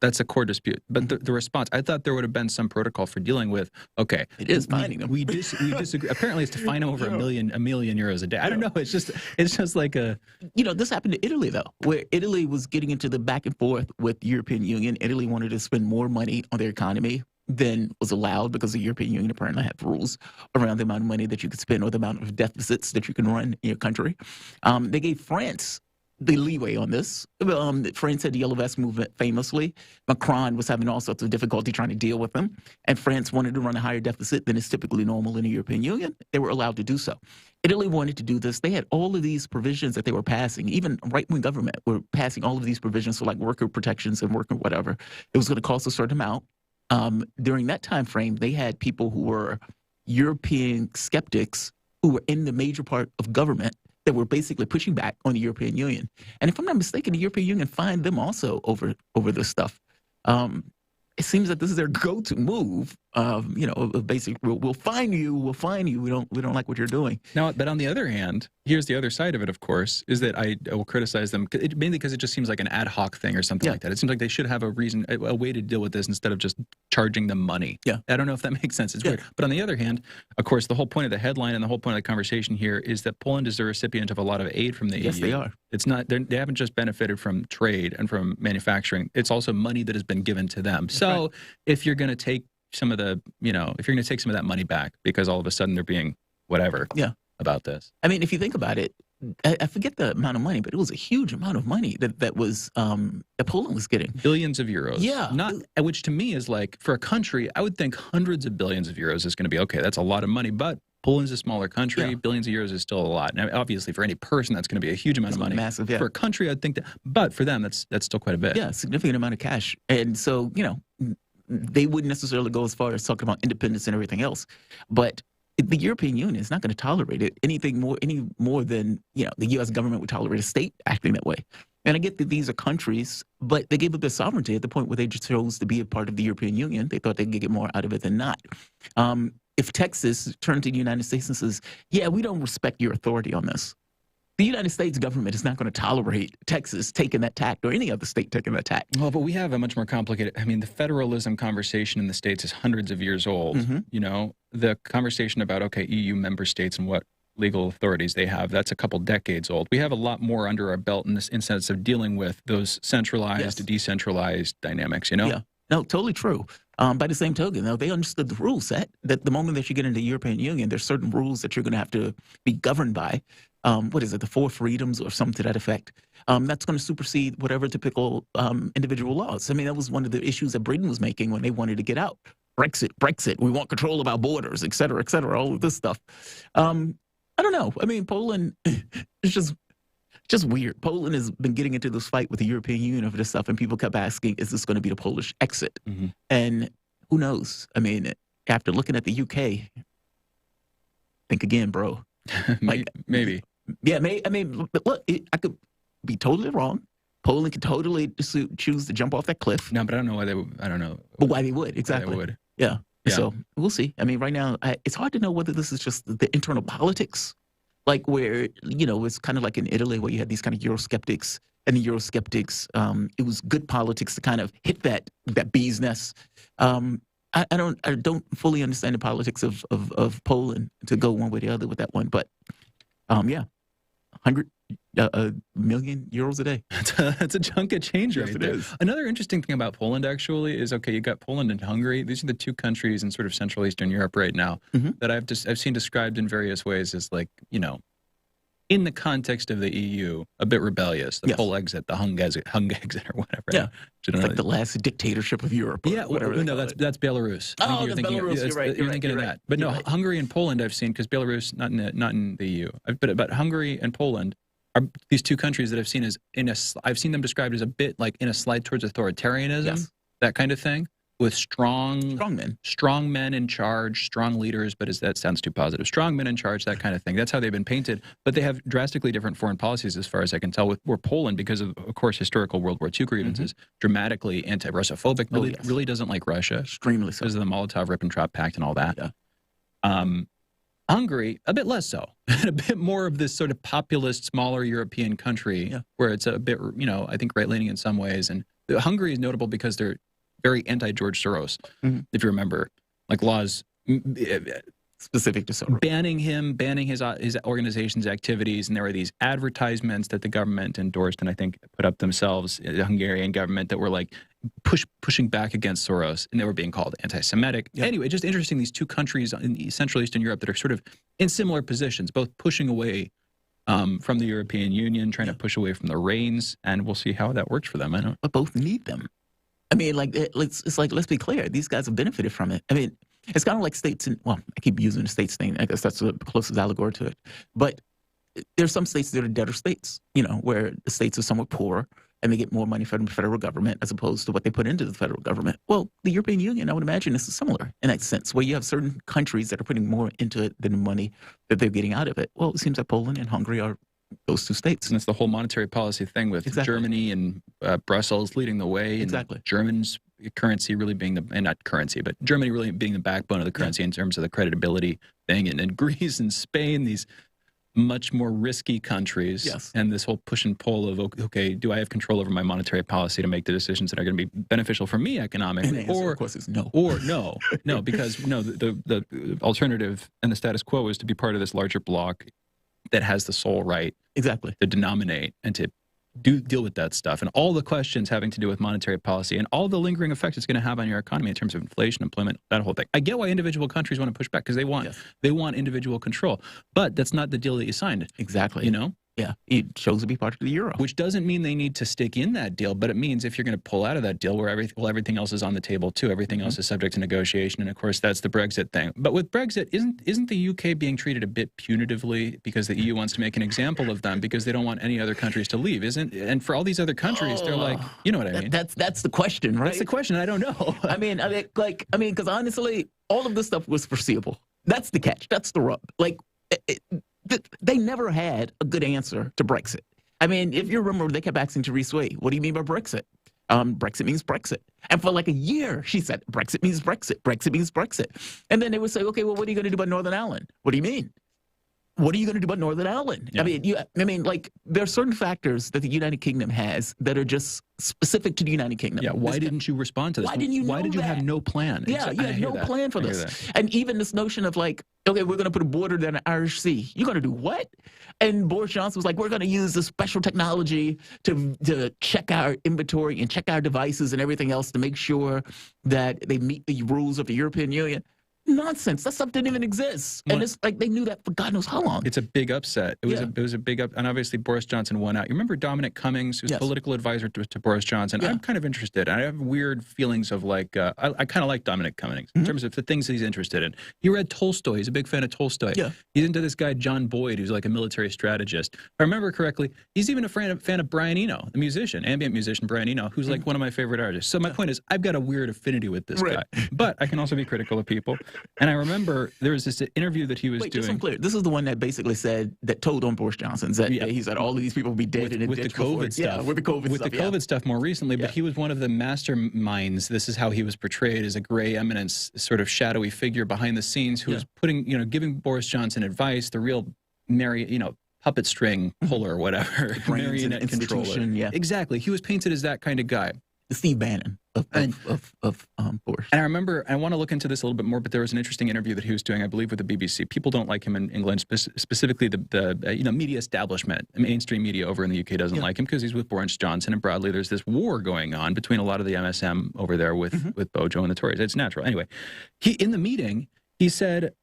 That's a core dispute. But the response, I thought there would have been some protocol for dealing with, okay. It is finding them. We disagree. Apparently it's to fine over a million euros a day. I don't know. It's just like a... this happened to Italy, though, where Italy was getting into the back and forth with the European Union. Italy wanted to spend more money on their economy than was allowed because the European Union apparently had rules around the amount of money that you could spend or the amount of deficits that you can run in your country. They gave France the leeway on this. France had the Yellow Vest movement famously. Macron was having all sorts of difficulty trying to deal with them, and France wanted to run a higher deficit than is typically normal in the European Union. They were allowed to do so. Italy wanted to do this. They had all of these provisions that they were passing. Even right-wing government were passing all of these provisions for like worker protections and worker whatever. It was going to cost a certain amount. During that time frame, they had people who were European skeptics who were in the major part of government that were basically pushing back on the European Union. And if I'm not mistaken, the European Union fined them also over this stuff. It seems that this is their go-to move. Basically, we'll fine you. We don't like what you're doing. Now, but on the other hand, here's the other side of it. Of course, is that I will criticize them mainly because it just seems like an ad hoc thing or something like that. It seems like they should have a way to deal with this instead of just charging them money. Yeah, I don't know if that makes sense. It's weird. But on the other hand, of course, the whole point of the headline and the whole point of the conversation here is that Poland is the recipient of a lot of aid from the EU. Yes, they are. It's not. They haven't just benefited from trade and from manufacturing. It's also money that has been given to them. So if you're going to take some of the, if you're going to take some of that money back because all of a sudden they're being whatever about this. I mean, if you think about it, I forget the amount of money, but it was a huge amount of money that was that Poland was getting. Billions of euros. Yeah. Which to me is like, for a country, I would think hundreds of billions of euros is going to be, okay, that's a lot of money, but Poland's a smaller country. Billions of euros is still a lot. Now, obviously, for any person, that's going to be a huge amount of money. Massive, yeah. For a country, I'd think that, but for them, that's still quite a bit. Yeah, significant amount of cash. And so, they wouldn't necessarily go as far as talking about independence and everything else. But the European Union is not going to tolerate it any more than, the U.S. government would tolerate a state acting that way. And I get that these are countries, but they gave up their sovereignty at the point where they just chose to be a part of the European Union. They thought they could get more out of it than not. If Texas turned to the United States and says, yeah, we don't respect your authority on this, the United States government is not going to tolerate Texas taking that tack or any other state taking that tack. Well, but we have a much more complicated, I mean, the federalism conversation in the States is hundreds of years old. You know, the conversation about, okay, EU member states and what legal authorities they have, that's a couple decades old. We have a lot more under our belt in this instance of dealing with those centralized, decentralized dynamics, you know? Yeah, no, totally true. By the same token, though, they understood the rule set that the moment that you get into the European Union, there's certain rules that you're going to have to be governed by. What is it, the 4 freedoms or something to that effect? That's going to supersede whatever typical individual laws. I mean, that was one of the issues that Britain was making when they wanted to get out. Brexit, we want control of our borders, et cetera, all of this stuff. I don't know. I mean, Poland is just weird. Poland has been getting into this fight with the European Union over this stuff, and people kept asking, is this going to be the Polish exit? And who knows? I mean, after looking at the UK, think again, bro. Like, maybe. Yeah, I mean, but look, I could be totally wrong. Poland could totally choose to jump off that cliff. No, but I don't know why they would. I don't know. But why they would, exactly. Why they would. Yeah. Yeah. So we'll see. I mean, right now, it's hard to know whether this is just the internal politics, like where, you know, it's kind of like in Italy where you had these kind of Eurosceptics, and the Eurosceptics, it was good politics to kind of hit that bee's nest. I don't fully understand the politics of Poland to go one way or the other with that one, but yeah, 100 million euros a day. That's a chunk of change right there. It is. Another interesting thing about Poland actually is, okay, you got Poland and Hungary. These are the 2 countries in sort of Central Eastern Europe right now that I've seen described in various ways as, like, you know, in the context of the EU, a bit rebellious. The Pole exit, the Hung exit or whatever. Yeah, it's like the last dictatorship of Europe. Yeah, no, that's Belarus. I think that's Belarus. You're right. You're thinking of that. But no, Hungary and Poland I've seen, because Belarus not in the EU. But Hungary and Poland are these 2 countries that I've seen as I've seen them described as a bit like in a slide towards authoritarianism, that kind of thing, with strong men in charge, strong leaders. But that sounds too positive. Strong men in charge, that kind of thing. That's how they've been painted. But they have drastically different foreign policies, as far as I can tell. Where Poland, because of course, historical World War II grievances, dramatically anti-Russophobic. Really doesn't like Russia. Extremely so. Because of the Molotov-Ribbentrop Pact and all that. Yeah. Hungary, a bit less so, and a bit more of this sort of populist, smaller European country, where it's a bit, you know, I think right-leaning in some ways. And Hungary is notable because they're very anti-George Soros, if you remember, like laws specific to Soros, banning his organization's activities, and there were these advertisements that the government endorsed and I think put up themselves, the Hungarian government, that were like pushing back against Soros, and they were being called anti-Semitic. Anyway, just interesting, these 2 countries in Central Eastern Europe that are sort of in similar positions, both pushing away from the European Union, trying to push away from the reins, and we'll see how that works for them. But both need them. I mean, like, let's be clear. These guys have benefited from it. I mean, it's kind of like states I keep using the states thing. I guess that's the closest allegory to it. But there's some states that are debtor states, you know, where the states are somewhat poor and they get more money from the federal government as opposed to what they put into the federal government. Well, the European Union, I would imagine, is similar in that sense, where you have certain countries that are putting more into it than the money that they're getting out of it. Well, it seems like Poland and Hungary are those 2 states. And it's the whole monetary policy thing with Germany and Brussels leading the way. And Germany's currency really being not currency, but Germany really being the backbone of the currency in terms of the creditability thing. And then Greece and Spain, these much more risky countries. And this whole push and pull of, okay, do I have control over my monetary policy to make the decisions that are going to be beneficial for me economically? Or, of course, is no. Or no, because the alternative and the status quo is to be part of this larger bloc that has the sole right to denominate and to deal with that stuff, and all the questions having to do with monetary policy and all the lingering effects it's going to have on your economy in terms of inflation, employment, that whole thing. I get why individual countries want to push back, because they want individual control, but that's not the deal that you signed. You know? Yeah, it chose to be part of the euro. Which doesn't mean they need to stick in that deal, but it means if you're going to pull out of that deal, where everything else is on the table too, everything else is subject to negotiation, and of course that's the Brexit thing. But with Brexit, isn't the UK being treated a bit punitively because the EU wants to make an example of them because they don't want any other countries to leave? And for all these other countries, they're like, you know what I mean? That's the question, right? That's the question. I don't know. I mean, because honestly, all of this stuff was foreseeable. That's the catch. That's the rub. Like. They never had a good answer to Brexit. I mean, if you remember, they kept asking Theresa May, what do you mean by Brexit? Brexit means Brexit. And for like a year, she said, Brexit means Brexit. Brexit means Brexit. And then they would say, okay, well, what are you going to do about Northern Ireland? What do you mean? what are you going to do about Northern Ireland? Yeah. I mean, like, there are certain factors that the United Kingdom has that are just specific to the United Kingdom. Yeah, why didn't you respond to this? Why didn't you Why did you have no plan? Yeah, you had no plan for this. And even this notion of like, okay, we're going to put a border down the Irish Sea. You're going to do what? And Boris Johnson was like, we're going to use this special technology to check our inventory and check our devices and everything else to make sure that they meet the rules of the European Union. Nonsense. That stuff didn't even exist. And it's like they knew that for God knows how long. It's a big upset. It was a big up, and obviously Boris Johnson won out. You remember Dominic Cummings, who's political advisor to Boris Johnson? Yeah. I'm kind of interested. I have weird feelings of like, I kind of like Dominic Cummings in terms of the things that he's interested in. He read Tolstoy. He's a big fan of Tolstoy. Yeah. He's into this guy, John Boyd, who's like a military strategist. If I remember correctly, he's even a fan of Brian Eno, the musician, ambient musician Brian Eno, who's like one of my favorite artists. So my point is, I've got a weird affinity with this guy. But I can also be critical of people. And I remember there was this interview that he was doing. Just so I'm clear, this is the one that basically said, that told on Boris Johnson, that he said all of these people will be dead with the COVID stuff. Yeah, with the COVID stuff. With the COVID stuff more recently, but he was one of the masterminds. This is how he was portrayed, as a gray eminence, sort of shadowy figure behind the scenes who was putting, giving Boris Johnson advice, the real puppet string puller or whatever, marionette controller. Yeah. Exactly. He was painted as that kind of guy. The Steve Bannon of Boris. And I remember, I want to look into this a little bit more, but there was an interesting interview that he was doing, I believe, with the BBC. People don't like him in England, specifically the media establishment, mainstream media over in the UK doesn't like him because he's with Boris Johnson, and broadly there's this war going on between a lot of the MSM over there with Bojo and the Tories. It's natural. Anyway, in the meeting, he said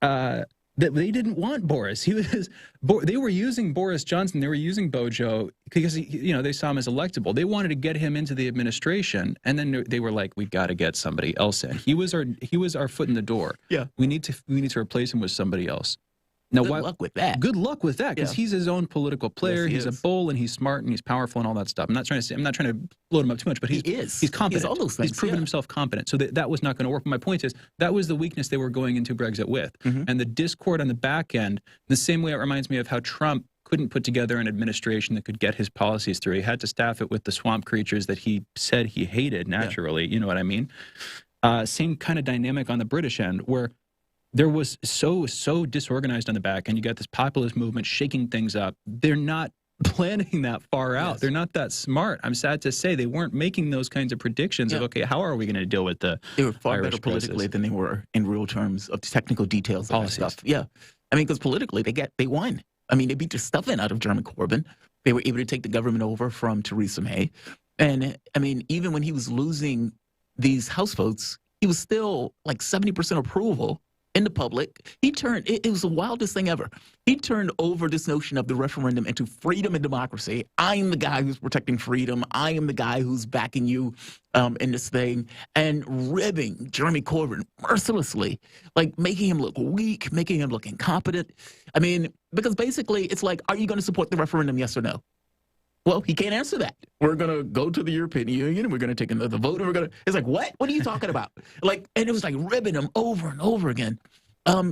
that they didn't want Boris. They were using Boris Johnson. They were using Bojo because they saw him as electable. They wanted to get him into the administration, and then they were like, "We've got to get somebody else in." He was our foot in the door. Yeah, we need to replace him with somebody else. Now, good luck with that. Good luck with that, because he's his own political player. Yes, he's a bull, and he's smart, and he's powerful, and all that stuff. I'm not trying to load him up too much, but he's competent. He's all those things. He's proven himself competent. So that was not going to work. But my point is, that was the weakness they were going into Brexit with. And the discord on the back end, the same way it reminds me of how Trump couldn't put together an administration that could get his policies through. He had to staff it with the swamp creatures that he said he hated naturally. You know what I mean? Same kind of dynamic on the British end, where there was so disorganized on the back end. You got this populist movement shaking things up. They're not planning that far out. They're not that smart. I'm sad to say they weren't making those kinds of predictions of, okay, how are we going to deal with the They were far Irish better politically crisis? than they were in real terms of technical details of that stuff. Yeah. I mean, because politically they won. I mean, they beat the stuffing out of Jeremy Corbyn. They were able to take the government over from Theresa May. And I mean, even when he was losing these House votes, he was still like 70% approval in the public. He turned, it was the wildest thing ever. He turned over this notion of the referendum into freedom and democracy. I am the guy who's protecting freedom. I am the guy who's backing you in this thing, and ribbing Jeremy Corbyn mercilessly, like making him look weak, making him look incompetent. I mean, because basically it's like, are you going to support the referendum, yes or no? Well, he can't answer that. We're going to go to the European Union, and we're going to take another vote, and we're going to... It's like, what? What are you talking about? And it was like ribbing him over and over again.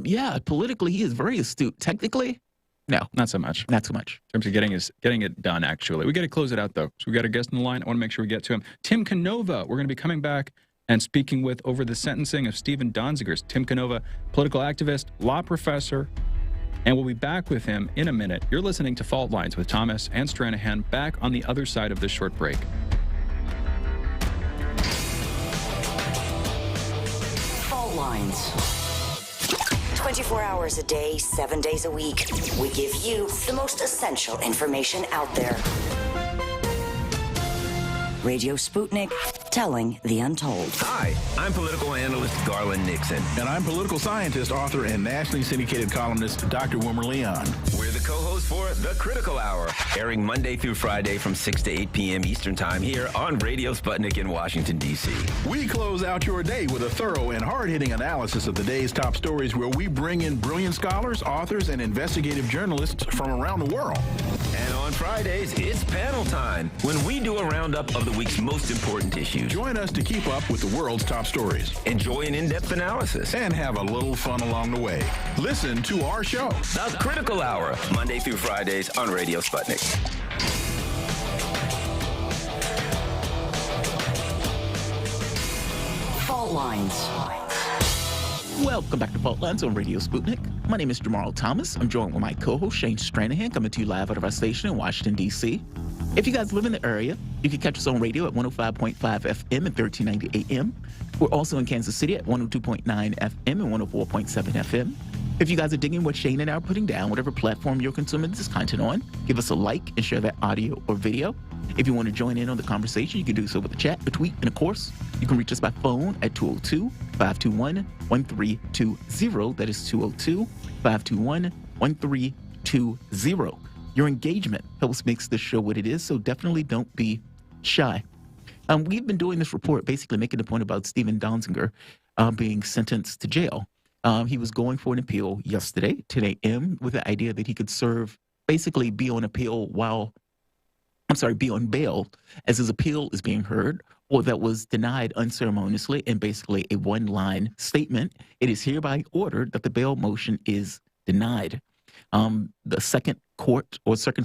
Yeah, politically, he is very astute. Technically, no. Not so much. Not so much. In terms of getting it done, actually. We got to close it out, though. So we got a guest on the line. I want to make sure we get to him. Tim Canova, we're going to be coming back and speaking with over the sentencing of Stephen Donziger. Tim Canova, political activist, law professor, and we'll be back with him in a minute. You're listening to Fault Lines with Thomas and Stranahan, back on the other side of this short break. Fault Lines. 24 hours a day, 7 days a week. We give you the most essential information out there. Radio Sputnik, telling the untold. Hi, I'm political analyst Garland Nixon. And I'm political scientist, author, and nationally syndicated columnist Dr. Wilmer Leon. We're the co-hosts for The Critical Hour, airing Monday through Friday from 6 to 8 p.m. Eastern Time here on Radio Sputnik in Washington, D.C. We close out your day with a thorough and hard-hitting analysis of the day's top stories, where we bring in brilliant scholars, authors, and investigative journalists from around the world. And on Fridays, it's panel time, when we do a roundup of the week's most important issues. Join us to keep up with the world's top stories. Enjoy an in-depth analysis. And have a little fun along the way. Listen to our show, The Critical Hour, Monday through Fridays on Radio Sputnik. Fault Lines. Welcome back to Fault Lines on Radio Sputnik. My name is Jamarl Thomas. I'm joined with my co-host Shane Stranahan, coming to you live out of our station in Washington, D.C. If you guys live in the area, you can catch us on radio at 105.5 FM and 1390 AM. We're also in Kansas City at 102.9 FM and 104.7 FM. If you guys are digging what Shane and I are putting down, whatever platform you're consuming this content on, give us a like and share that audio or video. If you want to join in on the conversation, you can do so with a chat, a tweet, and of course, you can reach us by phone at 202-521-1320. That is 202-521-1320. Your engagement helps makes this show what it is, so definitely don't be shy. We've been doing this report, basically making the point about Stephen Donziger being sentenced to jail. He was going for an appeal yesterday, 10 a.m., with the idea that he could serve, basically be on bail as his appeal is being heard, or that was denied unceremoniously in basically a one-line statement. It is hereby ordered that the bail motion is denied. The Second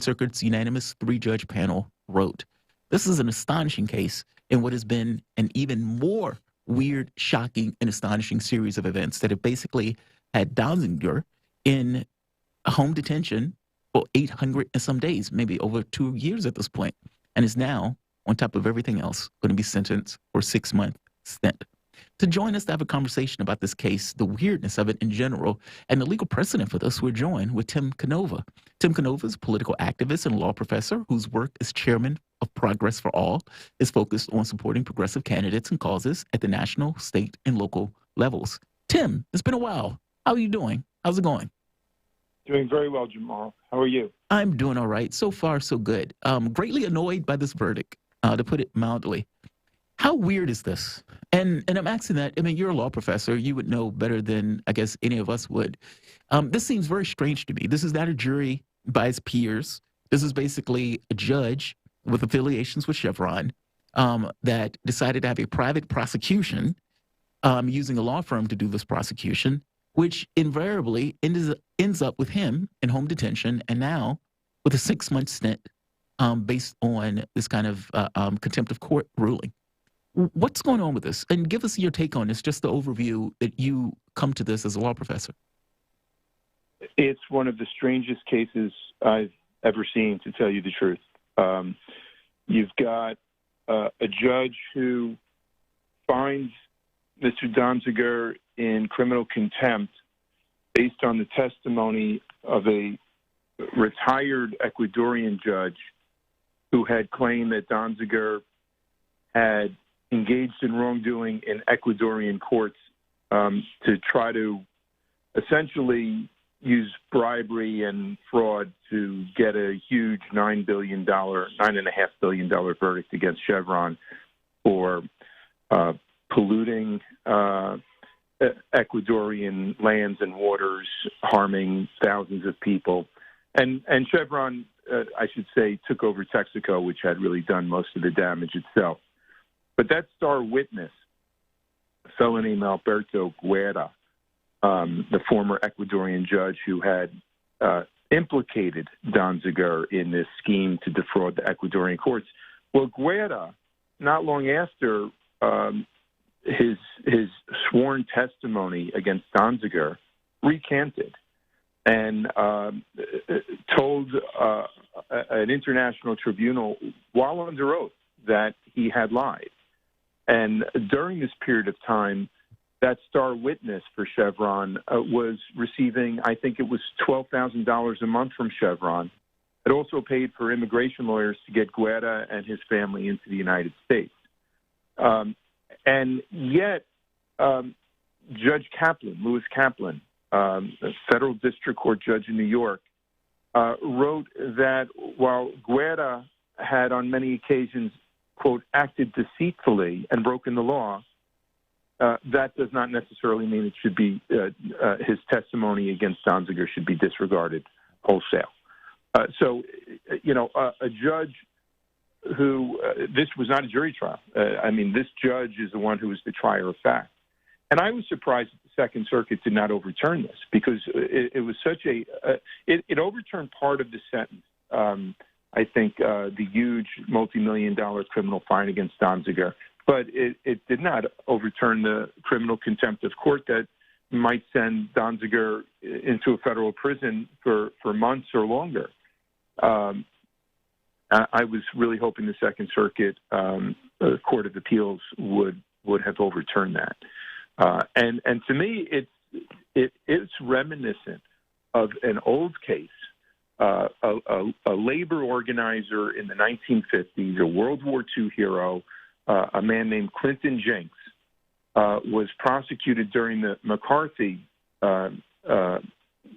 Circuit's unanimous three-judge panel wrote, "This is an astonishing case in what has been an even more weird, shocking, and astonishing series of events that have basically had Donziger in home detention for 800 and some days, maybe over 2 years at this point, and is now, on top of everything else, going to be sentenced for a 6-month stint." To join us to have a conversation about this case, the weirdness of it in general, and the legal precedent for this, we're joined with Tim Canova. Tim Canova is a political activist and law professor whose work as chairman of Progress for All is focused on supporting progressive candidates and causes at the national, state, and local levels. Tim, it's been a while. How are you doing? How's it going? Doing very well, Jamal. How are you? I'm doing all right. So far, so good. Greatly annoyed by this verdict, to put it mildly. How weird is this? And I'm asking that, I mean, you're a law professor. You would know better than, I guess, any of us would. This seems very strange to me. This is not a jury by its peers. This is basically a judge with affiliations with Chevron that decided to have a private prosecution using a law firm to do this prosecution, which invariably ends up with him in home detention and now with a 6-month stint based on this kind of contempt of court ruling. What's going on with this? And give us your take on this, just the overview that you come to this as a law professor. It's one of the strangest cases I've ever seen, to tell you the truth. You've got a judge who finds Mr. Donziger in criminal contempt based on the testimony of a retired Ecuadorian judge who had claimed that Donziger had engaged in wrongdoing in Ecuadorian courts to try to essentially use bribery and fraud to get a huge $9.5 billion verdict against Chevron for polluting Ecuadorian lands and waters, harming thousands of people. And Chevron, I should say, took over Texaco, which had really done most of the damage itself. But that star witness, a fellow named Alberto Guerra, the former Ecuadorian judge who had implicated Donziger in this scheme to defraud the Ecuadorian courts. Well, Guerra, not long after his sworn testimony against Donziger, recanted and told an international tribunal while under oath that he had lied. And during this period of time, that star witness for Chevron was receiving, I think it was $12,000 a month from Chevron. It also paid for immigration lawyers to get Guerra and his family into the United States. And yet, Judge Kaplan, Lewis Kaplan, a federal district court judge in New York, wrote that while Guerra had on many occasions, quote, acted deceitfully and broken the law, that does not necessarily mean it should be his testimony against Donziger should be disregarded wholesale. So, a judge who this was not a jury trial. This judge is the one who was the trier of fact. And I was surprised that the Second Circuit did not overturn this because it was such it overturned part of the sentence. I think the huge multi-million-dollar criminal fine against Donziger, but it did not overturn the criminal contempt of court that might send Donziger into a federal prison for months or longer. I was really hoping the Second Circuit Court of Appeals would have overturned that. And to me, it's reminiscent of an old case. A labor organizer in the 1950s, a World War II hero, a man named Clinton Jenks, was prosecuted during the McCarthy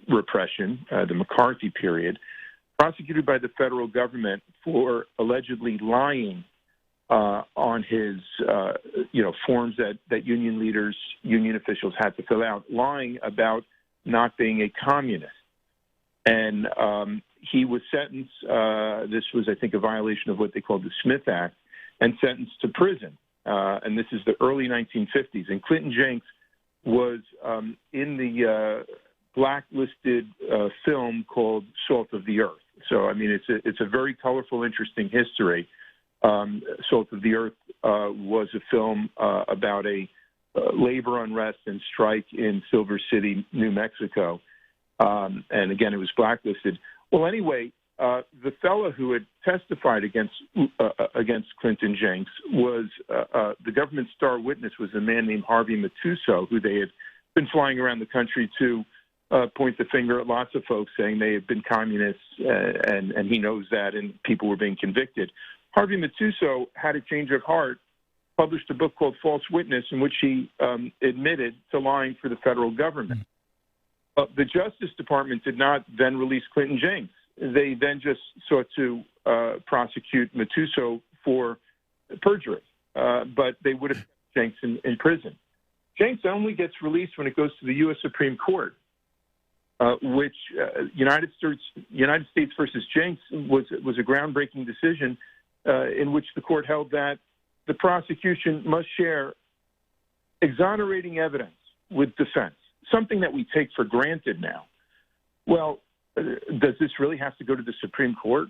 repression, the McCarthy period, prosecuted by the federal government for allegedly lying on his, forms that union leaders, union officials had to fill out, lying about not being a communist. And he was sentenced, this was, I think, a violation of what they called the Smith Act, and sentenced to prison. And this is the early 1950s. And Clinton Jenks was in the blacklisted film called Salt of the Earth. So, I mean, it's a very colorful, interesting history. Salt of the Earth was a film about a labor unrest and strike in Silver City, New Mexico. And again, it was blacklisted. Well, anyway, the fellow who had testified against Clinton Jenks was the government star witness was a man named Harvey Matusow, who they had been flying around the country to point the finger at lots of folks, saying they had been communists, and he knows that, and people were being convicted. Harvey Matusow had a change of heart, published a book called False Witness, in which he admitted to lying for the federal government. The Justice Department did not then release Clinton Jenks. They then just sought to prosecute Matusow for perjury, but they would have kept Jenks in prison. Jenks only gets released when it goes to the U.S. Supreme Court, which United States versus Jenks was a groundbreaking decision in which the court held that the prosecution must share exonerating evidence with defense, something that we take for granted now. Well, does this really have to go to the Supreme Court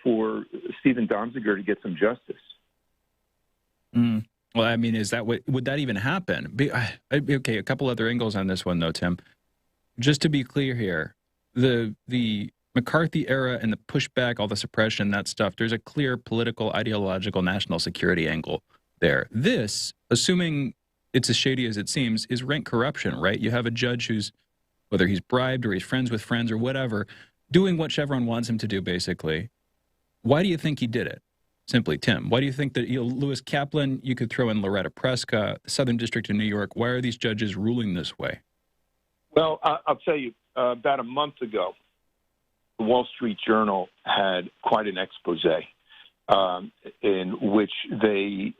for Stephen Donziger to get some justice? Well, I mean, would that even happen? Okay, a couple other angles on this one, though, Tim. Just to be clear here, the McCarthy era and the pushback, all the suppression, that stuff, there's a clear political, ideological, national security angle there. This, assuming it's as shady as it seems, is rank corruption, right? You have a judge who's, whether he's bribed or he's friends with friends or whatever, doing what Chevron wants him to do, basically. Why do you think he did it? Simply, Tim, why do you think that Lewis Kaplan, you could throw in Loretta Preska, the Southern District of New York, why are these judges ruling this way? Well, I'll tell you, about a month ago, the Wall Street Journal had quite an expose in which they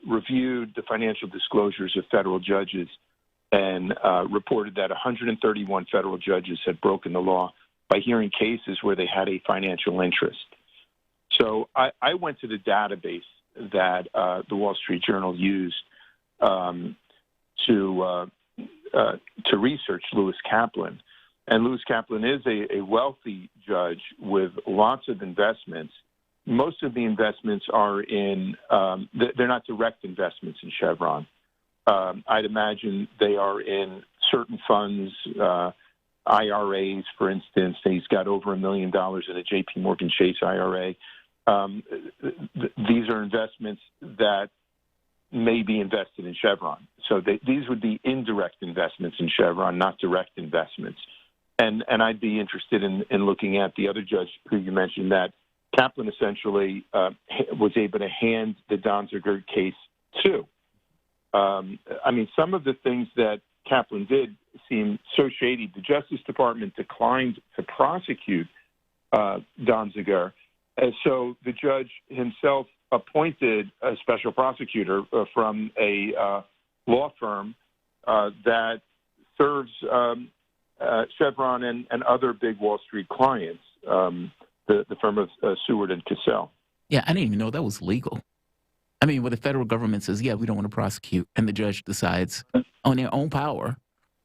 reviewed the financial disclosures of federal judges and reported that 131 federal judges had broken the law by hearing cases where they had a financial interest. So I went to the database that the Wall Street Journal used to research Lewis Kaplan. And Lewis Kaplan is a wealthy judge with lots of investments. Most of the investments are in, they're not direct investments in Chevron. I'd imagine they are in certain funds, IRAs, for instance. He's got over $1 million in a J.P. Morgan Chase IRA. These are investments that may be invested in Chevron. So these would be indirect investments in Chevron, not direct investments. And I'd be interested in looking at the other judge who you mentioned, that Kaplan essentially was able to hand the Donziger case to. I mean, some of the things that Kaplan did seem so shady. The Justice Department declined to prosecute Donziger, and so the judge himself appointed a special prosecutor from a law firm that serves Chevron and other big Wall Street clients, the firm of Seward and Cassell. Yeah, I didn't even know that was legal. I mean, when the federal government says, yeah, we don't want to prosecute, and the judge decides on their own power,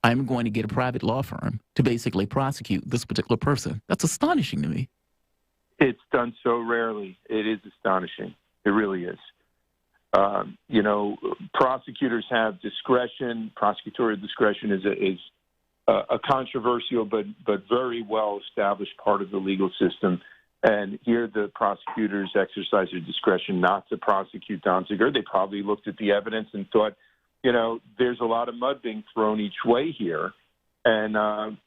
I'm going to get a private law firm to basically prosecute this particular person. That's astonishing to me. It's done so rarely. It is astonishing. It really is. Prosecutors have discretion. Prosecutorial discretion is a controversial but very well-established part of the legal system. And here the prosecutors exercise their discretion not to prosecute Donziger. They probably looked at the evidence and thought, there's a lot of mud being thrown each way here. And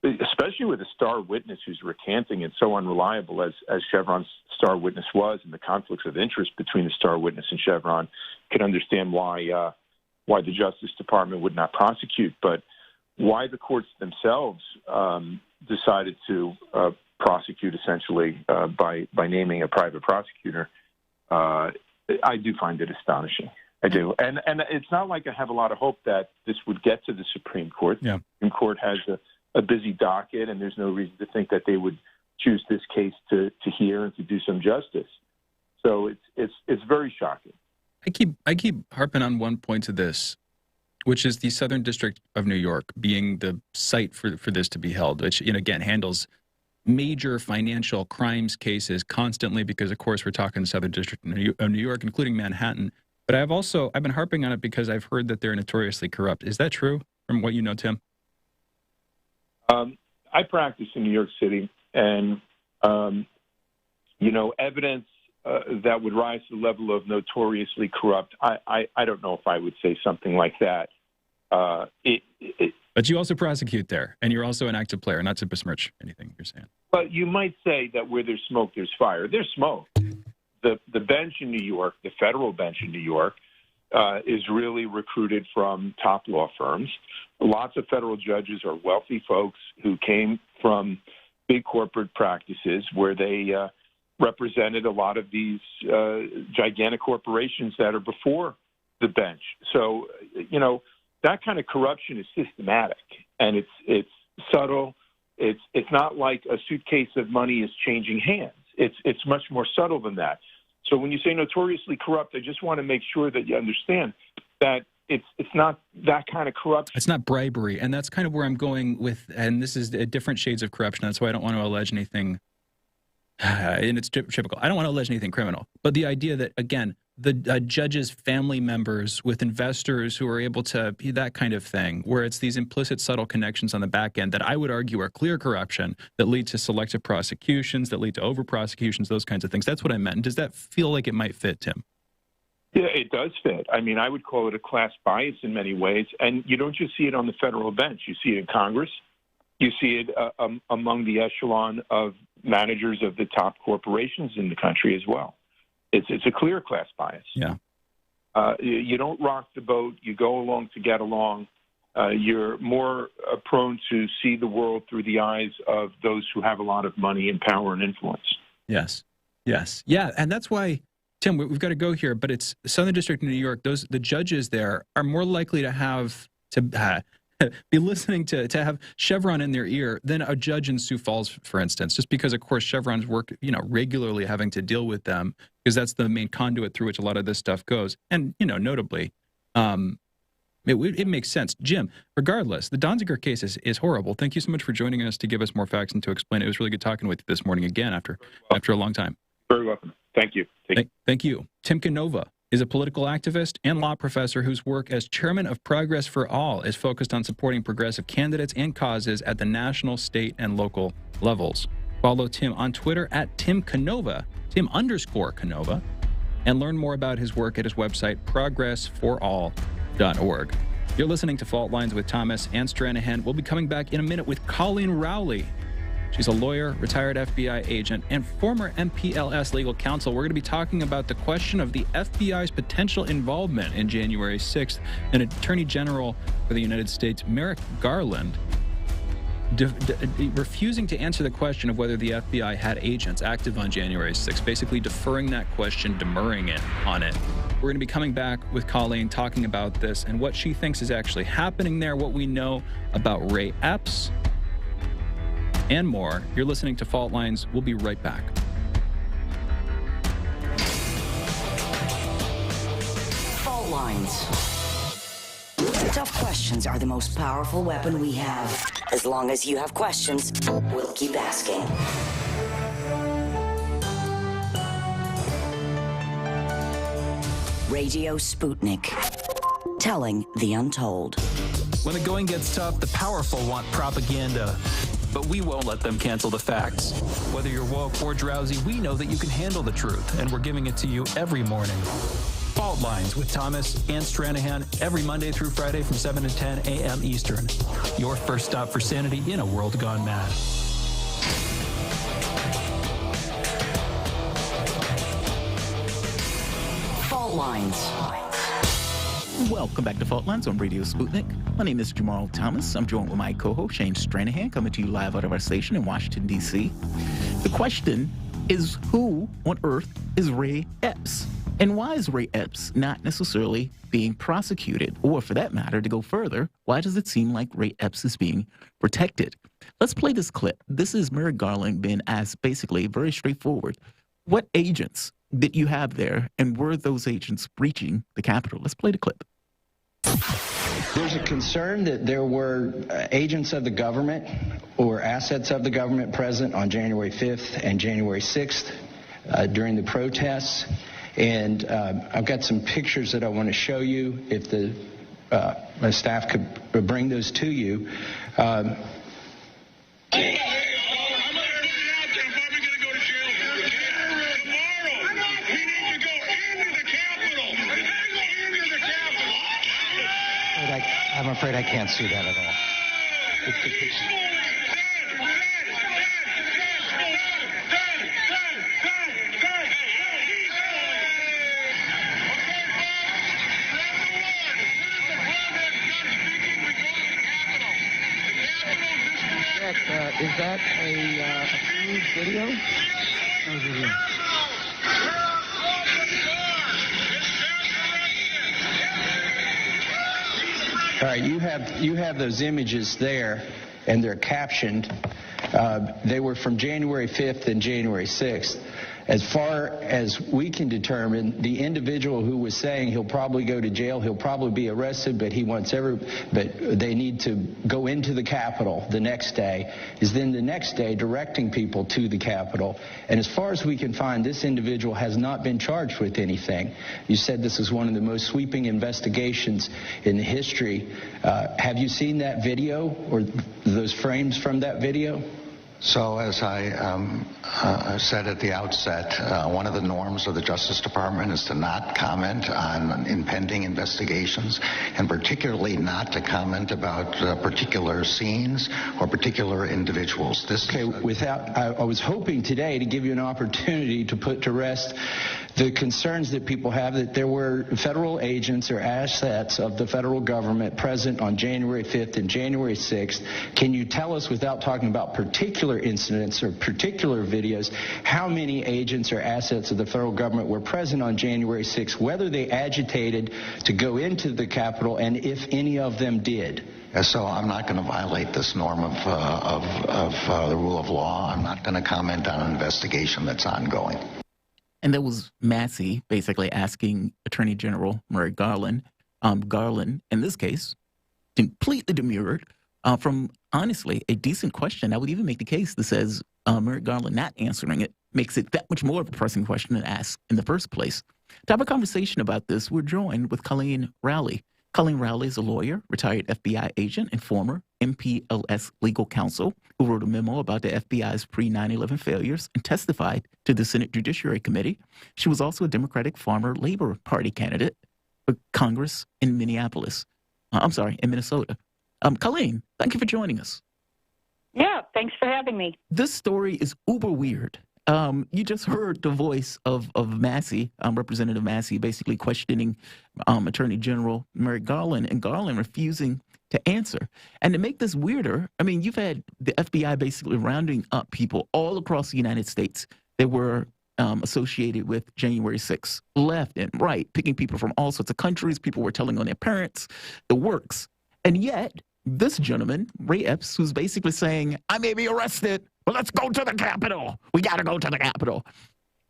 especially with a star witness who's recanting and so unreliable as Chevron's star witness was, and the conflicts of interest between the star witness and Chevron, can understand why the Justice Department would not prosecute, but why the courts themselves decided to prosecute essentially by naming a private prosecutor. I do find it astonishing. I do, and it's not like I have a lot of hope that this would get to the Supreme Court. Yeah. The Supreme Court has a busy docket, and there's no reason to think that they would choose this case to hear and to do some justice. So it's very shocking. I keep harping on one point to this, which is the Southern District of New York being the site for this to be held, which again handles major financial crimes cases constantly because, of course, we're talking Southern District of New York, including Manhattan. But I've been harping on it because I've heard that they're notoriously corrupt. Is that true from what you know, Tim? I practice in New York City, and, evidence that would rise to the level of notoriously corrupt, I don't know if I would say something like that. But you also prosecute there, and you're also an active player, not to besmirch anything you're saying. But you might say that where there's smoke, there's fire. There's smoke. The bench in New York, the federal bench in New York, is really recruited from top law firms. Lots of federal judges are wealthy folks who came from big corporate practices where they represented a lot of these gigantic corporations that are before the bench. So, that kind of corruption is systematic, and it's subtle. It's not like a suitcase of money is changing hands. It's much more subtle than that. So when you say notoriously corrupt, I just want to make sure that you understand that it's not that kind of corruption. It's not bribery, and that's kind of where I'm going with, and this is different shades of corruption. That's why I don't want to allege anything, and it's typical. I don't want to allege anything criminal. But the idea that, again, the judges' family members with investors who are able to be that kind of thing, where it's these implicit, subtle connections on the back end that I would argue are clear corruption that lead to selective prosecutions, that lead to over-prosecutions, those kinds of things. That's what I meant. Does that feel like it might fit, Tim? Yeah, it does fit. I mean, I would call it a class bias in many ways. And you don't just see it on the federal bench. You see it in Congress. You see it among the echelon of managers of the top corporations in the country as well. It's a clear class bias. Yeah. You don't rock the boat. You go along to get along. You're more prone to see the world through the eyes of those who have a lot of money and power and influence. Yes. Yeah, and that's why, Tim, we've got to go here, but it's Southern District of New York. The judges there are more likely to have to be listening to have Chevron in their ear than a judge in Sioux Falls, for instance, just because, of course, Chevron's work, regularly having to deal with them because that's the main conduit through which a lot of this stuff goes. And, notably, it makes sense. Jim, regardless, the Donziger case is horrible. Thank you so much for joining us to give us more facts and to explain it. It was really good talking with you this morning again after a long time. Very welcome. Thank you. Thank you. Tim Canova is a political activist and law professor whose work as chairman of Progress for All is focused on supporting progressive candidates and causes at the national, state, and local levels. Follow Tim on Twitter at Tim Canova, Tim_Canova, and learn more about his work at his website, progressforall.org. You're listening to Fault Lines with Thomas and Stranahan. We'll be coming back in a minute with Colleen Rowley. She's a lawyer, retired FBI agent, and former MPLS legal counsel. We're going to be talking about the question of the FBI's potential involvement in January 6th. And Attorney General for the United States, Merrick Garland, refusing to answer the question of whether the FBI had agents active on January 6th, basically deferring that question, demurring on it. We're going to be coming back with Colleen talking about this and what she thinks is actually happening there, what we know about Ray Epps, and more. You're listening to Fault Lines. We'll be right back. Fault Lines. Tough questions are the most powerful weapon we have. As long as you have questions, we'll keep asking. Radio Sputnik. Telling the untold. When the going gets tough, the powerful want propaganda. But we won't let them cancel the facts. Whether you're woke or drowsy, we know that you can handle the truth, and we're giving it to you every morning. Fault Lines with Thomas and Stranahan every Monday through Friday from 7 to 10 a.m. Eastern. Your first stop for sanity in a world gone mad. Fault Lines. Welcome back to Fault Lines on Radio Sputnik. My name is Jamarl Thomas. I'm joined with my co-host Shane Stranahan, coming to you live out of our station in Washington, D.C. The question is, who on earth is Ray Epps? And why is Ray Epps not necessarily being prosecuted? Or for that matter, to go further, why does it seem like Ray Epps is being protected? Let's play this clip. This is Merrick Garland being asked basically very straightforward. What agents did you have there, and were those agents breaching the Capitol? Let's play the clip. There's a concern that there were agents of the government or assets of the government present on January 5th and January 6th during the protests. And I've got some pictures that I want to show you. If my staff could bring those to you. I'm afraid I can't see that at all. Is that a approved video? No video. All right, you have those images there, and they're captioned. They were from January 5th and January 6th. As far as we can determine, the individual who was saying he'll probably go to jail, he'll probably be arrested, but but they need to go into the Capitol the next day, is then the next day directing people to the Capitol. And as far as we can find, this individual has not been charged with anything. You said this is one of the most sweeping investigations in history. Have you seen that video or those frames from that video? So as I said at the outset, one of the norms of the Justice Department is to not comment on impending investigations, and particularly not to comment about particular scenes or particular individuals. I was hoping today to give you an opportunity to put to rest the concerns that people have that there were federal agents or assets of the federal government present on January 5th and January 6th. Can you tell us, without talking about particular incidents or particular videos, how many agents or assets of the federal government were present on January 6th, whether they agitated to go into the Capitol, and if any of them did? So I'm not going to violate this norm of the rule of law. I'm not going to comment on an investigation that's ongoing. And that was Massey basically asking Attorney General Merrick Garland. Garland, in this case, completely demurred from, honestly, a decent question. I would even make the case that says Merrick Garland not answering it makes it that much more of a pressing question to ask in the first place. To have a conversation about this, we're joined with Colleen Rowley. Colleen Rowley is a lawyer, retired FBI agent, and former MPLS legal counsel who wrote a memo about the FBI's pre-9/11 failures and testified to the Senate Judiciary Committee. She was also a Democratic Farmer Labor Party candidate for Congress in Minnesota. Colleen, thank you for joining us. Yeah, thanks for having me. This story is uber weird. You just heard the voice of Massey, Representative Massey, basically questioning Attorney General Merrick Garland, and Garland refusing to answer. And to make this weirder, I mean, you've had the FBI basically rounding up people all across the United States that were associated with January 6th, left and right, picking people from all sorts of countries. People were telling on their parents, the works. And yet, this gentleman, Ray Epps, who's basically saying, I may be arrested, but let's go to the Capitol. We got to go to the Capitol,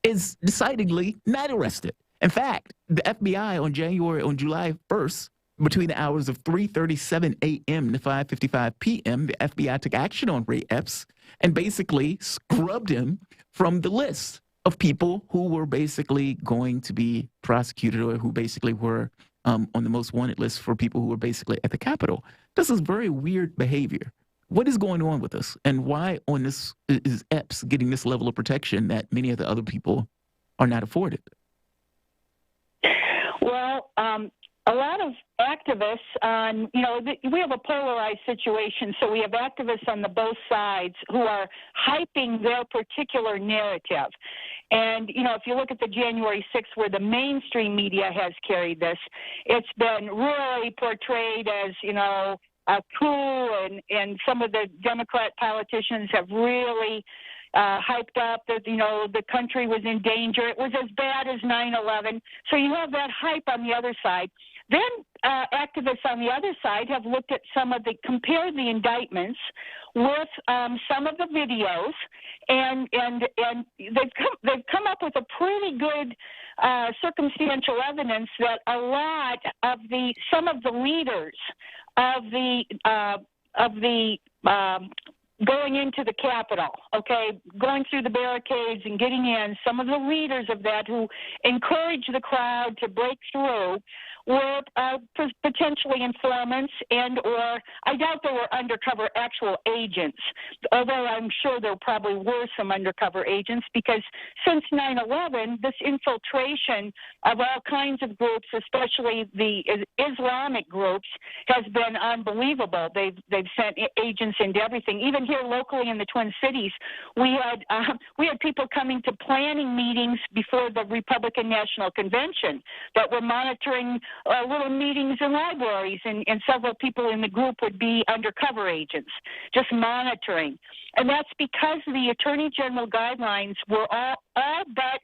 is decidedly not arrested. In fact, the FBI on July 1st, between the hours of 3:37 a.m. to 5:55 p.m., the FBI took action on Ray Epps and basically scrubbed him from the list of people who were basically going to be prosecuted or who basically were on the most wanted list for people who were basically at the Capitol. This is very weird behavior. What is going on with this? And why on this is Epps getting this level of protection that many of the other people are not afforded? Well, a lot of activists on, we have a polarized situation, so we have activists on both sides who are hyping their particular narrative. And, if you look at the January 6th, where the mainstream media has carried this, it's been really portrayed as, a coup, and some of the Democrat politicians have really hyped up that, the country was in danger. It was as bad as 9/11. So you have that hype on the other side. Then activists on the other side have looked at compared the indictments with some of the videos, and they've come up with a pretty good circumstantial evidence that a lot of some of the leaders of the going into the Capitol, going through the barricades and getting in, some of the leaders of that who encouraged the crowd to break through were potentially informants or I doubt there were undercover actual agents, although I'm sure there probably were some undercover agents, because since 9/11, this infiltration of all kinds of groups, especially the Islamic groups, has been unbelievable. They've sent agents into everything. Even here locally in the Twin Cities, we had people coming to planning meetings before the Republican National Convention that were monitoring little meetings in libraries, and several people in the group would be undercover agents, just monitoring. And that's because the Attorney General guidelines were all but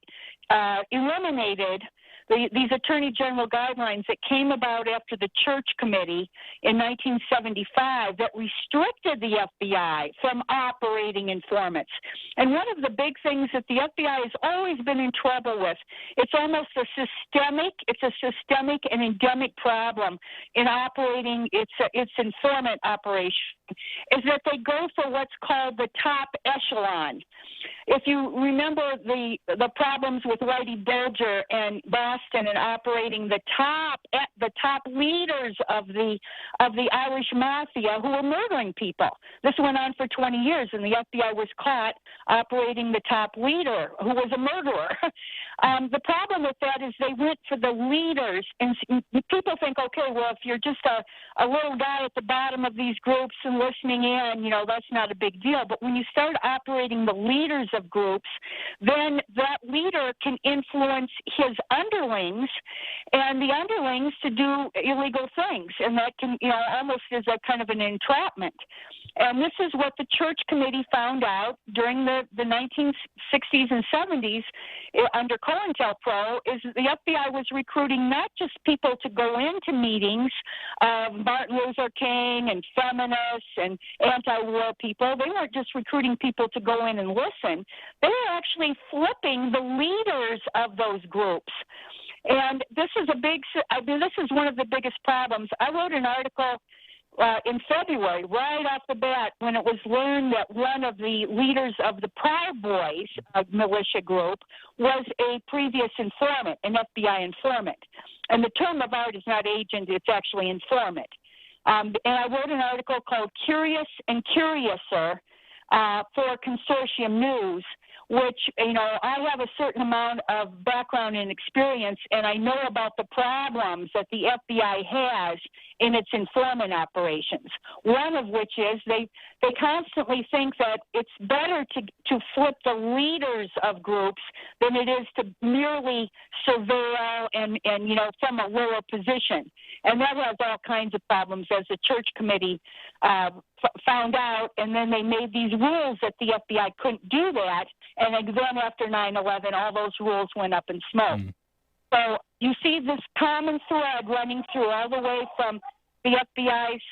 eliminated. These Attorney General guidelines that came about after the Church Committee in 1975 that restricted the FBI from operating informants. And one of the big things that the FBI has always been in trouble with, it's a systemic and endemic problem in operating its informant operation, is that they go for what's called the top echelon. If you remember the problems with Whitey Bulger and Boston and operating the top leaders of the Irish Mafia who were murdering people. This went on for 20 years, and the FBI was caught operating the top leader who was a murderer. The problem with that is they went for the leaders, and people think, okay, well, if you're just a little guy at the bottom of these groups and listening in, that's not a big deal. But when you start operating the leaders of groups, then that leader can influence his underlings and the underlings to do illegal things, and that can, almost is a kind of an entrapment. And this is what the Church Committee found out during the 1960s and 70s under COINTELPRO, is that the FBI was recruiting not just people to go into meetings of Martin Luther King and feminists and anti-war people. They weren't just recruiting people to go in and listen. They were actually flipping the leaders of those groups. And this is one of the biggest problems. I wrote an article in February, right off the bat, when it was learned that one of the leaders of the Proud Boys militia group was a previous informant, an FBI informant. And the term of art is not agent, it's actually informant. And I wrote an article called Curious and Curiouser for Consortium News, which, I have a certain amount of background and experience, and I know about the problems that the FBI has in its informant operations. One of which is they constantly think that it's better to flip the leaders of groups than it is to merely surveil and from a lower position. And that has all kinds of problems, as the Church Committee found out, and then they made these rules that the FBI couldn't do that, and then after 9/11, all those rules went up in smoke. So you see this common thread running through all the way from the FBI's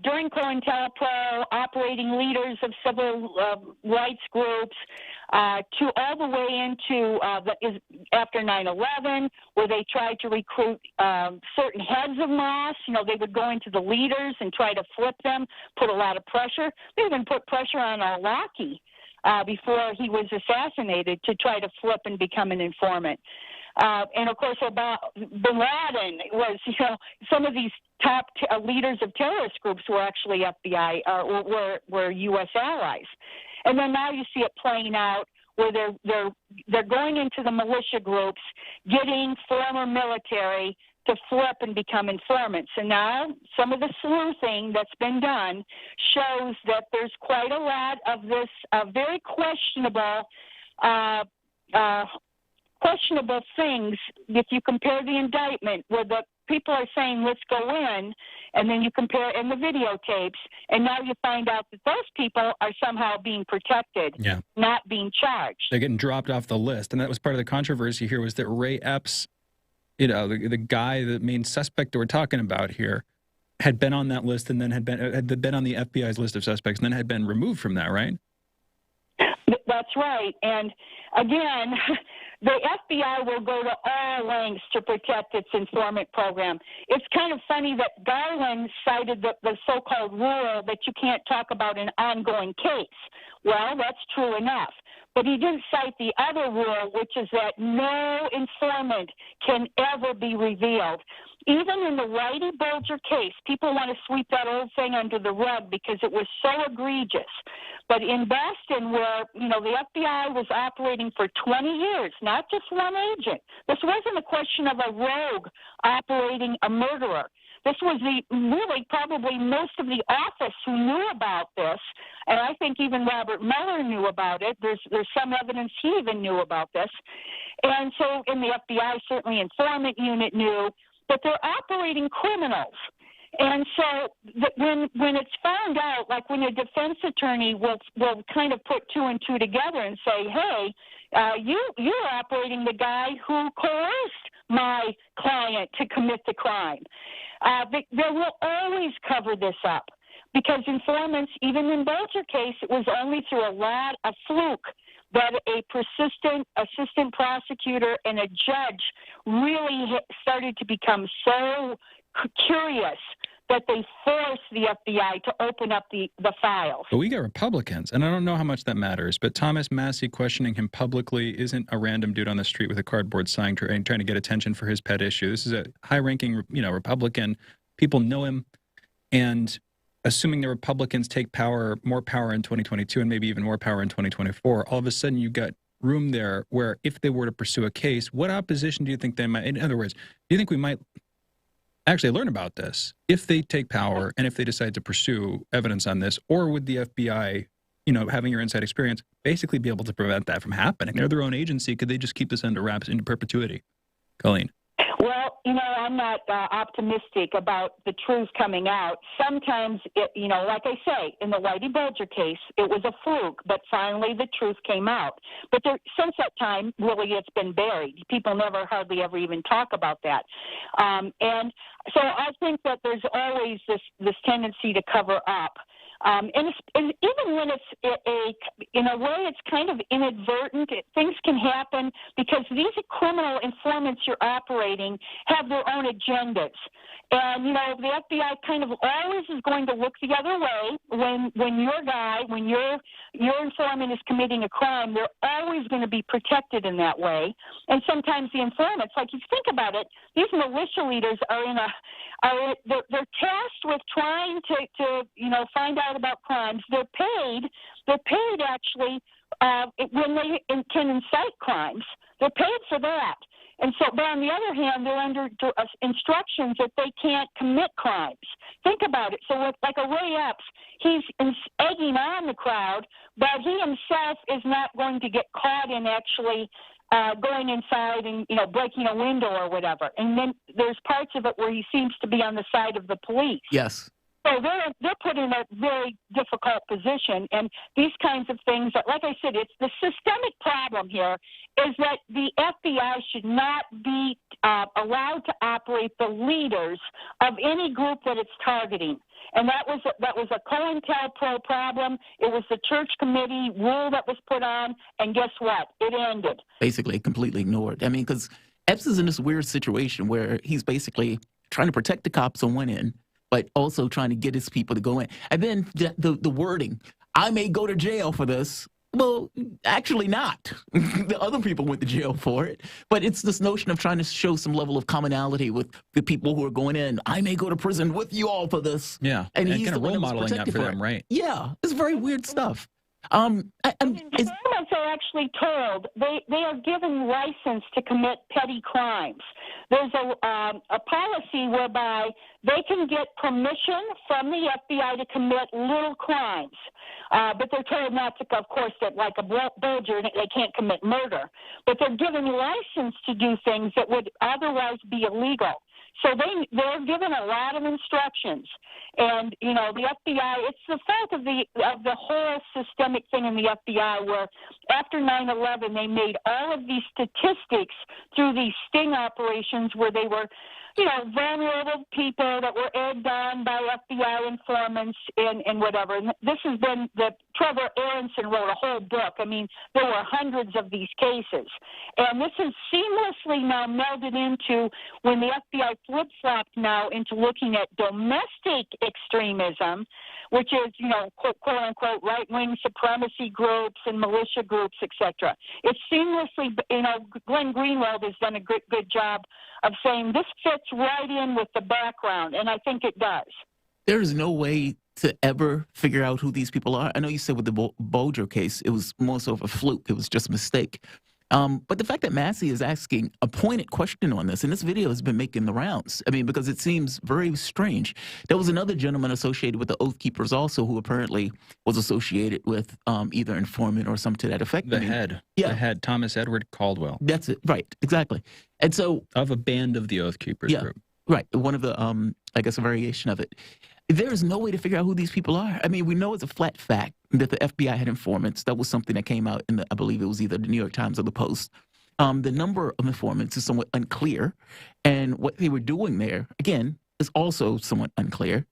during COINTELPRO, operating leaders of civil rights groups, to all the way into after 9/11, where they tried to recruit certain heads of mosques. They would go into the leaders and try to flip them, put a lot of pressure. They even put pressure on al-Awlaki before he was assassinated to try to flip and become an informant. And of course, bin Laden was, some of these top leaders of terrorist groups were actually FBI were U.S. allies. And then now you see it playing out where they're going into the militia groups, getting former military to flip and become informants. And now some of the sleuthing that's been done shows that there's quite a lot of this very questionable things. If you compare the indictment where the people are saying, let's go in, and then you compare in the videotapes, and now you find out that those people are somehow being protected, not being charged. They're getting dropped off the list. And that was part of the controversy here, was that Ray Epps, the guy, the main suspect that we're talking about here, had been on that list and then had been on the FBI's list of suspects and then had been removed from that, right? That's right. And again, the FBI will go to all lengths to protect its informant program. It's kind of funny that Garland cited the so-called rule that you can't talk about an ongoing case. Well, that's true enough. But he didn't cite the other rule, which is that no informant can ever be revealed. Even in the Whitey Bulger case, people want to sweep that old thing under the rug because it was so egregious. But in Boston, where, the FBI was operating for 20 years, not just one agent. This wasn't a question of a rogue operating a murderer. This was probably most of the office who knew about this, and I think even Robert Mueller knew about it. There's some evidence he even knew about this. And so in the FBI, certainly informant unit knew, but they're operating criminals. And so when it's found out, like when a defense attorney will kind of put two and two together and say, hey, you're operating the guy who coerced my client to commit the crime. They will always cover this up because informants, even in Bulger case, it was only through a fluke that a persistent assistant prosecutor and a judge really started to become so curious that they forced the FBI to open up the files. But we got Republicans, and I don't know how much that matters, but Thomas Massie questioning him publicly isn't a random dude on the street with a cardboard sign trying to get attention for his pet issue. This is a high-ranking, Republican. People know him, and assuming the Republicans take more power in 2022 and maybe even more power in 2024, all of a sudden you got room there where if they were to pursue a case, what opposition do you think they might, in other words, do you think we might actually learn about this if they take power and if they decide to pursue evidence on this? Or would the FBI, having your inside experience, basically be able to prevent that from happening? They're their own agency. Could they just keep this under wraps into perpetuity? Colleen. Well, I'm not optimistic about the truth coming out. Sometimes, like I say, in the Whitey Bulger case, it was a fluke, but finally the truth came out. But since that time, really, it's been buried. People never hardly ever even talk about that. And so I think that there's always this tendency to cover up. And even when it's in a way it's kind of inadvertent, things can happen because these criminal informants you're operating have their own agendas. And, the FBI kind of always is going to look the other way when your informant is committing a crime, they're always going to be protected in that way. And sometimes the informants, like you think about it, these militia leaders they're tasked with trying to find out about crimes. They're paid actually when they can incite crimes. They're paid for that. And so, but on the other hand, they're under instructions that they can't commit crimes. Think about it. So, like a Ray Epps, he's egging on the crowd, but he himself is not going to get caught in actually going inside and, breaking a window or whatever. And then there's parts of it where he seems to be on the side of the police. Yes. So they're put in a very difficult position, and these kinds of things, like I said, it's the systemic problem here is that the FBI should not be allowed to operate the leaders of any group that it's targeting. And that was a COINTELPRO problem. It was the church committee rule that was put on, and guess what? It ended. Basically, completely ignored. I mean, because Epps is in this weird situation where he's basically trying to protect the cops on one end, but also trying to get his people to go in. And then the wording, I may go to jail for this. Well, actually not. The other people went to jail for it. But it's this notion of trying to show some level of commonality with the people who are going in. I may go to prison with you all for this. Yeah, and he's kind the of one role that was modeling that protected for for them, it. right? Yeah, it's very weird stuff. Informants are actually told they are given license to commit petty crimes. There's a policy whereby they can get permission from the FBI to commit little crimes, but they're told not to, of course, that like a bulger, they can't commit murder. But they're given license to do things that would otherwise be illegal. So they're given a lot of instructions, and the FBI. It's the fault of the whole systemic thing in the FBI, where after 9/11 they made all of these statistics through these sting operations where they were, vulnerable people that were egged on by FBI informants and whatever. And this has been Trevor Aronson wrote a whole book. I mean, there were hundreds of these cases. And this is seamlessly now melded into when the FBI flip-flopped now into looking at domestic extremism, which is, quote-unquote, right-wing supremacy groups and militia groups, etc. It's seamlessly, Glenn Greenwald has done a good job of saying this fits right in with the background, and I think it does. There's no way to ever figure out who these people are. I know you said with the Bulger case, it was more so of a fluke. It was just a mistake. But the fact that Massey is asking a pointed question on this, and this video has been making the rounds, I mean, because it seems very strange. There was another gentleman associated with the Oath Keepers also who apparently was associated with either informant or something to that effect. The head, Thomas Edward Caldwell. That's it, right, exactly. And so... Of a band of the Oath Keepers group. Right, one of the, I guess, a variation of it. There is no way to figure out who these people are. I mean, we know it's a flat fact that the FBI had informants. That was something that came out in I believe it was either the New York Times or the Post. The number of informants is somewhat unclear. And what they were doing there, again, is also somewhat unclear.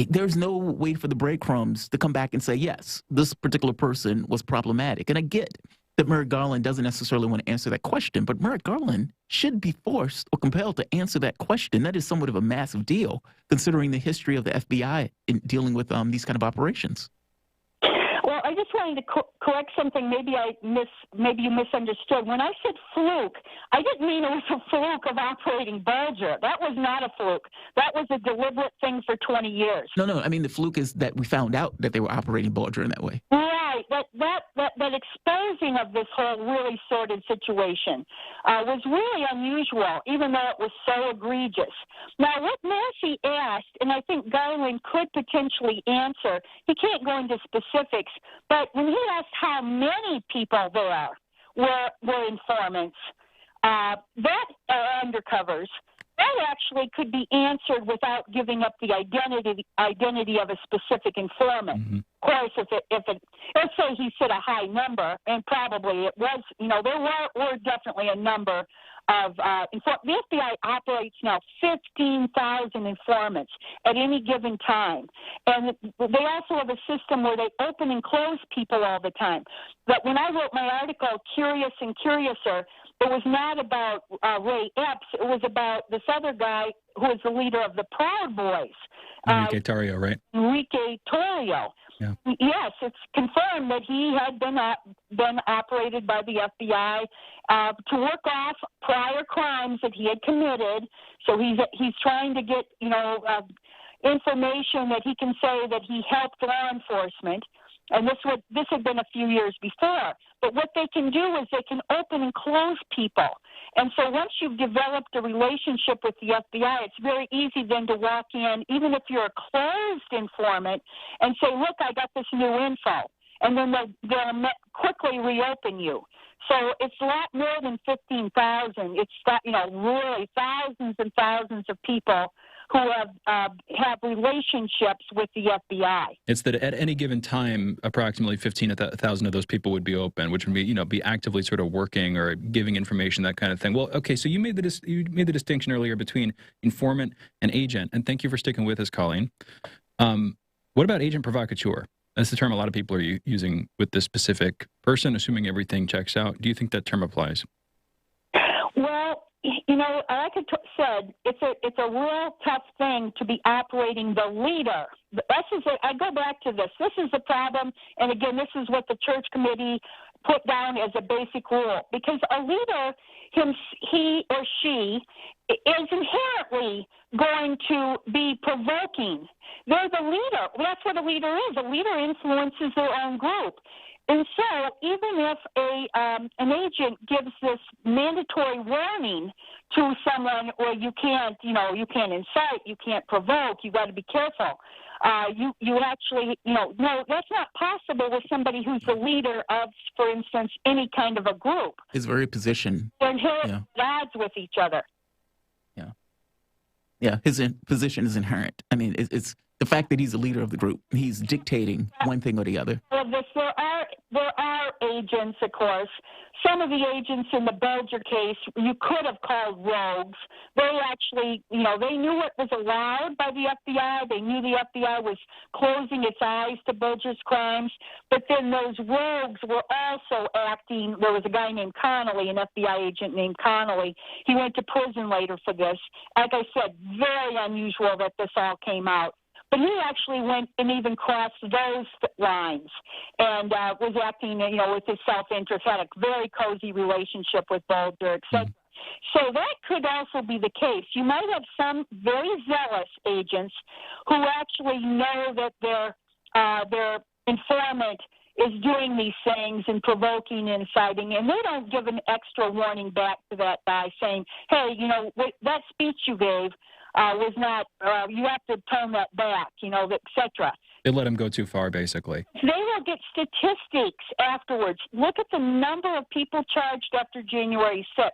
There's no way for the breadcrumbs to come back and say, yes, this particular person was problematic. And I get that Merrick Garland doesn't necessarily want to answer that question, but Merrick Garland should be forced or compelled to answer that question. That is somewhat of a massive deal, considering the history of the FBI in dealing with these kind of operations. Well, I just wanted to correct something. Maybe you misunderstood. When I said fluke, I didn't mean it was a fluke of operating Bulger. That was not a fluke. That was a deliberate thing for 20 years. No. I mean, the fluke is that we found out that they were operating Bulger in that way. Right. That exposing of this whole really sordid situation was really unusual, even though it was so egregious. Now, what Massey asked, and I think Garland could potentially answer, he can't go into specifics, but when he asked how many people there were informants, that undercovers, that actually could be answered without giving up the identity of a specific informant. Mm-hmm. Of course, if it, let's say he said a high number, and probably it was, there were definitely a number of the FBI operates now 15,000 informants at any given time, and they also have a system where they open and close people all the time. But when I wrote my article, Curious and Curiouser, it was not about Ray Epps. It was about this other guy who was the leader of the Proud Boys. Enrique Tarrio, right? Enrique Tarrio. Yeah. Yes, it's confirmed that he had been operated by the FBI to work off prior crimes that he had committed. So he's trying to get information that he can say that he helped law enforcement. And this had been a few years before. But what they can do is they can open and close people. And so once you've developed a relationship with the FBI, it's very easy then to walk in, even if you're a closed informant, and say, look, I got this new info. And then they'll quickly reopen you. So it's a lot more than 15,000. It's really thousands and thousands of people who have relationships with the FBI. It's that at any given time, approximately 15,000 of those people would be open, which would be, be actively sort of working or giving information, that kind of thing. Well, okay, so you made the distinction earlier between informant and agent, and thank you for sticking with us, Colleen. What about agent provocateur? That's the term a lot of people are using with this specific person, assuming everything checks out. Do you think that term applies? Well, like I said, it's a real tough thing to be operating the leader. I go back to this. This is the problem, and again, this is what the church committee put down as a basic rule. Because a leader, he or she, is inherently going to be provoking. They're the leader. That's what a leader is. A leader influences their own group. And so even if an agent gives this mandatory warning to someone, or you can't incite, you can't provoke, you got to be careful. You actually, no, that's not possible with somebody who's the leader of, for instance, any kind of a group. His very position. They're inherent at odds with each other. Yeah, his position is inherent. I mean, it's the fact that he's the leader of the group. He's dictating one thing or the other. Well, there are agents, of course. Some of the agents in the Bulger case you could have called rogues. They actually, they knew what was allowed by the FBI. They knew the FBI was closing its eyes to Bulger's crimes. But then those rogues were also acting. There was a guy named Connolly, an FBI agent named Connolly. He went to prison later for this. Like I said, very unusual that this all came out. But he actually went and even crossed those lines and was acting, with his self-interest, had a very cozy relationship with Bulger, etc. So that could also be the case. You might have some very zealous agents who actually know that their informant is doing these things and provoking and inciting, and they don't give an extra warning back to that guy saying, hey, that speech you gave was not, you have to turn that back, etc. They let him go too far, basically. They will get statistics afterwards. Look at the number of people charged after January 6th.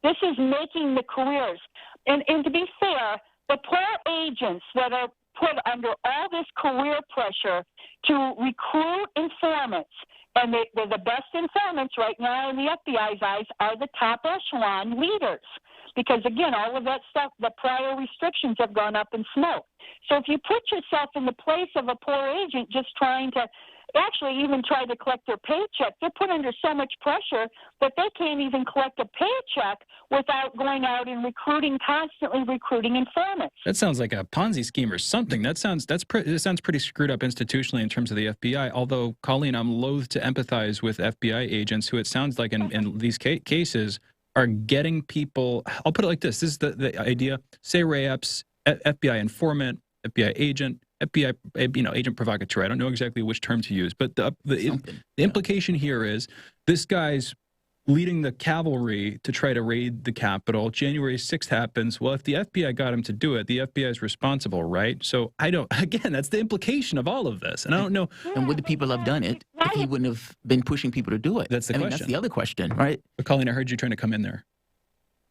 This is making the careers. And to be fair, the poor agents that are put under all this career pressure to recruit informants, and they're the best informants right now in the FBI's eyes, are the top echelon leaders. Because, again, all of that stuff, the prior restrictions have gone up in smoke. So if you put yourself in the place of a poor agent just trying to actually even try to collect their paycheck, they're put under so much pressure that they can't even collect a paycheck without going out and constantly recruiting informants. That sounds like a Ponzi scheme or something. That sounds pretty screwed up institutionally in terms of the FBI. Although, Colleen, I'm loath to empathize with FBI agents who it sounds like in these cases are getting people. I'll put it like this. This is the idea. Say Ray Epps, FBI informant, FBI agent, FBI, agent provocateur. I don't know exactly which term to use, but the implication here is this guy's leading the cavalry to try to raid the Capitol. January 6th happens. Well, if the FBI got him to do it, the FBI is responsible, right? So again, that's the implication of all of this. And I don't know. And would the people have done it if he wouldn't have been pushing people to do it? That's the question. That's the other question, right? But Colleen, I heard you trying to come in there.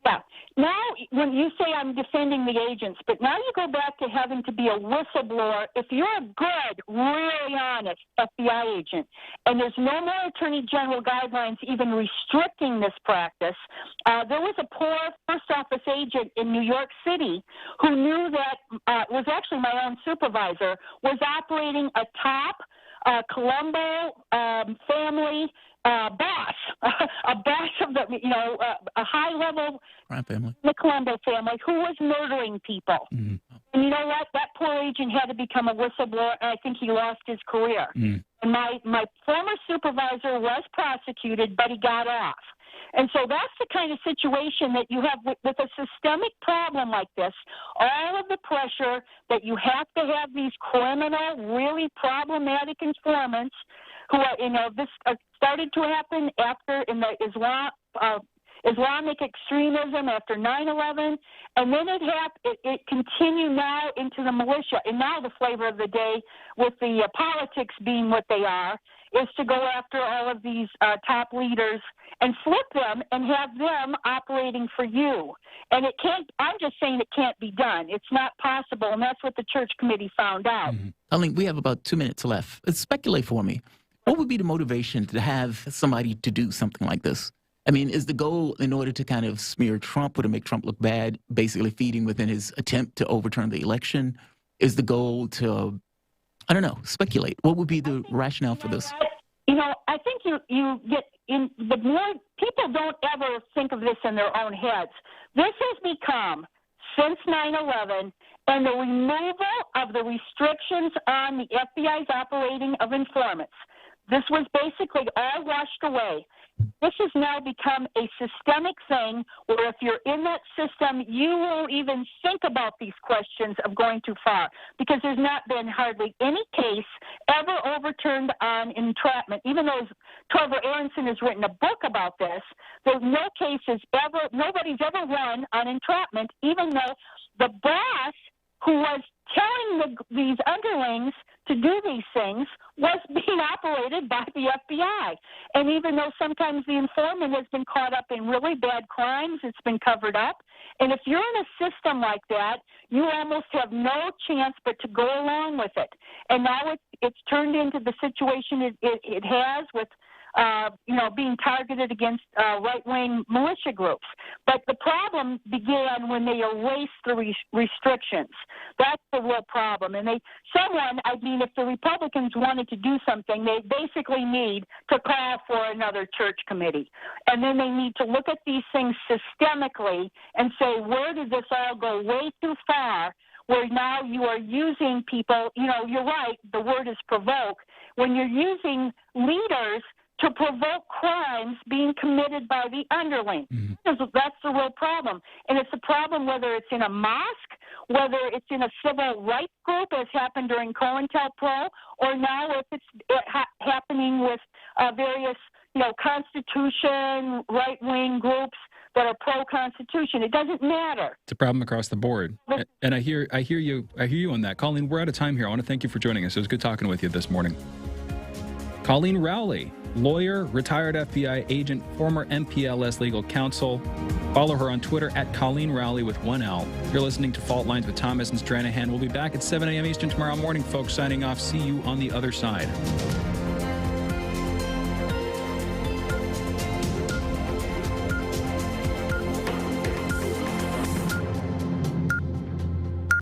Yeah. Now, when you say I'm defending the agents, but now you go back to having to be a whistleblower. If you're a good, really honest FBI agent, and there's no more Attorney General guidelines even restricting this practice, there was a poor first office agent in New York City who knew that, was actually my own supervisor, was operating a top Colombo family boss, a boss of the, a high-level family, the Colombo family, who was murdering people. Mm-hmm. And you know what? That poor agent had to become a whistleblower, and I think he lost his career. Mm. And my former supervisor was prosecuted, but he got off. And so that's the kind of situation that you have with a systemic problem like this. All of the pressure that you have to have these criminal, really problematic informants who are, this started to happen after in the Islamic extremism after 9/11, and then it continued now into the militia. And now the flavor of the day, with the politics being what they are, is to go after all of these top leaders and flip them and have them operating for you. And it can't, I'm just saying it can't be done. It's not possible, and that's what the church committee found out. Colleen, we have about 2 minutes left. Speculate for me. What would be the motivation to have somebody to do something like this? I mean, is the goal in order to kind of smear Trump or to make Trump look bad, basically feeding within his attempt to overturn the election? Is the goal to, I don't know, speculate? What would be the rationale for this? You know, I think you get in the more people don't ever think of this in their own heads. This has become, since 9/11, and the removal of the restrictions on the FBI's operating of informants. This was basically all washed away. This has now become a systemic thing where if you're in that system, you won't even think about these questions of going too far, because there's not been hardly any case ever overturned on entrapment. Even though Trevor Aronson has written a book about this, there's no cases ever, nobody's ever won on entrapment, even though the boss who was telling these underlings to do these things was being operated by the FBI. And even though sometimes the informant has been caught up in really bad crimes, it's been covered up. And if you're in a system like that, you almost have no chance but to go along with it. And now it's turned into the situation it has with being targeted against right-wing militia groups. But the problem began when they erased the restrictions. That's the real problem. And if the Republicans wanted to do something, they basically need to call for another church committee. And then they need to look at these things systemically and say, where did this all go way too far, where now you are using people, you're right, the word is provoke, when you're using leaders to provoke crimes being committed by the underling. That's the real problem. And it's a problem whether it's in a mosque, whether it's in a civil rights group, as happened during COINTELPRO, or now if it's happening with various, Constitution, right-wing groups that are pro-Constitution. It doesn't matter. It's a problem across the board. And I hear you on that. Colleen, we're out of time here. I want to thank you for joining us. It was good talking with you this morning. Colleen Rowley, lawyer, retired FBI agent, former MPLS legal counsel. Follow her on Twitter at Colleen Rowley with 1 L. You're listening to Fault Lines with Thomas and Stranahan. We'll be back at 7 a.m. Eastern tomorrow morning, folks. Signing off. See you on the other side.